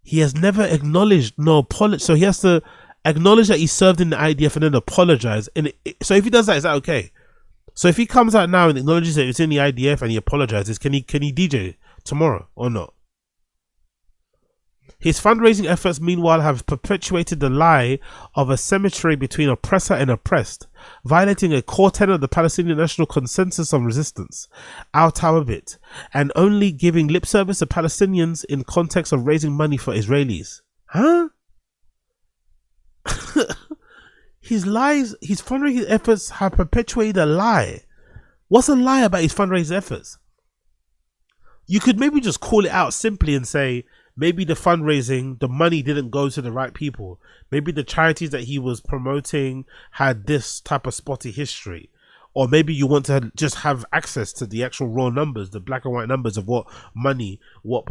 He has never acknowledged nor apologized. So he has to acknowledge that he served in the IDF and then apologize. And so if he does that, is that okay? So if he comes out now and acknowledges that it's in the IDF and he apologizes, can he DJ tomorrow or not? His fundraising efforts, meanwhile, have perpetuated the lie of a symmetry between oppressor and oppressed, violating a core tenet of the Palestinian national consensus on resistance, out our bit, and only giving lip service to Palestinians in context of raising money for Israelis. Huh? His fundraising efforts have perpetuated a lie. What's a lie about his fundraising efforts? You could maybe just call it out simply and say, maybe the fundraising, the money didn't go to the right people. Maybe the charities that he was promoting had this type of spotty history. Or maybe you want to just have access to the actual raw numbers, the black and white numbers of what money, what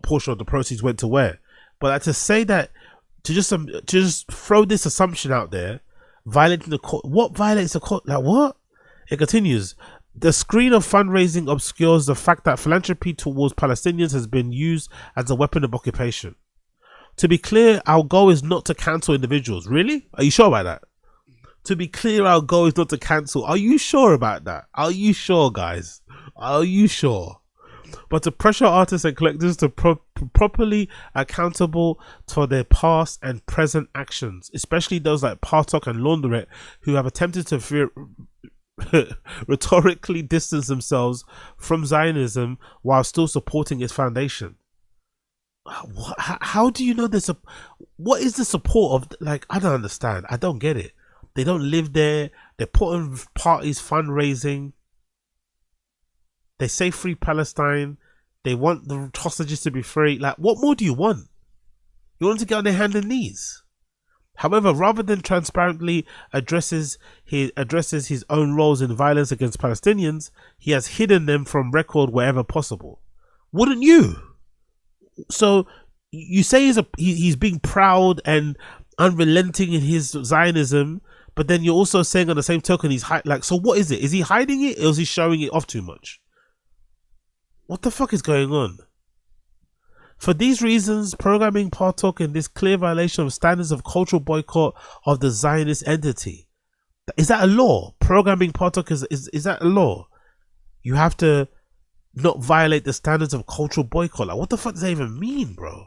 portion of the proceeds went to where. But to say that, to just throw this assumption out there, violating the court. What violates the court? Like what? It continues. The screen of fundraising obscures the fact that philanthropy towards Palestinians has been used as a weapon of occupation. To be clear, our goal is not to cancel individuals. Really? Are you sure about that? To be clear, our goal is not to cancel. Are you sure about that? Are you sure, guys? Are you sure? But to pressure artists and collectors to properly accountable for their past and present actions, especially those like Partok and Launderet, who have attempted to rhetorically distance themselves from Zionism while still supporting its foundation. How do you know this? What is the support of? Like, I don't understand. I don't get it. They don't live there. They're putting parties fundraising. They say free Palestine. They want the hostages to be free. Like, what more do you want? You want to get on their hands and knees. However, rather than transparently addresses his own roles in violence against Palestinians, he has hidden them from record wherever possible. Wouldn't you? So you say he's being proud and unrelenting in his Zionism, but then you're also saying on the same token he's like. So what is it? Is he hiding it, or is he showing it off too much? What the fuck is going on? For these reasons, programming Partok in this clear violation of standards of cultural boycott of the Zionist entity. Is that a law? Programming Partok is that a law? You have to not violate the standards of cultural boycott. Like, what the fuck does that even mean, bro?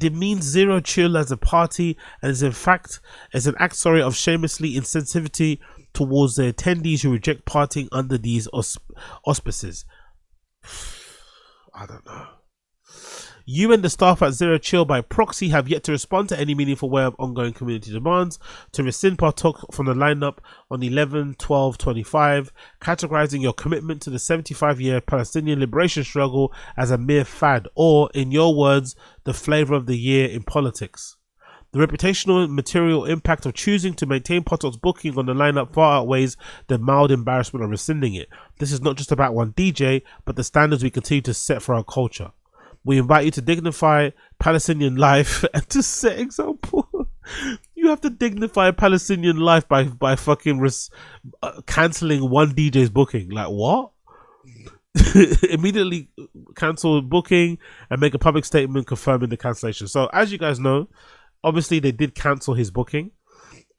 It means zero chill as a party, and is in fact as an act, of shamelessly insensitivity towards the attendees who reject partying under these auspices. I don't know. You and the staff at Zero Chill by proxy have yet to respond to any meaningful way of ongoing community demands to rescind Partok from the lineup on 11/12/25, categorizing your commitment to the 75-year Palestinian liberation struggle as a mere fad, or, in your words, the flavor of the year in politics. The reputational and material impact of choosing to maintain Partok's booking on the lineup far outweighs the mild embarrassment of rescinding it. This is not just about one DJ, but the standards we continue to set for our culture. We invite you to dignify Palestinian life and to set example. You have to dignify Palestinian life by fucking cancelling one DJ's booking. Like, what? Immediately cancel booking and make a public statement confirming the cancellation. So, as you guys know, obviously they did cancel his booking,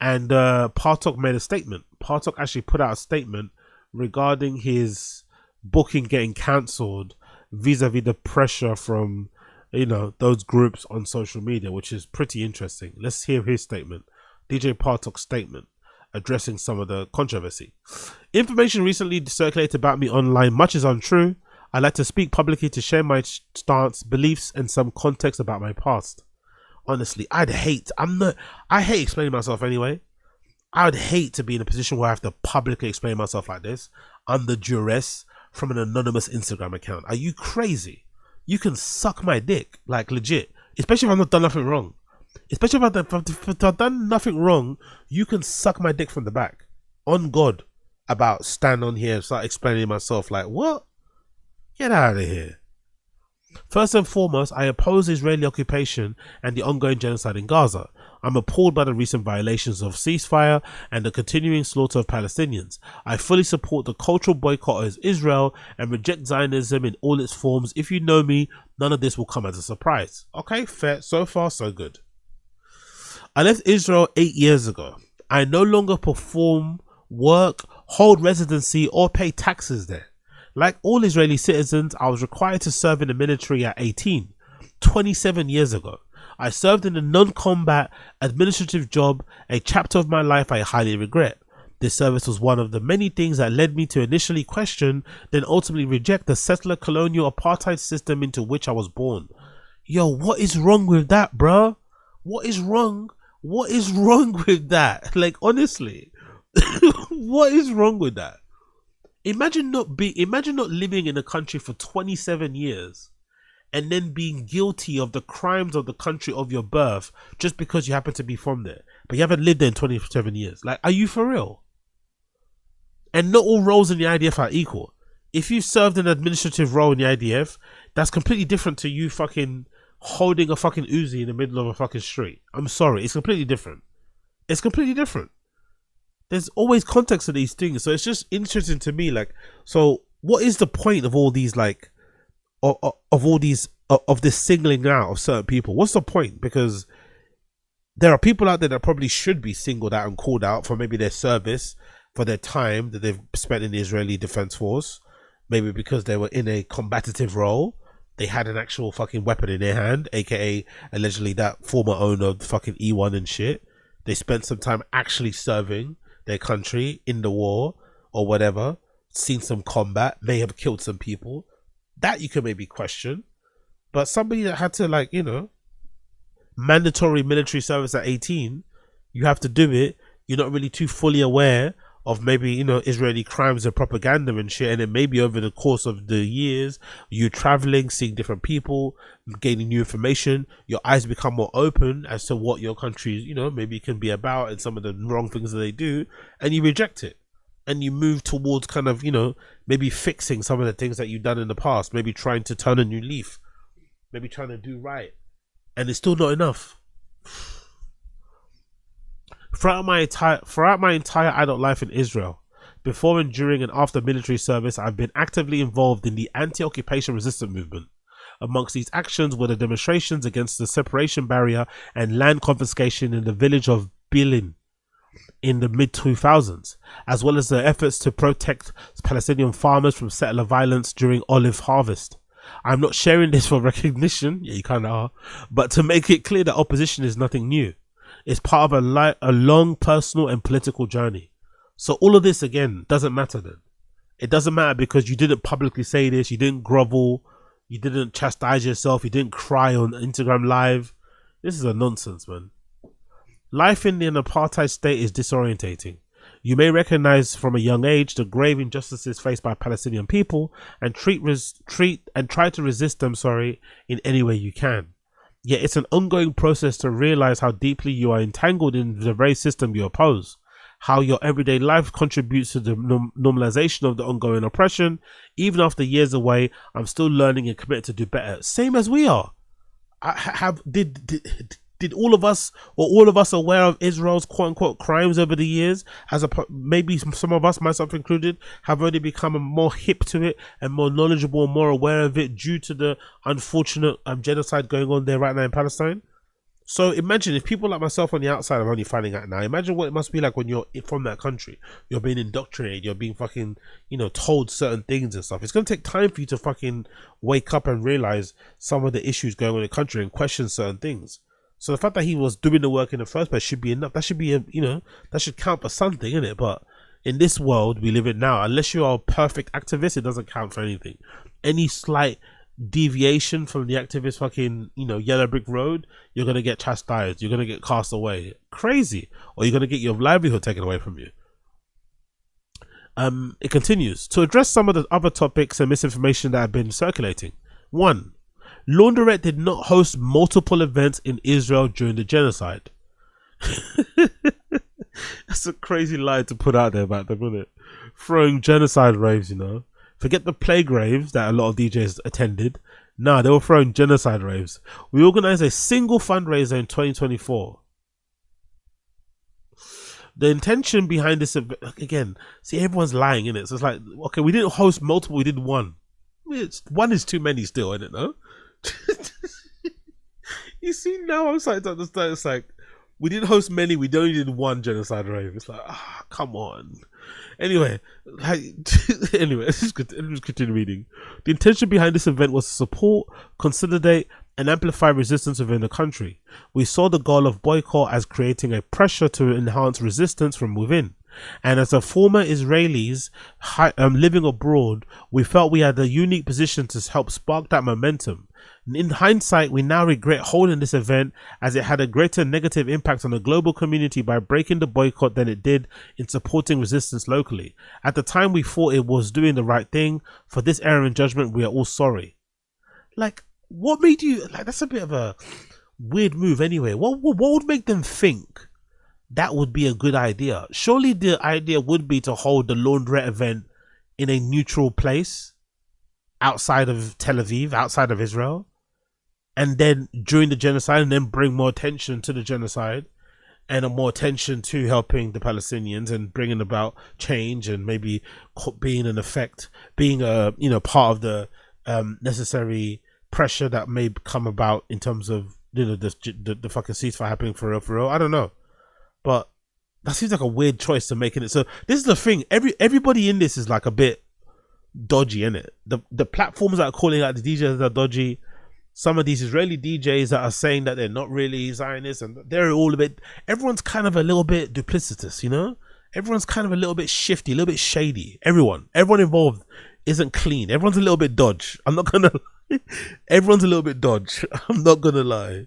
and Partok made a statement. Partok actually put out a statement regarding his booking getting cancelled vis-a-vis the pressure from, you know, those groups on social media, which is pretty interesting. Let's hear his statement. DJ Partok's statement addressing some of the controversy. Information recently circulated about me online. Much is untrue. I'd like to speak publicly to share my stance, beliefs, and some context about my past. Honestly, I hate explaining myself anyway. I would hate to be in a position where I have to publicly explain myself like this under duress from an anonymous Instagram account. Are you crazy? You can suck my dick, like legit. Especially if I've not done nothing wrong. Especially if I've done nothing wrong, you can suck my dick from the back. On God, about stand on here and start explaining myself like, what? Get out of here. First and foremost, I oppose Israeli occupation and the ongoing genocide in Gaza. I'm appalled by the recent violations of ceasefire and the continuing slaughter of Palestinians. I fully support the cultural boycott of Israel and reject Zionism in all its forms. If you know me, none of this will come as a surprise. Okay, fair. So far, so good. I left Israel 8 years ago. I no longer perform work, hold residency, or pay taxes there. Like all Israeli citizens, I was required to serve in the military at 18, 27 years ago. I served in a non-combat administrative job, a chapter of my life I highly regret. This service was one of the many things that led me to initially question, then ultimately reject the settler colonial apartheid system into which I was born. Yo, what is wrong with that, bruh? What is wrong? What is wrong with that? Like, honestly, what is wrong with that? Imagine not living in a country for 27 years and then being guilty of the crimes of the country of your birth just because you happen to be from there, but you haven't lived there in 27 years. Like, are you for real? And not all roles in the IDF are equal. If you served an administrative role in the IDF, that's completely different to you fucking holding a fucking Uzi in the middle of a fucking street. I'm sorry, it's completely different. It's completely different. There's always context to these things, so it's just interesting to me. Like, so what is the point of all these, like, of this singling out of certain people? What's the point? Because there are people out there that probably should be singled out and called out for maybe their service, for their time that they've spent in the Israeli Defense Force, maybe because they were in a combative role, they had an actual fucking weapon in their hand, aka allegedly that former owner of the fucking E1 and shit. They spent some time actually serving their country in the war or whatever, seen some combat, may have killed some people. That you can maybe question. But somebody that had to, like, you know, mandatory military service at 18, you have to do it. You're not really too fully aware of maybe, you know, Israeli crimes and propaganda and shit, and then maybe over the course of the years, you traveling, seeing different people, gaining new information, your eyes become more open as to what your country, you know, maybe can be about and some of the wrong things that they do, and you reject it. And you move towards kind of, you know, maybe fixing some of the things that you've done in the past, maybe trying to turn a new leaf, maybe trying to do right. And it's still not enough. Throughout my entire adult life in Israel, before and during and after military service, I've been actively involved in the anti-occupation resistance movement. Amongst these actions were the demonstrations against the separation barrier and land confiscation in the village of Bilin. in the mid-2000s, as well as the efforts to protect Palestinian farmers from settler violence during olive harvest. I'm not sharing this for recognition, yeah, you kind of are, but to make it clear that opposition is nothing new. It's part of a long personal and political journey. So all of this, again, doesn't matter then. It doesn't matter because you didn't publicly say this, you didn't grovel, you didn't chastise yourself, you didn't cry on Instagram Live. This is a nonsense, man. Life in an apartheid state is disorientating. You may recognize from a young age the grave injustices faced by Palestinian people and try to resist them, in any way you can. Yet it's an ongoing process to realize how deeply you are entangled in the very system you oppose, how your everyday life contributes to the normalization of the ongoing oppression. Even after years away, I'm still learning and committed to do better. Same as we are. Did all of us aware of Israel's quote-unquote crimes over the years? Maybe some of us, myself included, have already become more hip to it and more knowledgeable and more aware of it due to the unfortunate genocide going on there right now in Palestine. So imagine if people like myself on the outside are only finding out now. Imagine what it must be like when you're from that country. You're being indoctrinated. You're being fucking, told certain things and stuff. It's going to take time for you to fucking wake up and realize some of the issues going on in the country and question certain things. So the fact that he was doing the work in the first place should be enough. That should be, that should count for something, innit? But in this world we live in now, unless you are a perfect activist, it doesn't count for anything. Any slight deviation from the activist fucking, yellow brick road, you're going to get chastised. You're going to get cast away. Crazy. Or you're going to get your livelihood taken away from you. It continues. To address some of the other topics and misinformation that have been circulating. 1. Laundrette did not host multiple events in Israel during the genocide. That's a crazy lie to put out there about them, isn't it? Throwing genocide raves, Forget the plague raves that a lot of DJs attended. Nah, they were throwing genocide raves. We organized a single fundraiser in 2024. The intention behind this, again, see, everyone's lying, innit? So it's like, okay, we didn't host multiple, we did one. One is too many still, isn't it, no? You see, now I'm starting to understand. It's like, we didn't host many, we only did one genocide rave. It's like, come on. Anyway, let's just continue reading. The intention behind this event was to support, consolidate, and amplify resistance within the country. We saw the goal of Boycott as creating a pressure to enhance resistance from within. And as a former Israelis living abroad, we felt we had a unique position to help spark that momentum. In hindsight, we now regret holding this event as it had a greater negative impact on the global community by breaking the boycott than it did in supporting resistance locally. At the time, we thought it was doing the right thing. For this error in judgment, we are all sorry. Like, what made you... Like, that's a bit of a weird move anyway. What would make them think that would be a good idea? Surely the idea would be to hold the laundrette event in a neutral place outside of Tel Aviv, outside of Israel, and then during the genocide, and then bring more attention to the genocide and more attention to helping the Palestinians and bringing about change and maybe being an effect, being a part of the necessary pressure that may come about in terms of the fucking ceasefire happening for real. I don't know. But that seems like a weird choice to make in it. So this is the thing. Everybody in this is like a bit dodgy, innit? The platforms that are calling out the DJs that are dodgy. Some of these Israeli DJs that are saying that they're not really Zionists, and they're all a bit. Everyone's kind of a little bit duplicitous, Everyone's kind of a little bit shifty, a little bit shady. Everyone involved isn't clean. Everyone's a little bit dodge. I'm not gonna. Everyone's a little bit dodge. I'm not gonna lie.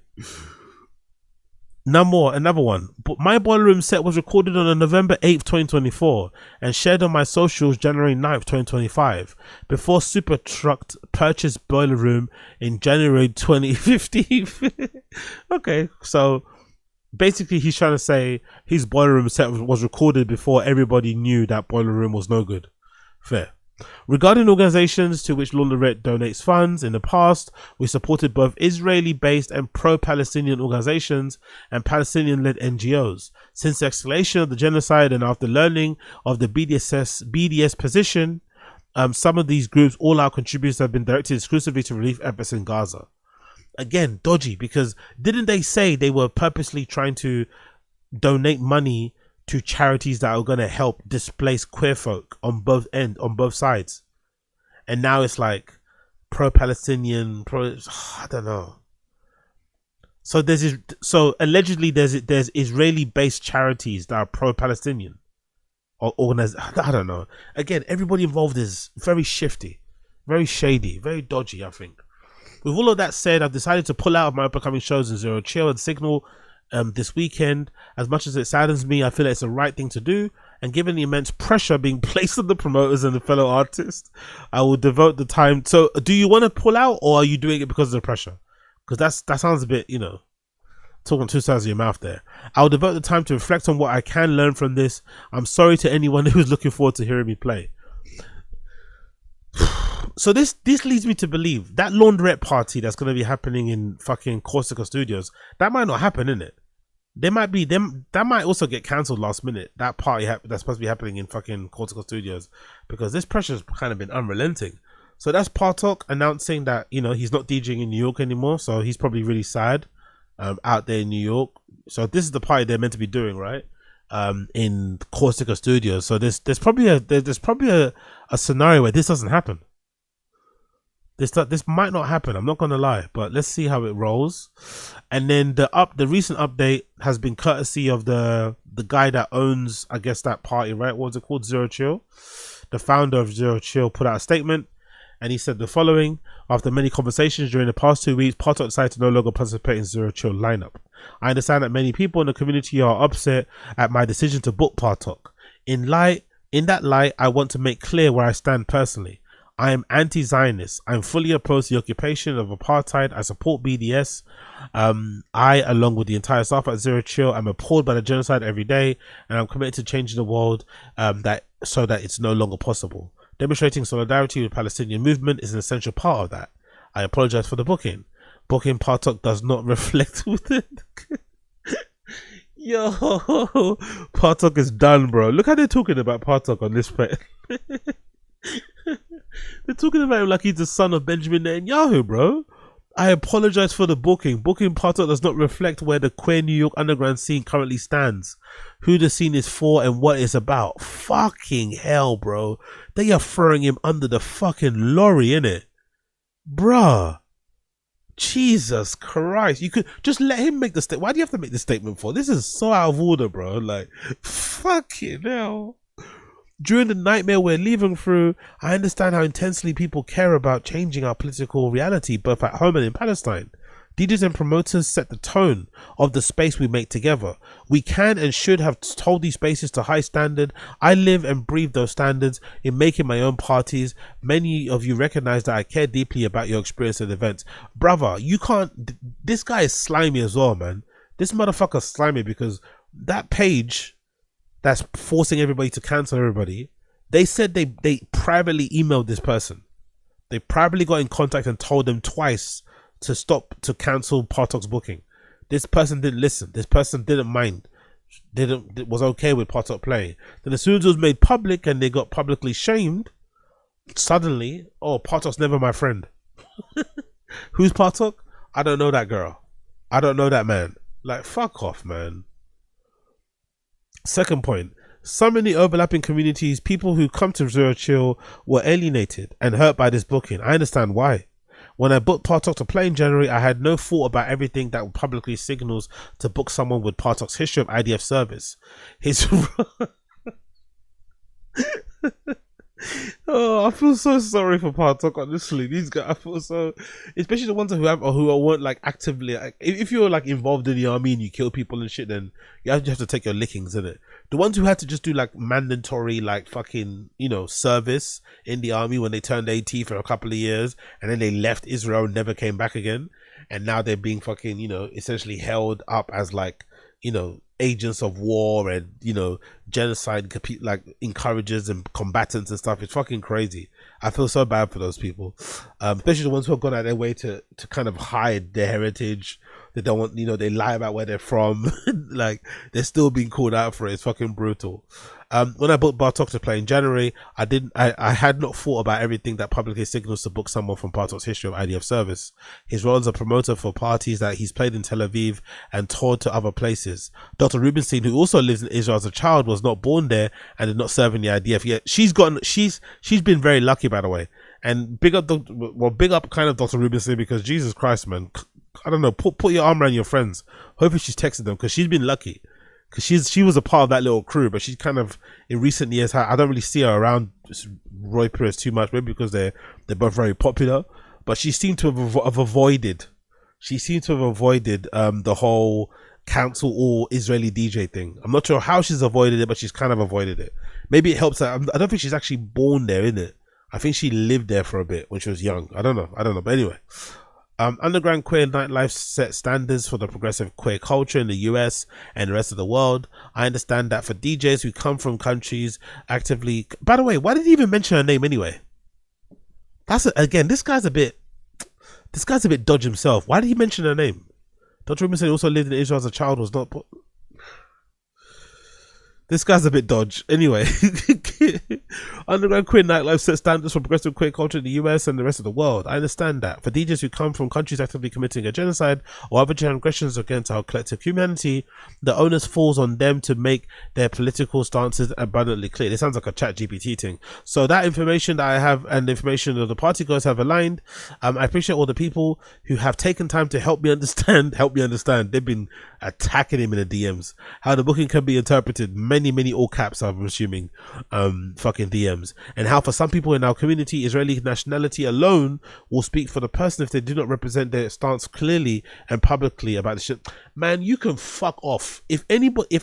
Another one. My boiler room set was recorded on November 8th, 2024 and shared on my socials January 9th, 2025 before Super Truck purchased boiler room in January 2015. Okay, so basically he's trying to say his boiler room set was recorded before everybody knew that boiler room was no good. Fair. Regarding organizations to which Laundrette donates funds, in the past, we supported both Israeli-based and pro-Palestinian organizations and Palestinian-led NGOs. Since the escalation of the genocide and after learning of the BDS position, some of these groups, all our contributors have been directed exclusively to relief efforts in Gaza. Again, dodgy, because didn't they say they were purposely trying to donate money to charities that are going to help displaced queer folk on both sides. And now it's like pro-Palestinian, I don't know. So allegedly there's Israeli-based charities that are pro-Palestinian or organized. I don't know. Again, everybody involved is very shifty, very shady, very dodgy, I think. With all of that said, I've decided to pull out of my upcoming shows in Zero Chill and Signal this weekend. As much as it saddens me, I feel it's the right thing to do, and given the immense pressure being placed on the promoters and the fellow artists, I will devote the time. So do you want to pull out, or are you doing it because of the pressure? Because that sounds a bit, talking two sides of your mouth there. I'll devote the time to reflect on what I can learn from this. I'm sorry to anyone who's looking forward to hearing me play. So this leads me to believe that laundrette party that's going to be happening in fucking Corsica Studios, that might not happen, innit? There might be them that might also get cancelled last minute. That party that's supposed to be happening in fucking Corsica Studios, because this pressure's kind of been unrelenting. So that's Partok announcing that he's not DJing in New York anymore. So he's probably really sad out there in New York. So this is the party they're meant to be doing, right? In Corsica Studios. So there's probably a scenario where this doesn't happen. This might not happen. I'm not gonna lie, but let's see how it rolls. And then the recent update has been courtesy of the guy that owns, I guess, that party, right? What was it called? Zero Chill. The founder of Zero Chill put out a statement, and he said the following: after many conversations during the past 2 weeks, Partok decided to no longer participate in Zero Chill lineup. I understand that many people in the community are upset at my decision to book Partok. In that light, I want to make clear where I stand personally. I am anti-Zionist. I'm fully opposed to the occupation of apartheid. I support BDS. I, along with the entire staff at Zero Chill, am appalled by the genocide every day, and I'm committed to changing the world so that it's no longer possible. Demonstrating solidarity with the Palestinian movement is an essential part of that. I apologize for the booking. Booking Partok does not reflect with it. Yo, Partok is done, bro. Look how they're talking about Partok on this page. They're talking about him like he's the son of Benjamin Netanyahu, bro. I apologize for the booking. Booking Partok does not reflect where the queer New York underground scene currently stands, who the scene is for, and what it's about. Fucking hell, bro. They are throwing him under the fucking lorry, innit? Bruh. Jesus Christ. You could just let him make the statement. Why do you have to make the statement for? This is so out of order, bro. Like, fucking hell. During the nightmare we're living through, I understand how intensely people care about changing our political reality, both at home and in Palestine. DJs and promoters set the tone of the space we make together. We can and should have told these spaces to high standard. I live and breathe those standards in making my own parties. Many of you recognize that I care deeply about your experience at events. Brother, you can't... This guy is slimy as well, man. This motherfucker's slimy, because that page... that's forcing everybody to cancel everybody. They said they privately emailed this person. They privately got in contact and told them twice to cancel Partok's booking. This person didn't listen. This person didn't mind. Was okay with Partok playing. Then as soon as it was made public and they got publicly shamed, suddenly, oh, Partok's never my friend. Who's Partok? I don't know that girl. I don't know that man. Like, fuck off, man. Second point, so many overlapping communities, people who come to Zero Chill were alienated and hurt by this booking. I understand why. When I booked Partok to play in January, I had no thought about everything that publicly signals to book someone with Partok's history of IDF service. His oh, I feel so sorry for Partok, honestly. These guys, I feel so, especially the ones who weren't like actively, like, if you're like involved in the army and you kill people and shit, then you have to take your lickings, innit? The ones who had to just do like mandatory like fucking, service in the army when they turned 18 for a couple of years, and then they left Israel and never came back again, and now they're being fucking, essentially held up as like, agents of war and genocide, like encouragers and combatants and stuff. It's fucking crazy. I feel so bad for those people, especially the ones who have gone out their way to kind of hide their heritage, They don't want, they lie about where they're from. Like, they're still being called out for it. It's fucking brutal. When I booked Partok to play in January, I had not thought about everything that publicly signals to book someone from Partok's history of IDF service. His role as a promoter for parties that he's played in Tel Aviv and toured to other places. Dr. Rubenstein, who also lives in Israel as a child, was not born there and did not serve in the IDF yet. She's been very lucky, by the way. And big up kind of Dr. Rubenstein, because Jesus Christ, man, I don't know, put your arm around your friends. Hopefully she's texted them, because she's been lucky. Because she was a part of that little crew, but she's kind of, in recent years, I don't really see her around Roy Perez too much, maybe because they're both very popular. But she seemed to have avoided the whole cancel all Israeli DJ thing. I'm not sure how she's avoided it, but she's kind of avoided it. Maybe it helps her. I don't think she's actually born there, innit? I think she lived there for a bit when she was young. I don't know. But anyway. Underground queer nightlife set standards for the progressive queer culture in the US and the rest of the world. I understand that for DJs who come from countries actively... By the way, why did he even mention her name anyway? Again, this guy's a bit dodge himself. Why did he mention her name? Dr. Ruben said he also lived in Israel as a child, was not... This guy's a bit dodge. Anyway, underground queer nightlife set standards for progressive queer culture in the US and the rest of the world. I understand that. For DJs who come from countries actively committing a genocide or other transgressions against our collective humanity, the onus falls on them to make their political stances abundantly clear. This sounds like a ChatGPT thing. So that information that I have and the information that the party goers have aligned, I appreciate all the people who have taken time to help me understand. They've been attacking him in the DMs. How the booking can be interpreted. Many all caps, I'm assuming, fucking DMs, and how for some people in our community, Israeli nationality alone will speak for the person if they do not represent their stance clearly and publicly about the shit. Man, you can fuck off. If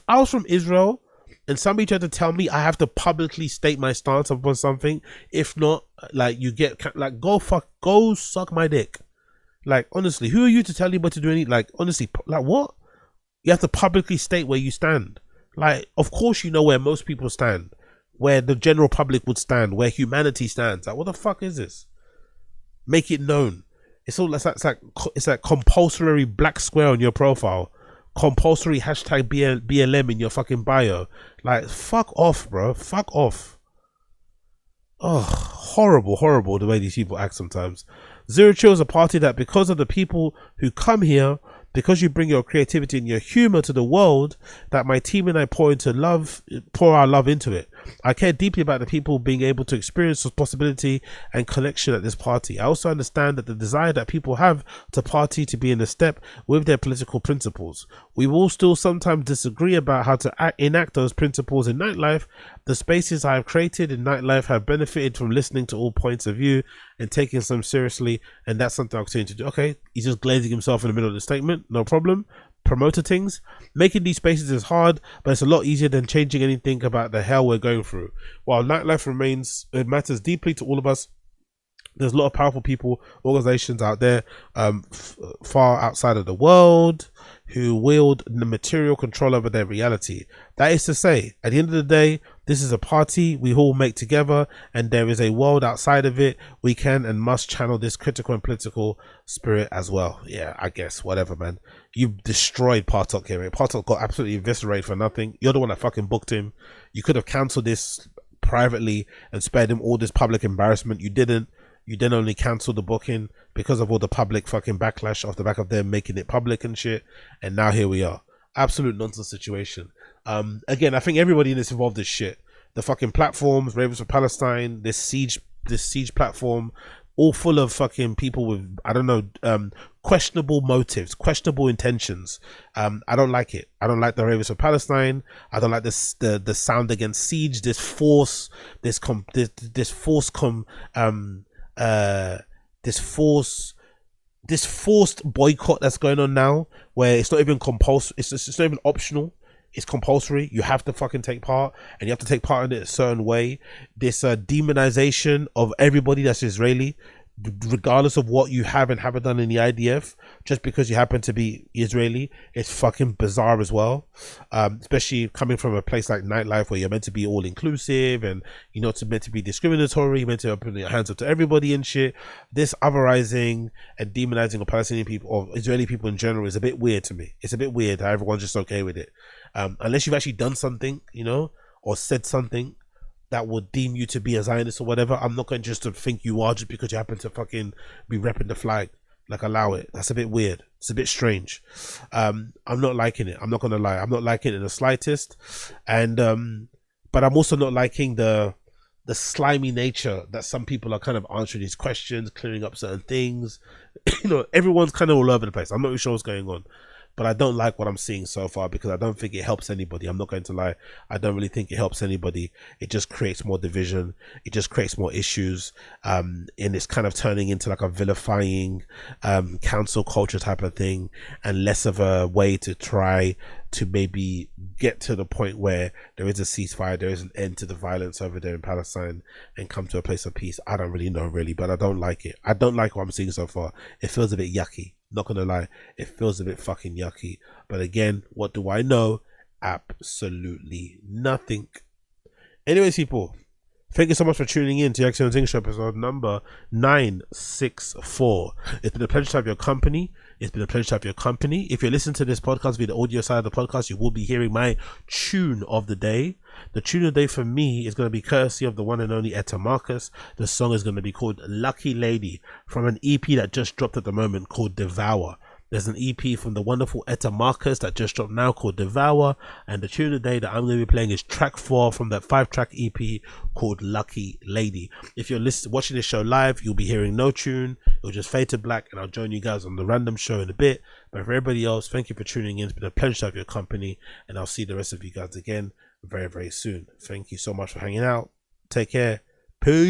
I was from Israel and somebody tried to tell me I have to publicly state my stance upon something, if not, like, you get, like, go suck my dick. Like, honestly, who are you to tell you what to do? Honestly, like, what? You have to publicly state where you stand. Like, of course you know where most people stand, where the general public would stand, where humanity stands. Like, what the fuck is this? Make it known. It's like compulsory black square on your profile, compulsory hashtag BLM in your fucking bio. Like, fuck off, bro. Fuck off. Oh, horrible the way these people act sometimes. Zero Chill is a party that, because of the people who come here, because you bring your creativity and your humor to the world, that my team and I pour our love into it. I care deeply about the people being able to experience this possibility and connection at this party. I also understand that the desire that people have to party to be in a step with their political principles. We will still sometimes disagree about how to enact those principles in nightlife. The spaces I have created in nightlife have benefited from listening to all points of view and taking some seriously, and that's something I'll continue to do. Okay, he's just glazing himself in the middle of the statement. No problem. Promoter things. Making these spaces is hard, but it's a lot easier than changing anything about the hell we're going through. While nightlife it matters deeply to all of us. There's a lot of powerful people, organizations out there far outside of the world who wield the material control over their reality. That is to say, at the end of the day, this is a party we all make together, and there is a world outside of it. We can and must channel this critical and political spirit as well. Yeah, I guess, whatever, man. You destroyed Partok here. Partok got absolutely eviscerated for nothing. You're the one that fucking booked him. You could have cancelled this privately and spared him all this public embarrassment. You didn't. You then only cancelled the booking because of all the public fucking backlash off the back of them making it public and shit. And now here we are. Absolute nonsense situation. Again, I think everybody in this involved is shit. The fucking platforms, Ravers for Palestine, this siege platform, all full of fucking people with, I don't know, questionable motives, questionable intentions. I don't like it. I don't like the Ravers for Palestine. I don't like this the sound against siege, this forced boycott that's going on now, where it's not even compulsory. It's not even optional. It's compulsory. You have to fucking take part, and you have to take part in it a certain way. This demonization of everybody that's Israeli. regardless of what you have and haven't done in the IDF, just because you happen to be Israeli, it's fucking bizarre as well. Especially coming from a place like nightlife where you're meant to be all inclusive and you're not meant to be discriminatory, you're meant to open your hands up to everybody and shit. This otherizing and demonizing of Palestinian people or Israeli people in general is a bit weird to me. It's a bit weird how everyone's just okay with it. Unless you've actually done something, you know, or said something that would deem you to be a Zionist or whatever, I'm not going just to think you are just because you happen to fucking be repping the flag. Like, allow it. That's a bit weird. It's a bit strange. I'm not liking it. I'm not gonna lie. I'm not liking it in the slightest. And but I'm also not liking the slimy nature that some people are kind of answering these questions, clearing up certain things. You know, everyone's kind of all over the place. I'm not really sure what's going on. But I don't like what I'm seeing so far because I don't think it helps anybody. I'm not going to lie. I don't really think it helps anybody. It just creates more division. It just creates more issues. And it's kind of turning into like a vilifying council culture type of thing and less of a way to try to maybe get to the point where there is a ceasefire, there is an end to the violence over there in Palestine and come to a place of peace. I don't really know really, but I don't like it. I don't like what I'm seeing so far. It feels a bit yucky. Not gonna lie, it feels a bit fucking yucky. But again, what do I know? Absolutely nothing. Anyways, people, thank you so much for tuning in to the Excellent English episode number 964. It's been a pleasure to have your company. It's been a pleasure to have your company. If you're listening to this podcast via the audio side of the podcast, you will be hearing my tune of the day. The tune of the day for me is going to be courtesy of the one and only Etta Marcus. The song is going to be called Lucky Lady from an EP that just dropped at the moment called Devour. There's an EP from the wonderful Etta Marcus that just dropped now called Devour, and the tune of the day that I'm going to be playing is track 4 from that 5-track EP called Lucky Lady. If you're watching this show live, you'll be hearing no tune. It'll just fade to black, and I'll join you guys on the random show in a bit. But for everybody else, thank you for tuning in. It's been a pleasure to have your company, and I'll see the rest of you guys again very, very soon. Thank you so much for hanging out. Take care. Peace.